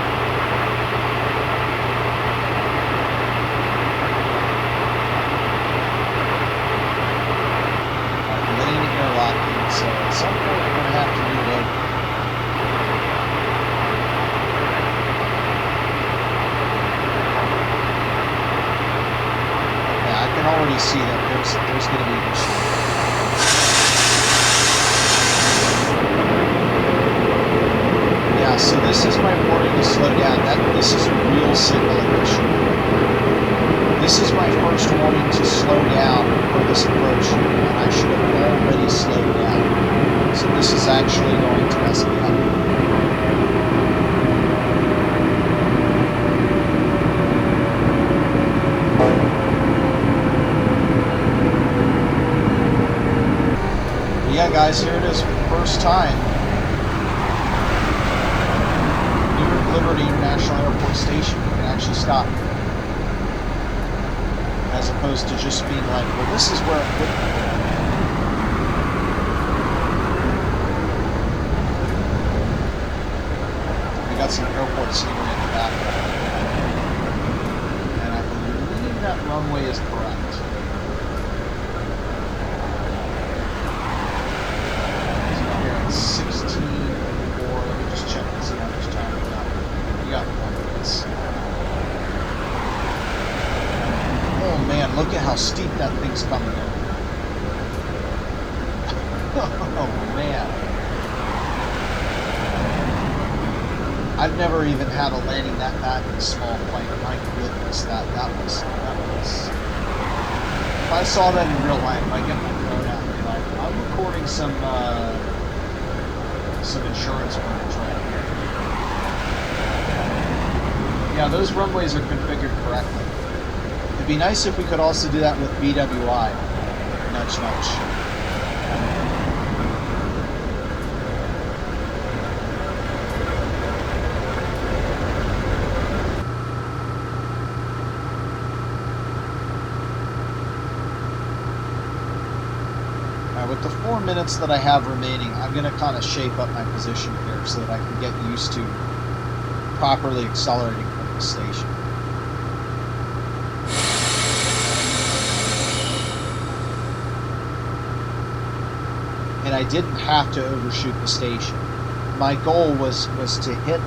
Lane interlocking, so at some point we're going to have to reload. Yeah, I can already see that there's going to be this. Yeah, so this is my warning to slow down. This is a real signal issue. This is my first warning to slow down for this approach, and I should have already slowed down. So this is actually going to mess me up. But yeah, guys, here it is for the first time. Newark Liberty International Airport Station. You can actually stop. As opposed to just being like, well, this is where it would be. We got some airport scenery in the background. And I believe that runway is correct. So here at 16:04, let me just check and see how much time we got. We got 4 minutes. Oh man, look at how steep that thing's coming in. Oh man. I've never even had a landing that bad in a small plane. My goodness, that was. If I saw that in real life, I'd get my phone out and be like, I'm recording some some insurance coverage right here. Yeah, those runways are configured correctly. It'd be nice if we could also do that with BWI. Nudge, nudge. With the 4 minutes that I have remaining, I'm going to kind of shape up my position here so that I can get used to properly accelerating from the station. And I didn't have to overshoot the station. My goal was to hit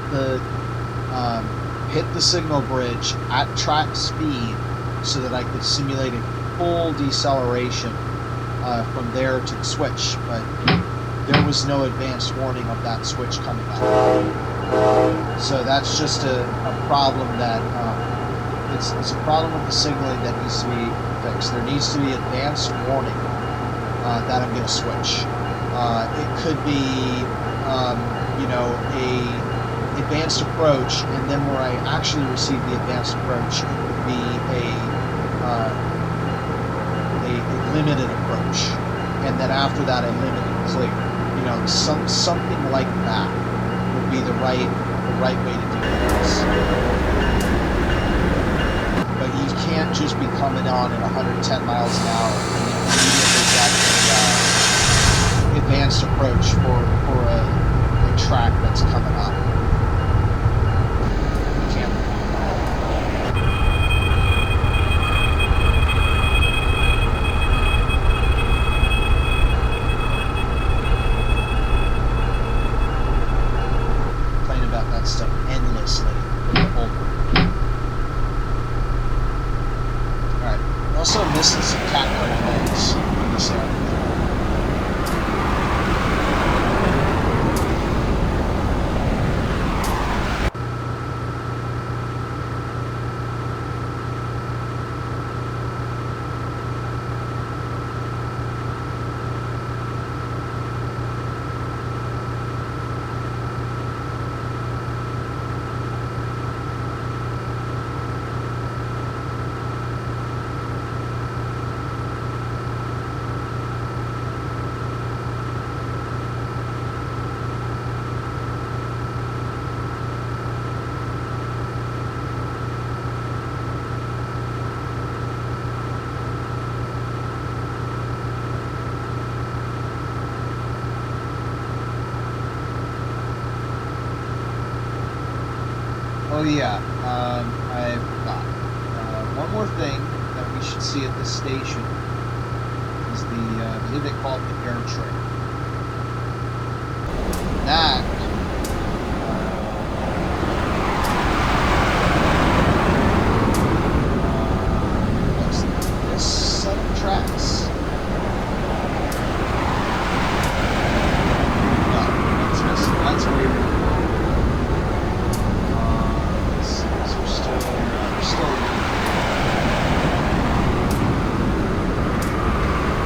the signal bridge at track speed so that I could simulate a full deceleration from there to the switch, but there was no advanced warning of that switch coming up. So that's just a problem that it's a problem with the signaling that needs to be fixed. There needs to be advanced warning that I'm going to switch. It could be you know, a advanced approach, and then where I actually receive the advanced approach, it would be a limited approach, and then after that a limited clear. You know, something like that would be the right way to do this. But you can't just be coming on at 110 miles an hour and then immediately get an advanced approach for a track that's coming up. You can't. That stuff endlessly with the whole group. Alright, also missing some catnip legs in this area. Oh yeah, I forgot. One more thing that we should see at this station is I believe they call it the air tray. That what's this set of tracks? No, that's missing. That's weird.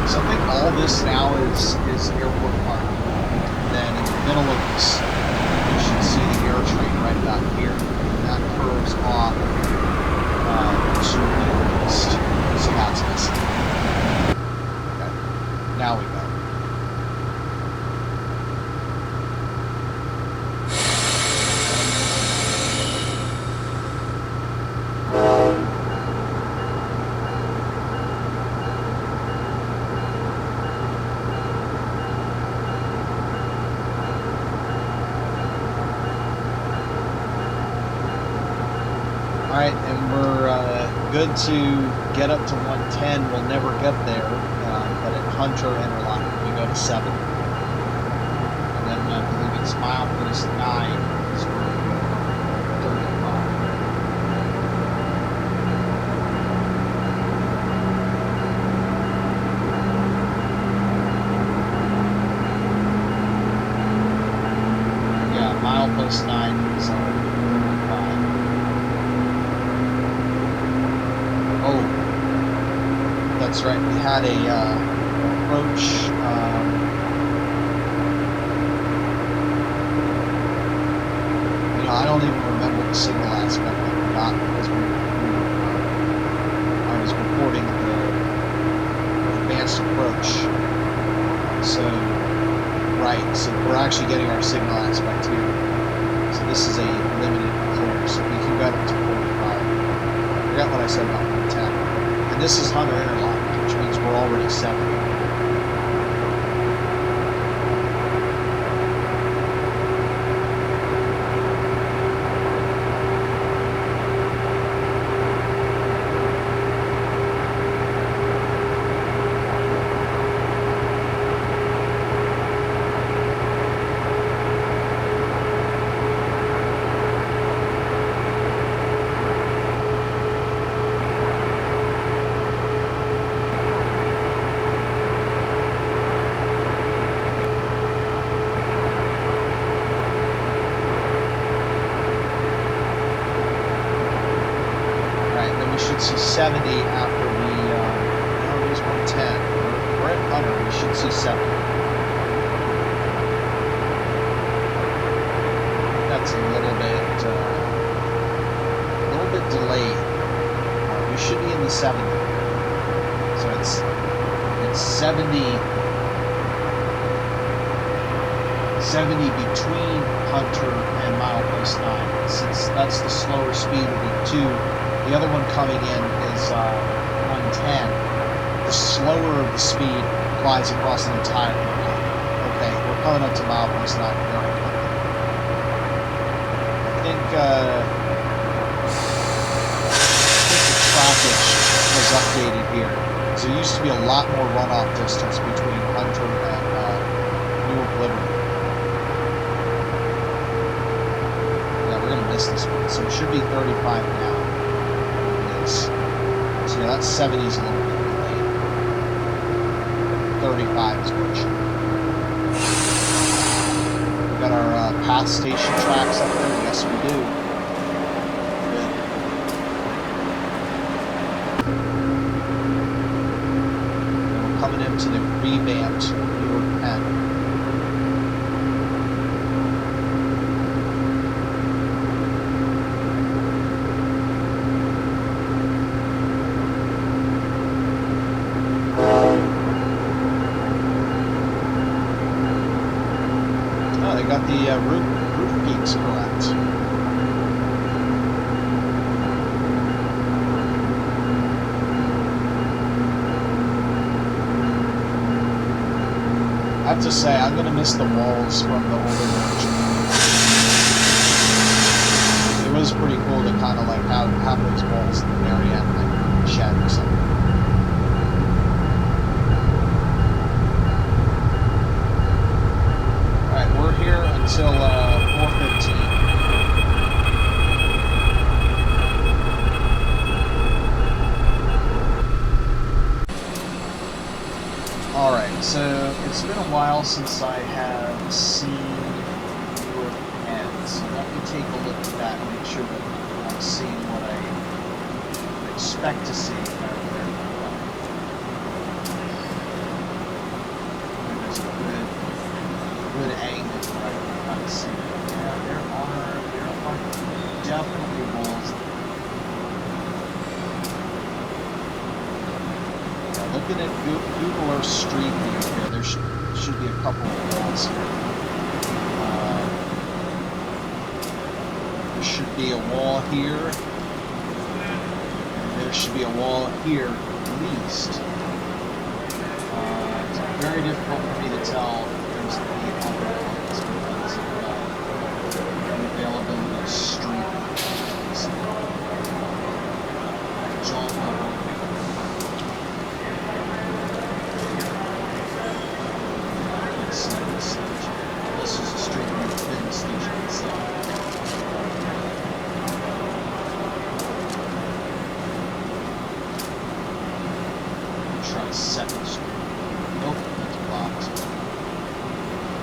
So I think all this now is airport park. And then in the middle of this, you should see the air train right about here. And that curves off to Newark East. So that's missing. Okay, now we go. Alright, and we're good to get up to 110. We'll never get there, but at Hunter Interlock, we go to 7. And then I believe it's milepost 9 is where we go 35. Yeah, milepost 9 is our 35. Oh, that's right. We had a approach. I don't even remember the signal aspect that we got because I was recording the advanced approach. So, right, so we're actually getting our signal aspect here. So this is a limited clear, so we can go up to 45. I forgot what I said about 110. And this is Hunter Interlock, which means we're already 70. See 70 after we, no, it was 110. We're at Hunter, we should see 70. That's a little bit delayed. We should be in the 70. So it's 70 between Hunter and milepost 9. Since that's the slower speed of the two. The other one coming in is 110. The slower the speed applies across the entire area. Okay, we're coming up to milepost 9 very quickly. I think the trackage was updated here. So there used to be a lot more runoff distance between Hunter and Newark Liberty. Yeah, we're going to miss this one. So it should be 35 now. So yeah, that 70 is a little bit delayed. 35 is what it should be. We got our path station tracks up there. Yes, we do. Good. We're coming into the revamped Newark Penn. Got the roof peaks correct. I have to say, I'm going to miss the walls from the older version. It was pretty cool to kind of like have those walls at the very end, like shed or something. Here until 4:15. Alright, so it's been a while since I have seen Newark Penn, so let me take a look at that and make sure that I'm seeing what I expect to see. There's a good angle. See. Yeah, there are definitely walls. Yeah, looking at Google Earth Street View here, there should be a couple of walls here. There should be a wall here, and there should be a wall here at least. It's very difficult for me to tell if there's any other ones because of availability of street. This is a street within the station itself. Try 2nd Street. Nope, that's blocked.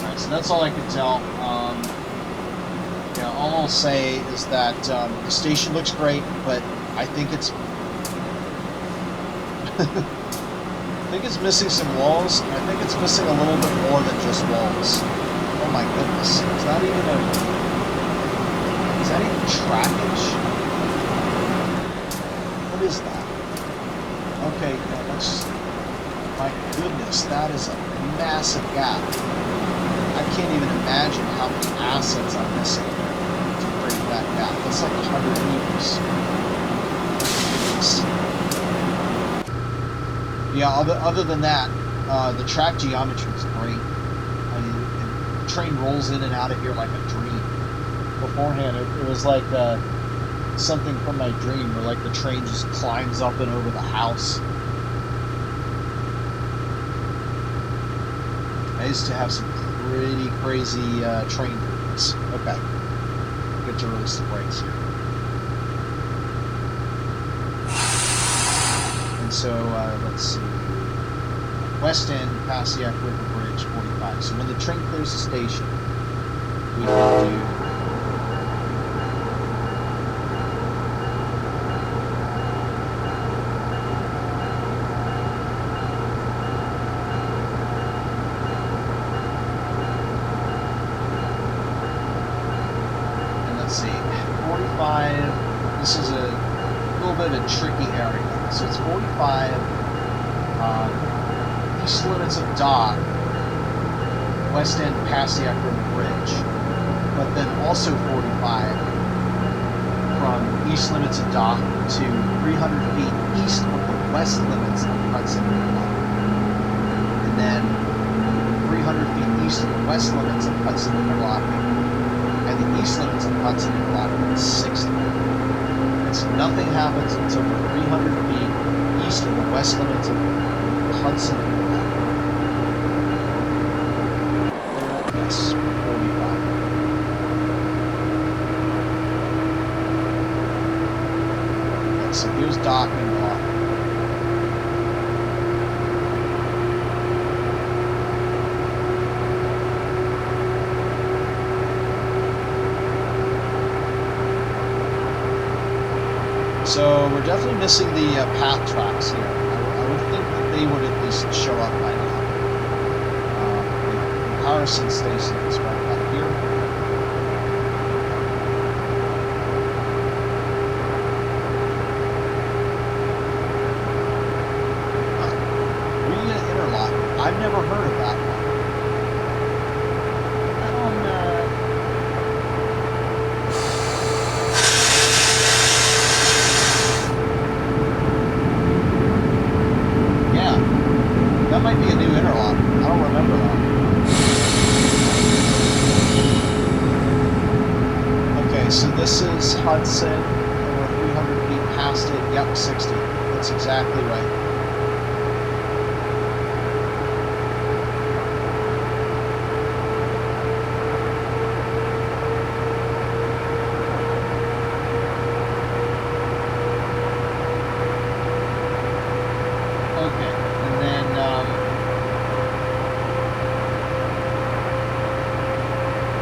Alright, so that's all I can tell. All I'll say is that the station looks great, but I think it's missing some walls, and I think it's missing a little bit more than just walls. Oh my goodness. Is that even trackage? What is that? Okay, no, that's... My goodness, that is a massive gap. I can't even imagine how many assets I'm missing to break that gap. That's like 100 meters. Yeah, other than that, the track geometry is great. I mean, the train rolls in and out of here like a dream. Beforehand, it was like something from my dream, where like the train just climbs up and over the house. I used to have some pretty crazy train dreams. Okay, get to release the brakes here. And so let's see. West End, Passaic River Bridge, 45. So when the train clears the station, we can do... And let's see, 45, this is a little bit of a tricky area. So it's 45, east limits of dock, West End Passaic River Bridge, but then also 45 from east limits of dock to 300 feet east of the west limits of Hudson River, and then 300 feet east of the west limits of Hudson Interlocking, and the east limits of Hudson Interlocking is 60. And so nothing happens until we're 300 feet east of the west limits of Hudson Interlocking. Yes, 45. Okay, so here's docking off. So we're definitely missing the path tracks here. I would think that they would at least show up by now. The Harrison Station is right back here. Interlock. I've never heard of that one. That might be a new interlock. I don't remember that. Okay, so this is Hudson, and we're 300 feet past it. Yep, 60. That's exactly right.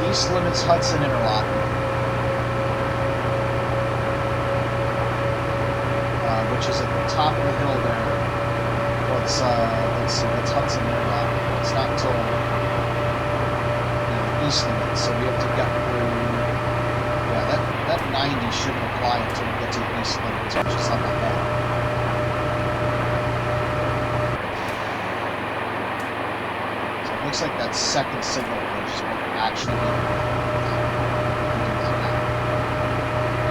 East limits Hudson Interlocking, which is at the top of the hill there. Let's see, that's Hudson Interlocking. It's not until east limits, so we have to get through. Yeah, that 90 shouldn't apply until we get to the east limits, which is up ahead. Looks like that second signal bridge is what actually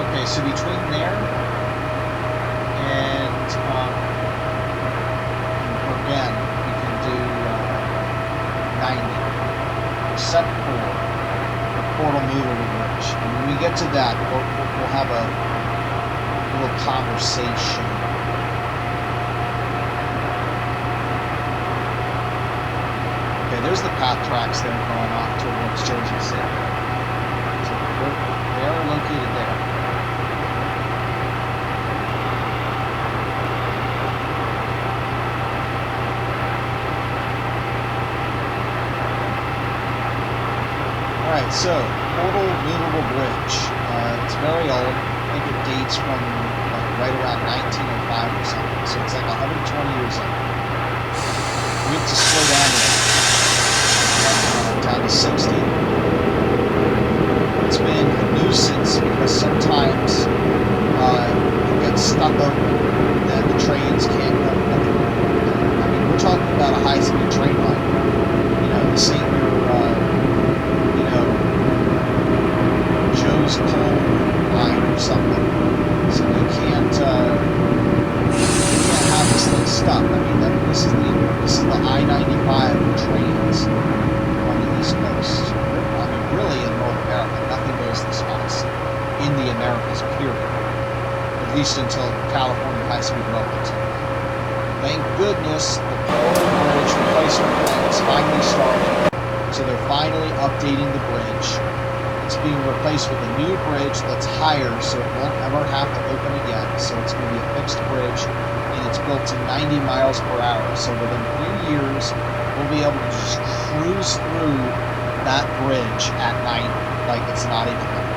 okay, so between there and again, we can do 90, except for the Portal Movable Bridge. And when we get to that, we'll have a little conversation. There's the path tracks that are going off towards Jersey City. So they are located there. Alright, so Portal Movable Bridge. It's very old. I think it dates from like right around 1905 or something. So it's like 120 years old. We have to slow down a little. Down to 60. It's been nuisance because sometimes it gets stuck open and the trains can't go. I mean, we're talking about a high-speed train line. You know, this ain't your, you know, Joe's coal line or something. So you can't have this thing stuck. I mean, this is the I-95 trains on the East Coast. I mean, really in North America, nothing goes this fast in the Americas, period. At least until California high-speed rail comes in. Thank goodness the Portland Bridge replacement plan is finally started. So they're finally updating the bridge. It's being replaced with a new bridge that's higher, so it won't ever have to open again. So it's going to be a fixed bridge, and it's built to 90 miles per hour. So within 3 years, we'll be able to just cruise through that bridge at 90, like it's not even there.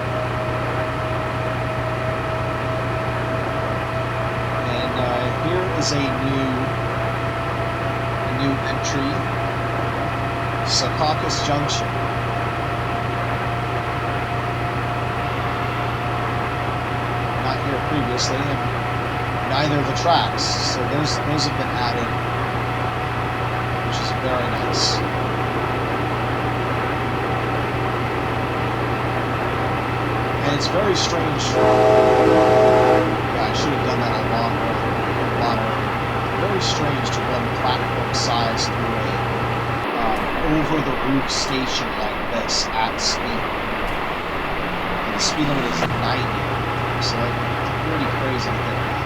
And here is a new entry, Secaucus Junction. Previously, and neither of the tracks, so those have been added, which is very nice. And it's very strange. Yeah, I should have done that a lot earlier. Very strange to run Trackwork size through a over-the-roof station like this at speed. And the speed limit is 90, so pretty crazy to hit that.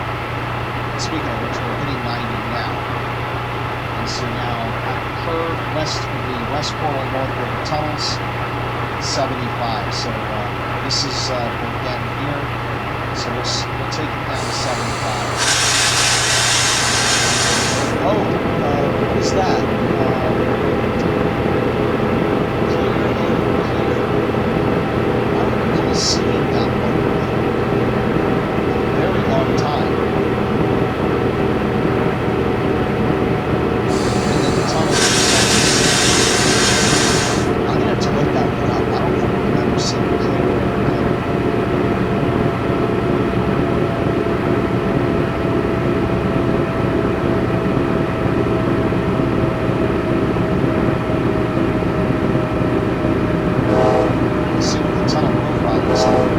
And speaking of which, we're hitting 90 now. And so now at the curve west of the Westport and North River Tunnels, 75. So this is again here. So we'll take it down to 75. Oh, what is that? Clear. I don't recall seeing that one. Long time. And then the tunnel. I'm gonna have to look that one up. I don't remember seeing it clear. Let's see what the tunnel profile is like.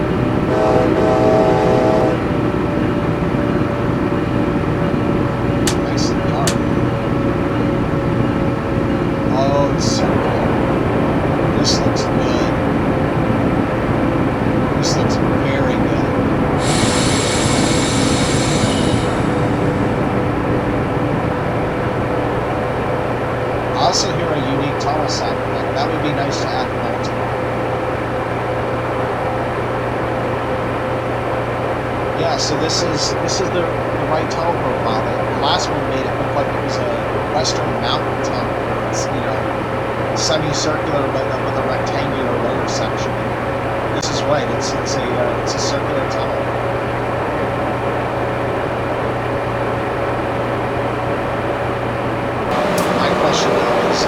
Also hear a unique tunnel sound effect. That would be nice to add in Baltimore. Yeah, so this is the right tunnel profile. The last one made it look like it was a western mountain tunnel. It's, you know, semicircular but with a rectangular lower section. This is right. It's a circular tunnel. My question now is,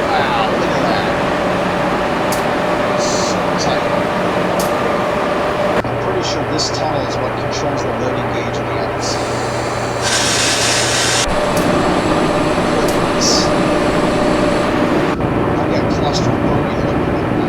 wow, look at that. It's so tight. I'm pretty sure this tunnel is what controls the loading gauge of the ends. I get claustrophobia looking at that.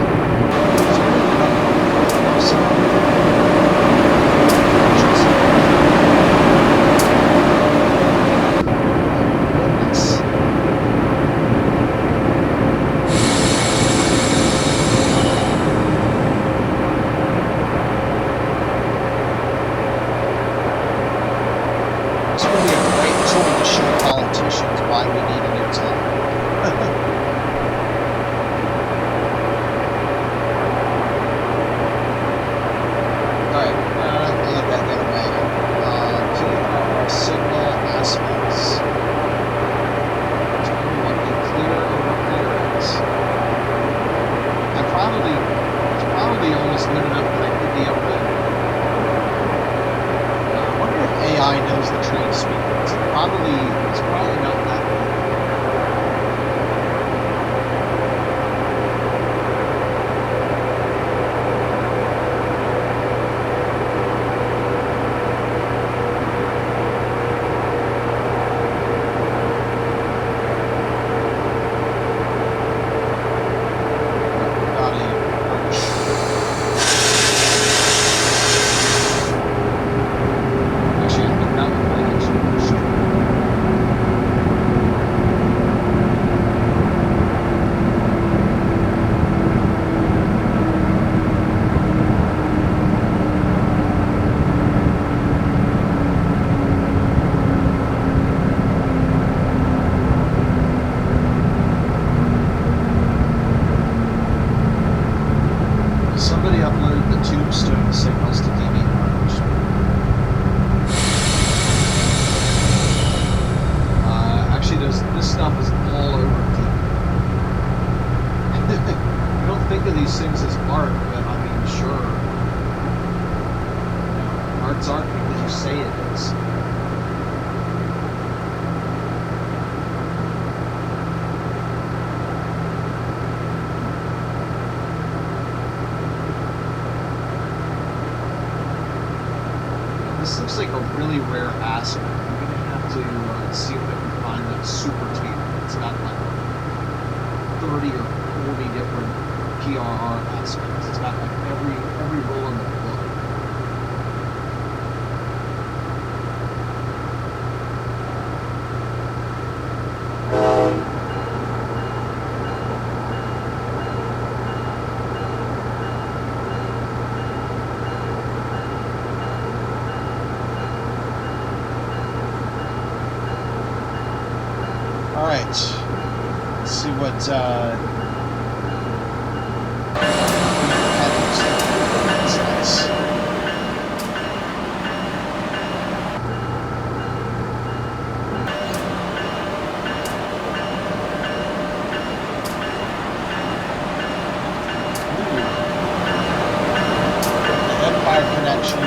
things aren't because you say it is. This looks like a really rare aspect. I'm going to have to see if I can find that super table. It's got like 30 or 40 different PRR aspects. It's got like every rule in the book. Alright, let's see what Penn looks like. That's nice. The Empire connection.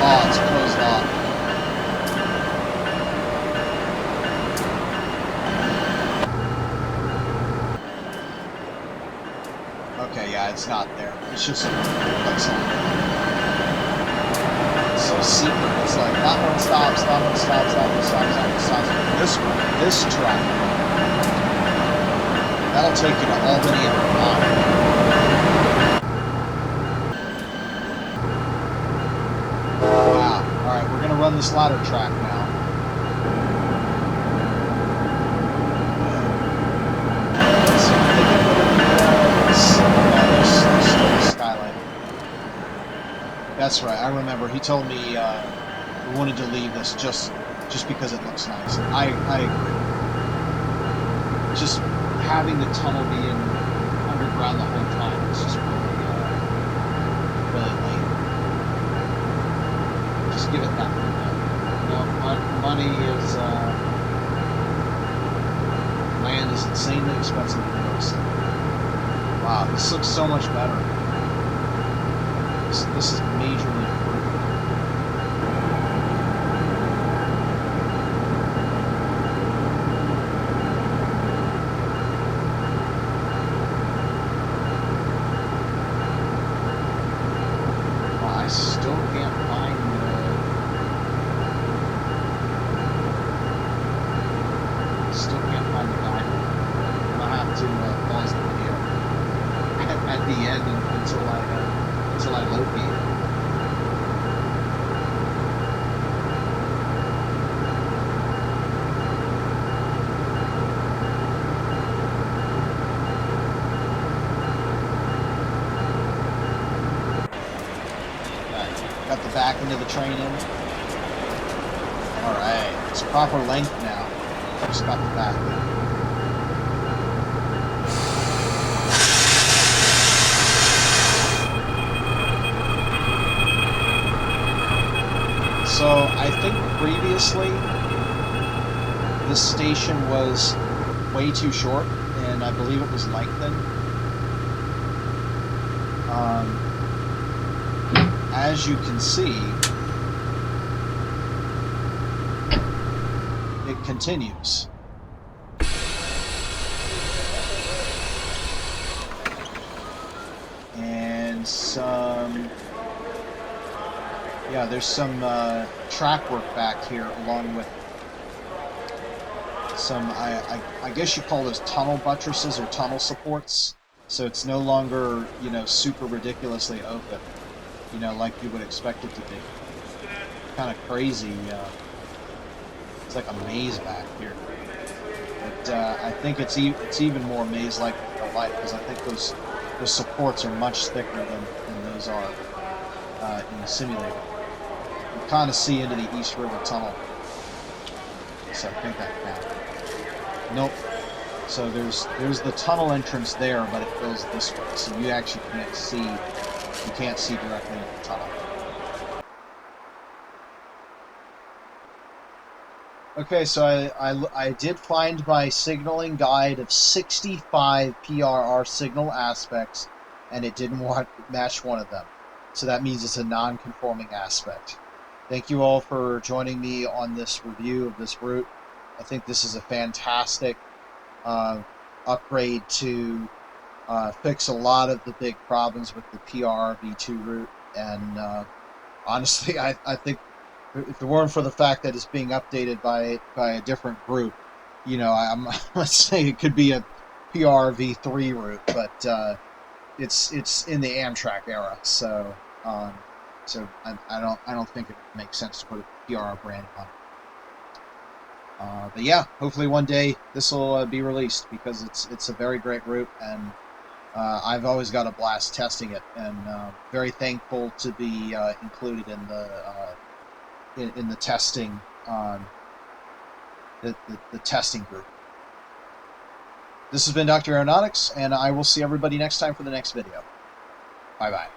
Oh, it's closed off. Okay, yeah, it's not there. It's just like something. It's so secret. It's like that one stops, that one stops, that one stops, that one stops. This one, this track, that'll take you to Albany and Vermont. Wow. Alright, we're gonna run this ladder track now. That's right. I remember he told me we wanted to leave this just because it looks nice. I agree. Just having the tunnel be in underground the whole time is just really lame. Just give it that. Money is land is insanely expensive to build. Wow, this looks so much better. This is majorly improved. Well, I still can't find the guide. I'm gonna have to pause the video at the end until I locate it. Got the back end of the train in. Alright, it's proper length now. Just got the back in. So I think previously this station was way too short, and I believe it was lengthened. As you can see, it continues. And yeah, there's some track work back here, along with some, I guess you call those tunnel buttresses or tunnel supports. So it's no longer, you know, super ridiculously open, you know, like you would expect it to be. Kind of crazy. It's like a maze back here. But I think it's even more maze-like in real life, because I think those supports are much thicker than those are in the simulator. You kind of see into the East River Tunnel. So I think that counts. Nope. So there's the tunnel entrance there, but it goes this way. So you actually can't see directly into the tunnel. Okay, so I did find my signaling guide of 65 PRR signal aspects, and it didn't match one of them. So that means it's a non-conforming aspect. Thank you all for joining me on this review of this route. I think this is a fantastic upgrade to fix a lot of the big problems with the PRR V2 route. And honestly, I think if it weren't for the fact that it's being updated by a different group, you know, let's say it could be a PRR V3 route, but it's in the Amtrak era, so I don't think it makes sense to put a PRR brand on it. But yeah, hopefully one day this will be released, because it's a very great route, and I've always got a blast testing it, and very thankful to be included in the testing the testing group. This has been Dr. Aeronautics, and I will see everybody next time for the next video. Bye bye.